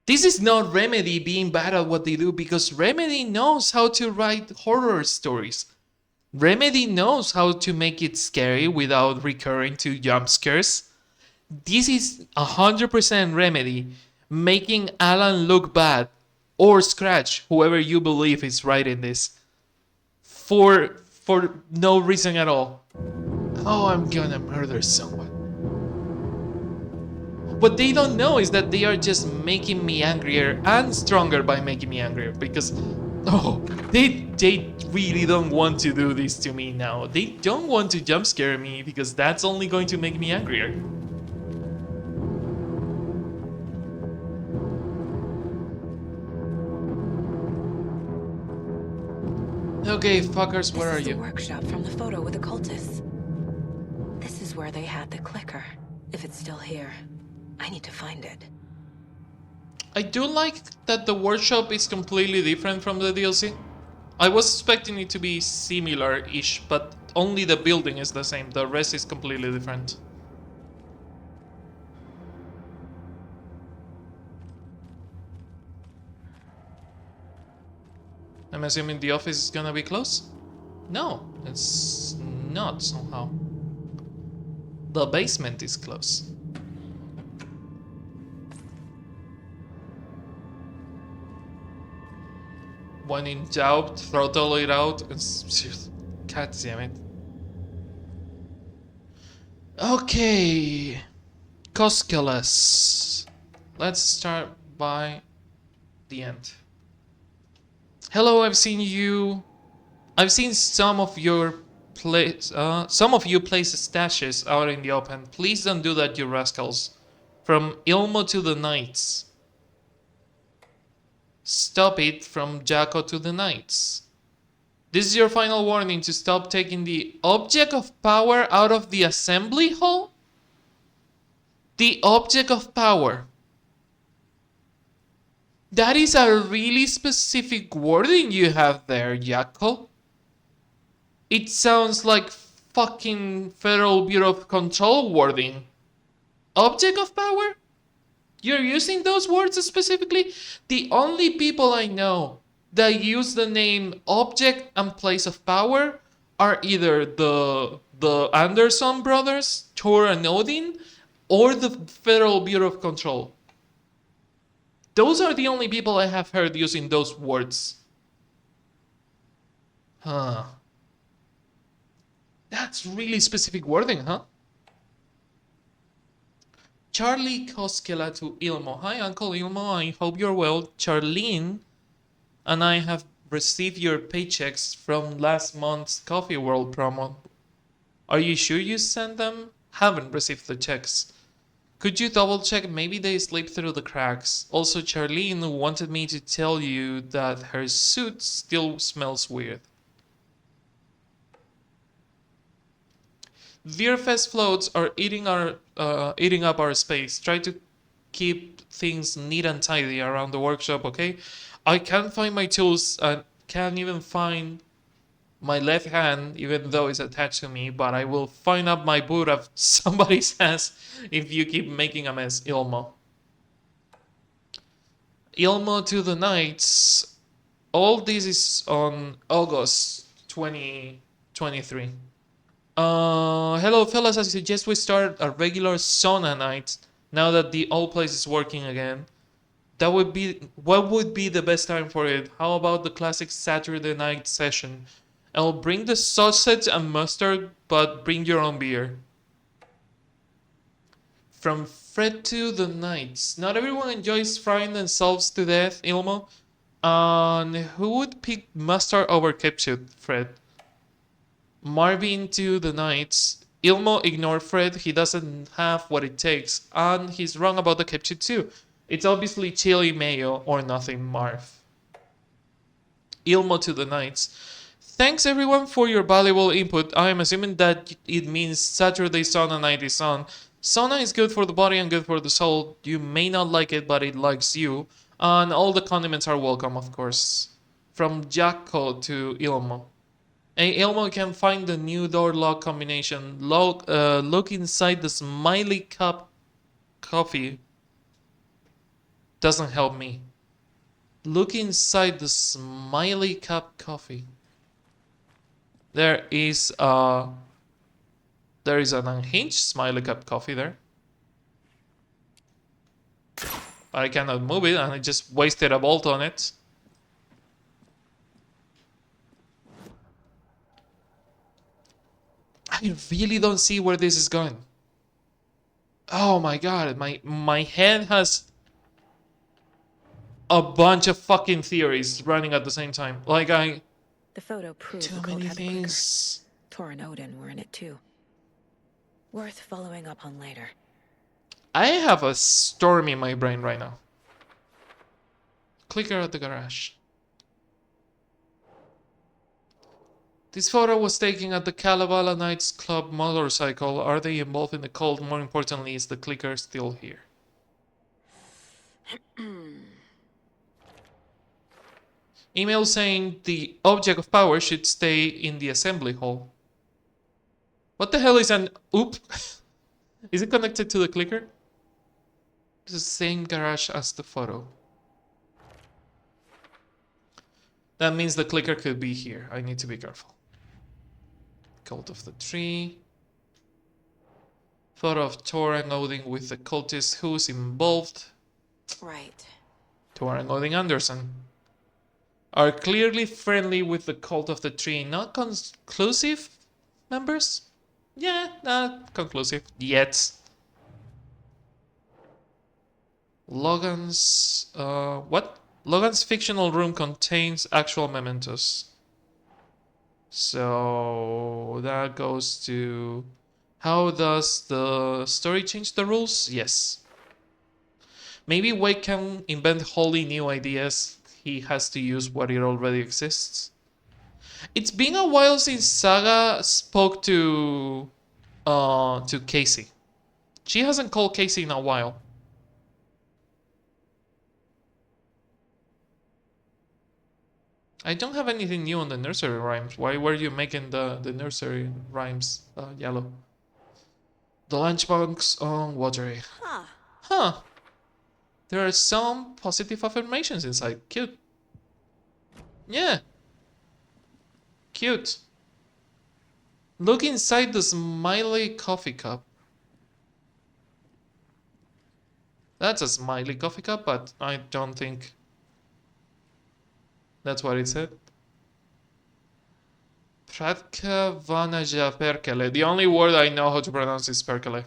This is not Remedy being bad at what they do, because Remedy knows how to write horror stories. Remedy knows how to make it scary without recurring to jump scares. This is 100% Remedy making Alan look bad, or Scratch, whoever you believe is writing this, for no reason at all. Oh, I'm gonna murder someone. What they don't know is that they are just making me angrier and stronger by making me angrier, because they really don't want to do this to me now. They don't want to jump scare me because that's only going to make me angrier. Okay, fuckers, where are you? This is the workshop from the photo with the cultists. This is where they had the clicker. If it's still here, I need to find it. I do like that the workshop is completely different from the DLC. I was expecting it to be similar-ish, but only the building is the same. The rest is completely different. I'm assuming the office is gonna be closed? No, it's not somehow. The basement is closed. When in doubt, throttle it out. God damn it. Okay. Cosculus. Let's start by the end. Hello, I've seen some of you place stashes out in the open. Please don't do that, you rascals. From Ilmo to the Knights. Stop it from Jacko to the Knights. This is your final warning to stop taking the object of power out of the assembly hall? The object of power. That is a really specific wording you have there, Jacko. It sounds like fucking Federal Bureau of Control wording. Object of power? You're using those words specifically? The only people I know that use the name object and place of power are either the Anderson brothers, Thor and Odin, or the Federal Bureau of Control. Those are the only people I have heard using those words. Huh. That's really specific wording, huh? Charlie Koskela to Ilmo. Hi, Uncle Ilmo. I hope you're well. Charlene and I have received your paychecks from last month's Coffee World promo. Are you sure you sent them? Haven't received the checks. Could you double check? Maybe they slipped through the cracks. Also, Charlene wanted me to tell you that her suit still smells weird. Veerfest floats are eating up our space. Try to keep things neat and tidy around the workshop, okay? I can't find my tools and can't even find my left hand, even though it's attached to me, but I will find up my boot of somebody's ass if you keep making a mess, Ilmo. Ilmo to the Knights. All this is on August 2023. Hello fellas, I suggest we start a regular sauna night now that the old place is working again. That would be what would be the best time for it? How about the classic Saturday night session? I'll bring the sausage and mustard, but bring your own beer. From Fred to the Knights. Not everyone enjoys frying themselves to death, Ilmo. And who would pick mustard over ketchup, Fred? Marvin to the Knights. Ilmo ignored Fred, he doesn't have what it takes. And he's wrong about the ketchup too. It's obviously chili mayo or nothing, Marv. Ilmo to the Knights. Thanks everyone for your valuable input. I am assuming that it means Saturday sauna night is on. Sauna is good for the body and good for the soul. You may not like it, but it likes you. And all the condiments are welcome, of course. From Jacko to Ilmo. Hey, Ilmo can find the new door lock combination. Look inside the smiley cup coffee. Doesn't help me. Look inside the smiley cup coffee. There is an unhinged smiley cup coffee there. But I cannot move it and I just wasted a bolt on it. I really don't see where this is going. Oh my god, my head has a bunch of fucking theories running at the same time. Like The photo proves too the cult many had things. the clicker. Tor and Odin were in it too. Worth following up on later. I have a storm in my brain right now. Clicker at the garage. This photo was taken at the Kalevala Knights Club motorcycle. Are they involved in the cult? More importantly, is the clicker still here? Email saying the object of power should stay in the assembly hall. What the hell is an oop? Is it connected to the clicker? It's the same garage as the photo. That means the clicker could be here. I need to be careful. Cult of the Tree. Photo of Thor and Odin with the cultist who's involved. Right. Thor and Odin Anderson are clearly friendly with the Cult of the Tree. Not conclusive members? Yeah, not conclusive yet. Logan's what? Logan's fictional room contains actual mementos. So that goes to how does the story change the rules? Yes. Maybe Wade can invent wholly new ideas. He has to use what it already exists. It's been a while since Saga spoke to Casey. She hasn't called Casey in a while. I don't have anything new on the nursery rhymes. Why were you making the nursery rhymes yellow? The lunchbox on watery. Huh. There are some positive affirmations inside. Cute. Yeah. Cute. Look inside the smiley coffee cup. That's a smiley coffee cup, but I don't think that's what it said. Pratka Vanaja Perkele. The only word I know how to pronounce is Perkele.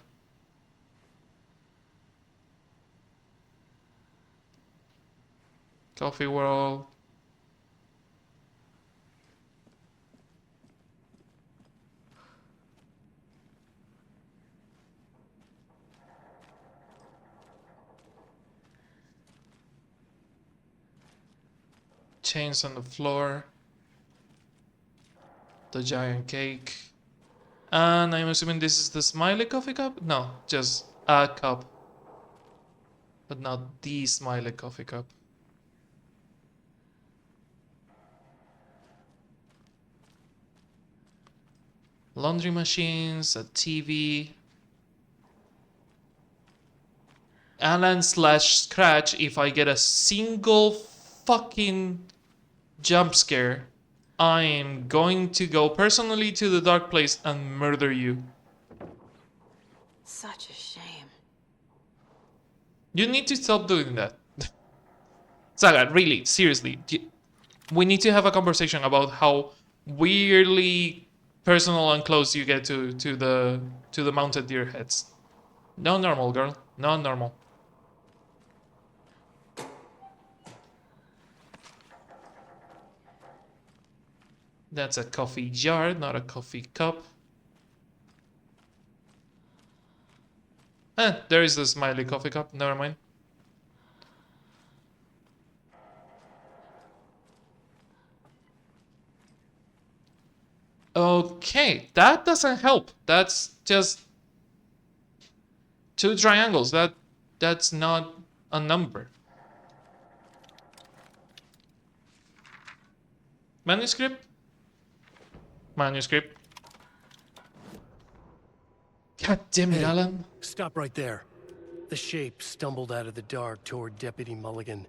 Coffee World. Chains on the floor. The giant cake. And I'm assuming this is the smiley coffee cup? No, just a cup. But not the smiley coffee cup. Laundry machines, a TV. Alan slash Scratch, if I get a single fucking jump scare, I am going to go personally to the dark place and murder you. Such a shame. You need to stop doing that. Saga, really, seriously. We need to have a conversation about how weirdly personal and close you get to the mounted deer heads. Not normal, girl. Not normal. That's a coffee jar, not a coffee cup. There is the smiley coffee cup. Never mind. Okay, that doesn't help. That's just two triangles. That's not a number. Manuscript? Manuscript. God damn it, Hey, Alan. Stop right there. The shape stumbled out of the dark toward Deputy Mulligan.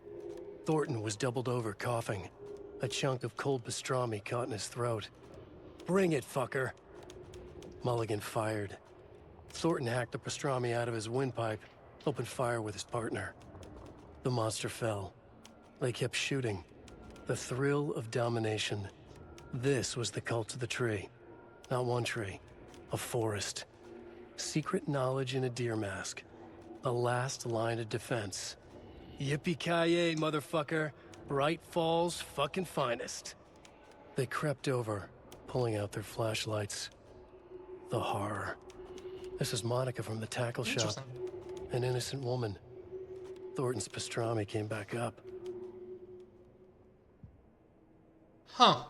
Thornton was doubled over, coughing. A chunk of cold pastrami caught in his throat. Bring it, fucker. Mulligan fired. Thornton hacked the pastrami out of his windpipe, opened fire with his partner. The monster fell. They kept shooting. The thrill of domination. This was the cult of the tree. Not one tree. A forest. Secret knowledge in a deer mask. The last line of defense. Yippee-ki-yay, motherfucker. Bright Falls' fucking finest. They crept over, pulling out their flashlights. The horror. This is Monica from the tackle shop. An innocent woman. Thornton's pastrami came back up. Huh.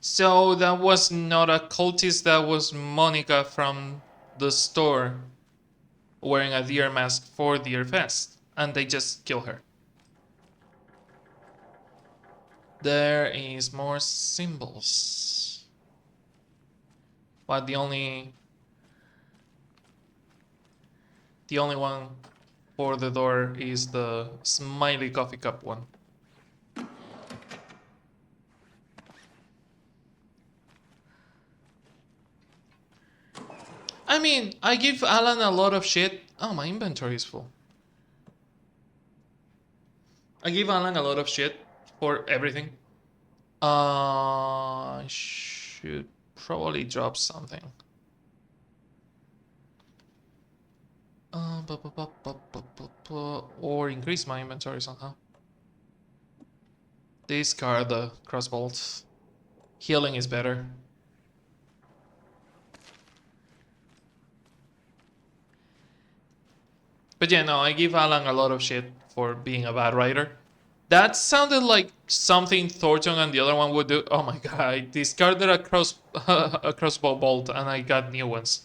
So that was not a cultist, that was Monica from the store wearing a deer mask for Deer Fest. And they just kill her. There is more symbols. But the only one for the door is the smiley coffee cup one. I mean, I give Alan a lot of shit. Oh, my inventory is full. I give Alan a lot of shit for everything. I should probably drop something. Or increase my inventory somehow. Discard the crossbolt. Healing is better. But yeah, no, I give Alan a lot of shit for being a bad writer. That sounded like something Thornton and the other one would do. Oh my god, I discarded a crossbow bolt and I got new ones.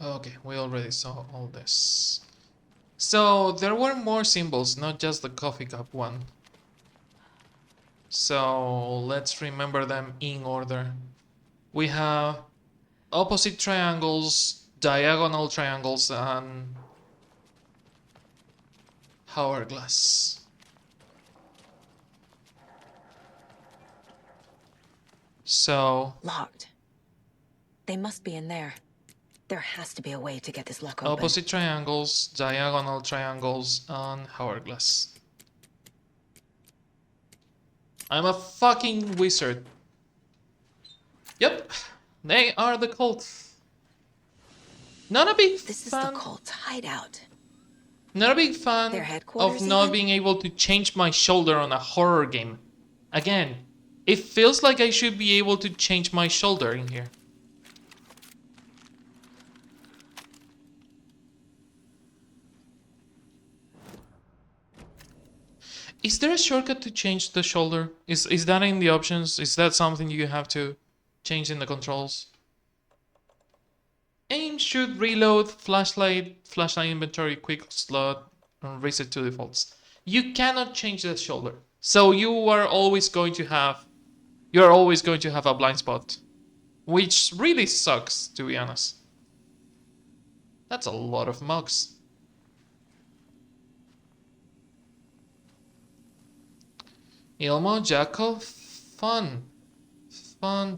Okay, we already saw all this. So there were more symbols, not just the coffee cup one. So let's remember them in order. We have opposite triangles, diagonal triangles, and hourglass. So locked. They must be in there. There has to be a way to get this lock open. Opposite triangles, diagonal triangles, and hourglass. I'm a fucking wizard. Yep, they are the cult. Not a big This fan. is the cult's hideout. Not a big fan Their headquarters of not even? being able to change my shoulder on a horror game. Again, it feels like I should be able to change my shoulder in here. Is there a shortcut to change the shoulder? Is that in the options? Is that something you have to change in the controls? Aim, shoot, reload, flashlight inventory, quick slot, and reset to defaults. You cannot change the shoulder. So you are always going to have a blind spot. Which really sucks, to be honest. That's a lot of mugs. Ilmo, Jackal, fun. Fun.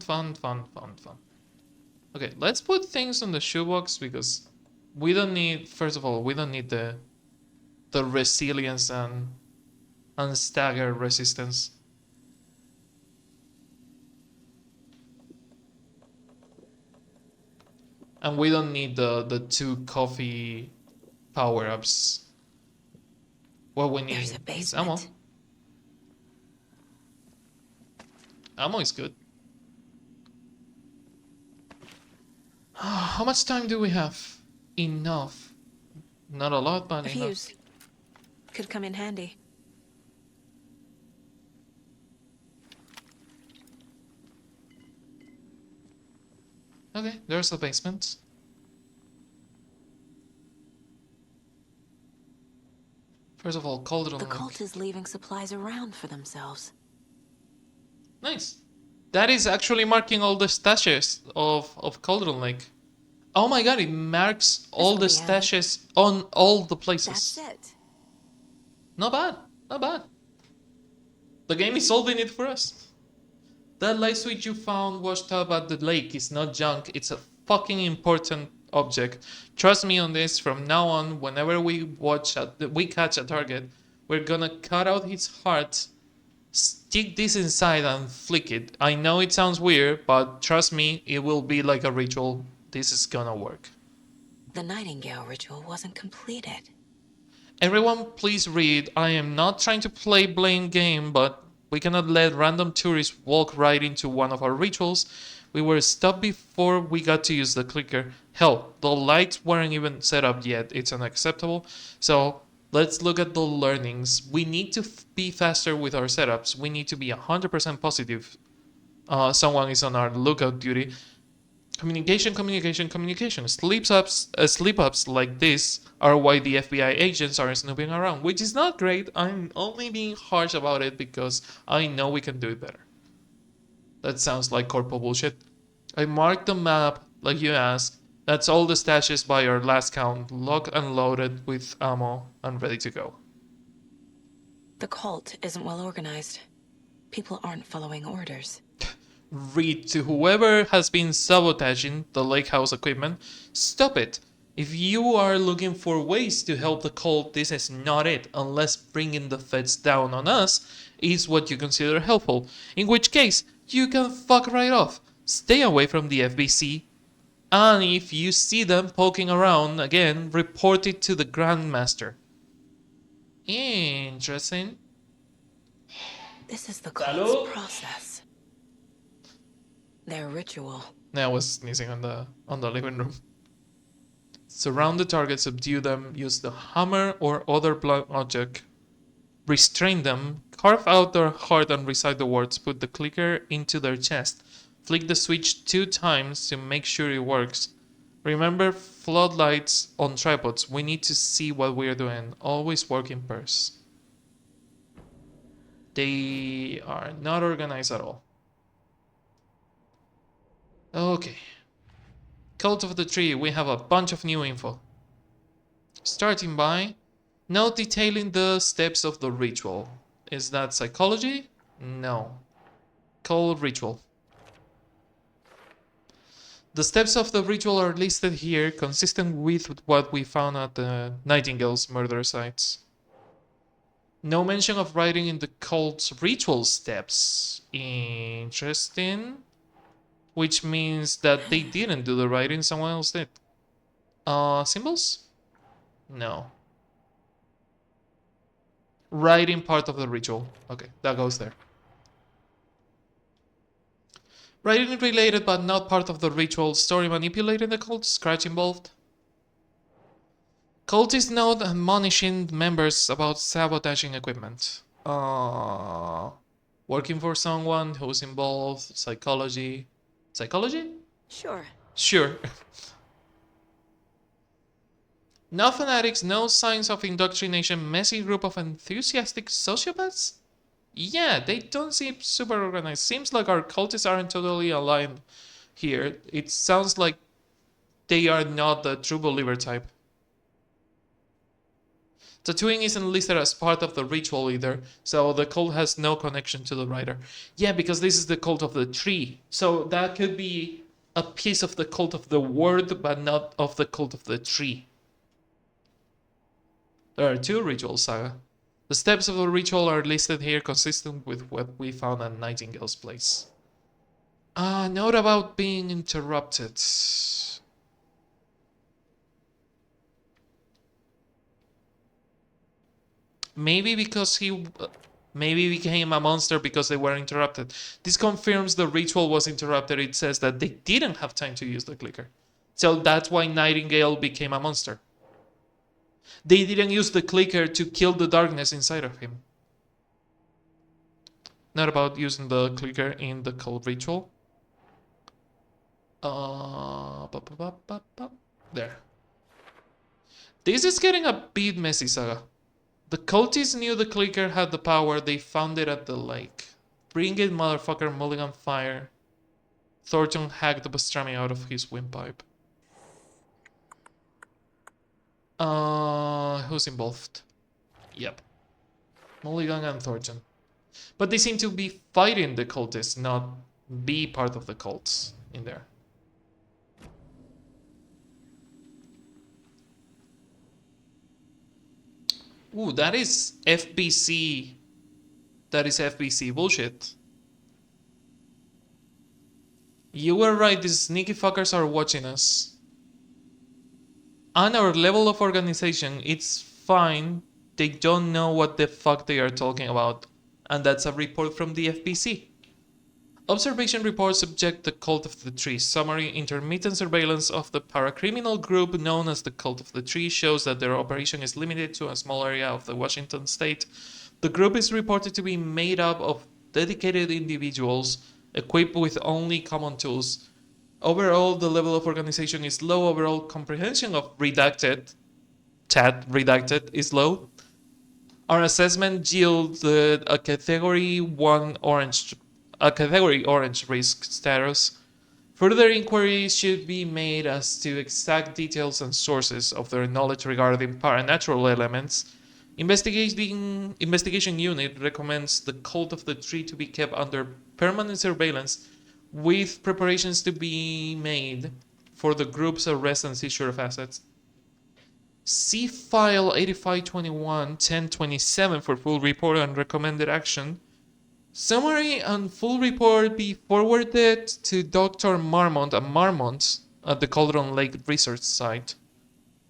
Okay, let's put things on the shoebox because we don't need, first of all, we don't need the resilience and stagger resistance. And we don't need the 2 coffee power-ups. What we need is ammo. Ammo is good. How much time do we have? Enough. Not a lot, but A enough. fuse. Could come in handy. Okay, there's the basement. First of all, Cauldron The Lake. cult is leaving supplies around for themselves. Nice. That is actually marking all the stashes of Cauldron Lake. Oh my god, it marks all the stashes on all the places. That's it. Not bad, not bad. The game is solving it for us. That light switch you found washed up at the lake is not junk, it's a fucking important object. Trust me on this, from now on, whenever we catch a target, we're gonna cut out his heart, stick this inside and flick it. I know it sounds weird, but trust me, it will be like a ritual. This is gonna work. The Nightingale ritual wasn't completed. Everyone, please read. I am not trying to play blame game, but we cannot let random tourists walk right into one of our rituals. We were stopped before we got to use the clicker. Hell, the lights weren't even set up yet. It's unacceptable. So let's look at the learnings. We need to be faster with our setups. We need to be 100% positive. Someone is on our lookout duty. Communication. Sleep-ups like this are why the FBI agents are snooping around, which is not great. I'm only being harsh about it because I know we can do it better. That sounds like corpo bullshit. I marked the map like you asked. That's all the stashes by our last count, locked and loaded with ammo and ready to go. The cult isn't well organized. People aren't following orders. Read to whoever has been sabotaging the lake house equipment, stop it. If you are looking for ways to help the cult, this is not it, unless bringing the feds down on us is what you consider helpful, in which case you can fuck right off. Stay away from the FBC, and if you see them poking around again, report it to the Grandmaster. Interesting. This is the cult's process. Their ritual. I was sneezing on the living room. Surround the target, subdue them, use the hammer or other blunt object, restrain them, carve out their heart and recite the words, put the clicker into their chest, flick the switch 2 times to make sure it works. Remember floodlights on tripods, we need to see what we're doing, always work in pairs. They are not organized at all. Okay. Cult of the Tree, we have a bunch of new info. Starting by, note detailing the steps of the ritual. Is that psychology? No. Cult ritual. The steps of the ritual are listed here, consistent with what we found at the Nightingale's murder sites. No mention of writing in the cult's ritual steps. Interesting. Which means that they didn't do the writing, someone else did. Symbols? No. Writing part of the ritual. Okay, that goes there. Writing related but not part of the ritual. Story manipulating the cult. Scratch involved. Cultists note admonishing members about sabotaging equipment. Working for someone who's involved. Psychology. Psychology? Sure. Sure. No fanatics, no signs of indoctrination, messy group of enthusiastic sociopaths? Yeah, they don't seem super organized. Seems like our cultists aren't totally aligned here. It sounds like they are not the true believer type. Tattooing isn't listed as part of the ritual either, so the cult has no connection to the writer. Yeah, because this is the cult of the tree. So that could be a piece of the cult of the word, but not of the cult of the tree. There are 2 rituals, Saga. The steps of the ritual are listed here consistent with what we found at Nightingale's place. Note about being interrupted. Maybe because he maybe became a monster because they were interrupted. This confirms the ritual was interrupted. It says that they didn't have time to use the clicker. So that's why Nightingale became a monster. They didn't use the clicker to kill the darkness inside of him. Not about using the clicker in the cult ritual. There. This is getting a bit messy, Saga. The cultists knew the clicker had the power. They found it at the lake. Bring it, motherfucker, Mulligan fire. Thornton hacked the pastrami out of his windpipe. Who's involved? Yep. Mulligan and Thornton. But they seem to be fighting the cultists, not be part of the cults in there. Ooh, that is FBC. That is FBC bullshit. You were right, these sneaky fuckers are watching us. On our level of organization, it's fine. They don't know what the fuck they are talking about. And that's a report from the FBC. Observation reports subject the Cult of the Tree. Summary: intermittent surveillance of the paracriminal group known as the Cult of the Tree shows that their operation is limited to a small area of the Washington state. The group is reported to be made up of dedicated individuals equipped with only common tools. Overall, the level of organization is low. Overall comprehension of redacted, chat redacted, is low. Our assessment yielded a category orange risk status. Further inquiries should be made as to exact details and sources of their knowledge regarding paranatural elements. Investigation unit recommends the Cult of the Tree to be kept under permanent surveillance, with preparations to be made for the group's arrest and seizure of assets. See file 8521-1027 for full report and recommended action. Summary and full report be forwarded to Dr. Marmont and Marmont at the Cauldron Lake Research Site,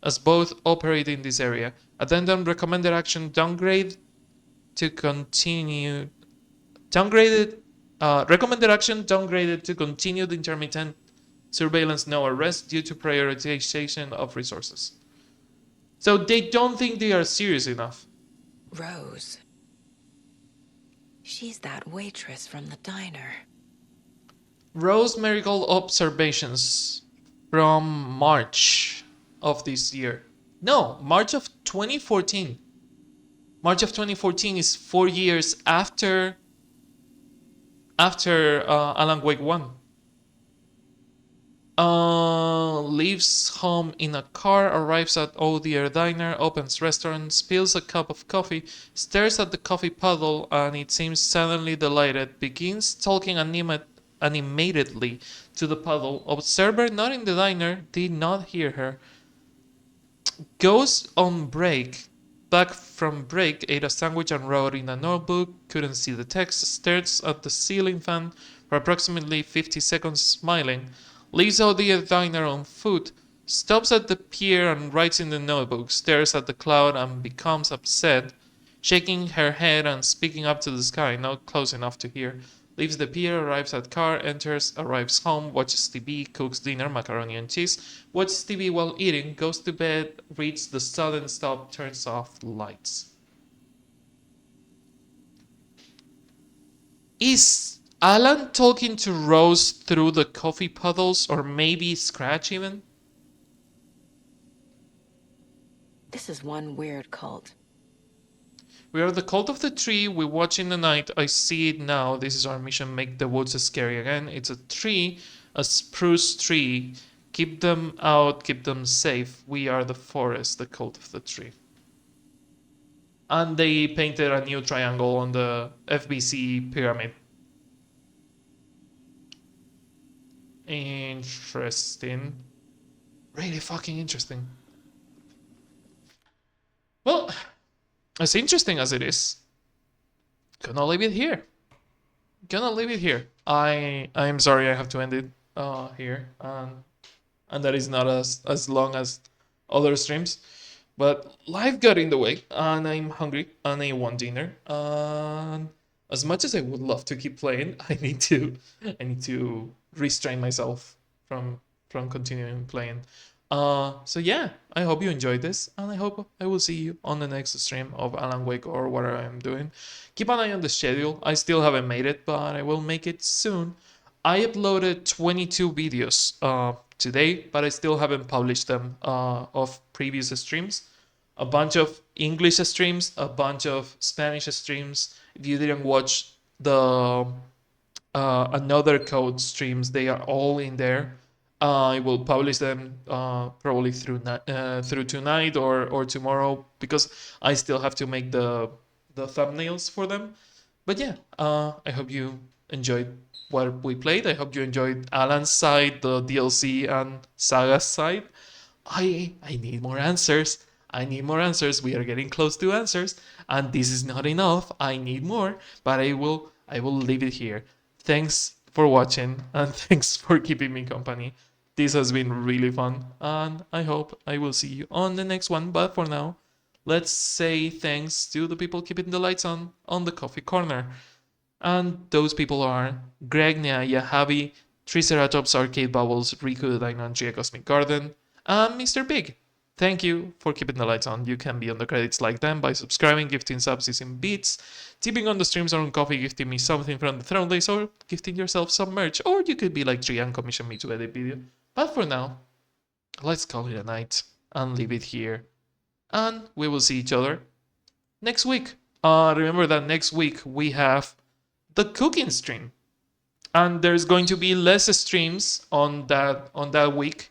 as both operate in this area. Addendum: recommended action downgraded to continue. Recommended action downgraded to continued intermittent surveillance, no arrest, due to prioritization of resources. So they don't think they are serious enough. Rose. She's that waitress from the diner. Rose Marigold observations from March of this year. No, March of 2014. March of 2014 is 4 years after Alan Wake 1. Leaves home in a car, arrives at Oh Dear Diner, opens restaurant, spills a cup of coffee, stares at the coffee puddle, and it seems suddenly delighted, begins talking animatedly to the puddle. Observer not in the diner did not hear her. Goes on break. Back from break, ate a sandwich and wrote in a notebook, couldn't see the text, stares at the ceiling fan for approximately 50 seconds smiling, leaves out the diner on foot, stops at the pier and writes in the notebook, stares at the cloud and becomes upset, shaking her head and speaking up to the sky, not close enough to hear. Leaves the pier, arrives at car, enters, arrives home, watches TV, cooks dinner, macaroni and cheese, watches TV while eating, goes to bed, reads the sudden stop, turns off the lights. Is Alan talking to Rose through the coffee puddles, or maybe Scratch even? This is one weird cult. We are the cult of the tree. We watch in the night. I see it now. This is our mission. Make the woods scary again. It's a tree, a spruce tree. Keep them out. Keep them safe. We are the forest, the cult of the tree. And they painted a new triangle on the FBC pyramid. Interesting. Really fucking interesting. Well, as interesting as it is, gonna leave it here. Gonna leave it here. I'm sorry I have to end it here, and that is not as long as other streams, but life got in the way, and I'm hungry, and I want dinner. And as much as I would love to keep playing, I need to restrain myself from continuing playing. So yeah, I hope you enjoyed this, and I hope I will see you on the next stream of Alan Wake or whatever I'm doing. Keep an eye on the schedule. I still haven't made it, but I will make it soon. I uploaded 22 videos today, but I still haven't published them of previous streams. A bunch of English streams, a bunch of Spanish streams. If you didn't watch the another code streams, they are all in there. I will publish them probably through tonight or tomorrow, because I still have to make the thumbnails for them. But yeah, I hope you enjoyed what we played. I hope you enjoyed Alan's side, the DLC, and Saga's side. I need more answers. I need more answers. We are getting close to answers, and this is not enough. I need more, but I will leave it here. Thanks for watching, and thanks for keeping me company. This has been really fun, and I hope I will see you on the next one. But for now, let's say thanks to the people keeping the lights on the coffee corner. And those people are Greg, Neaya, Javi, Triceratops, Arcade Bubbles, Riku, the Dino, Gia Cosmic Garden, and Mr. Big. Thank you for keeping the lights on. You can be on the credits like them by subscribing, gifting subs in bits, tipping on the streams or on coffee, gifting me something from the throne days, or gifting yourself some merch. Or you could be like Tree and commission me to edit video. But for now, let's call it a night and leave it here. And we will see each other next week. Remember that next week we have the cooking stream, and there's going to be less streams on that week,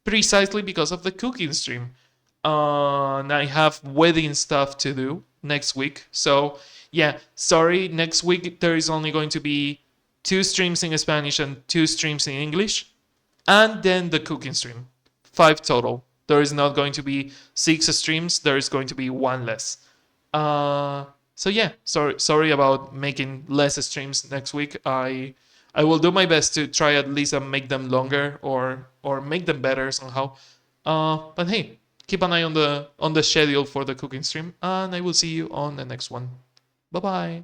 precisely because of the cooking stream. And I have wedding stuff to do next week, so yeah, sorry, next week there is only going to be 2 streams in Spanish and 2 streams in English, and then the cooking stream, 5 total. There is not going to be 6 streams, there is going to be 1 less. So yeah, sorry about making less streams next week. I will do my best to try at least and make them longer or make them better somehow. But hey, keep an eye on the schedule for the cooking stream, and I will see you on the next one. Bye bye.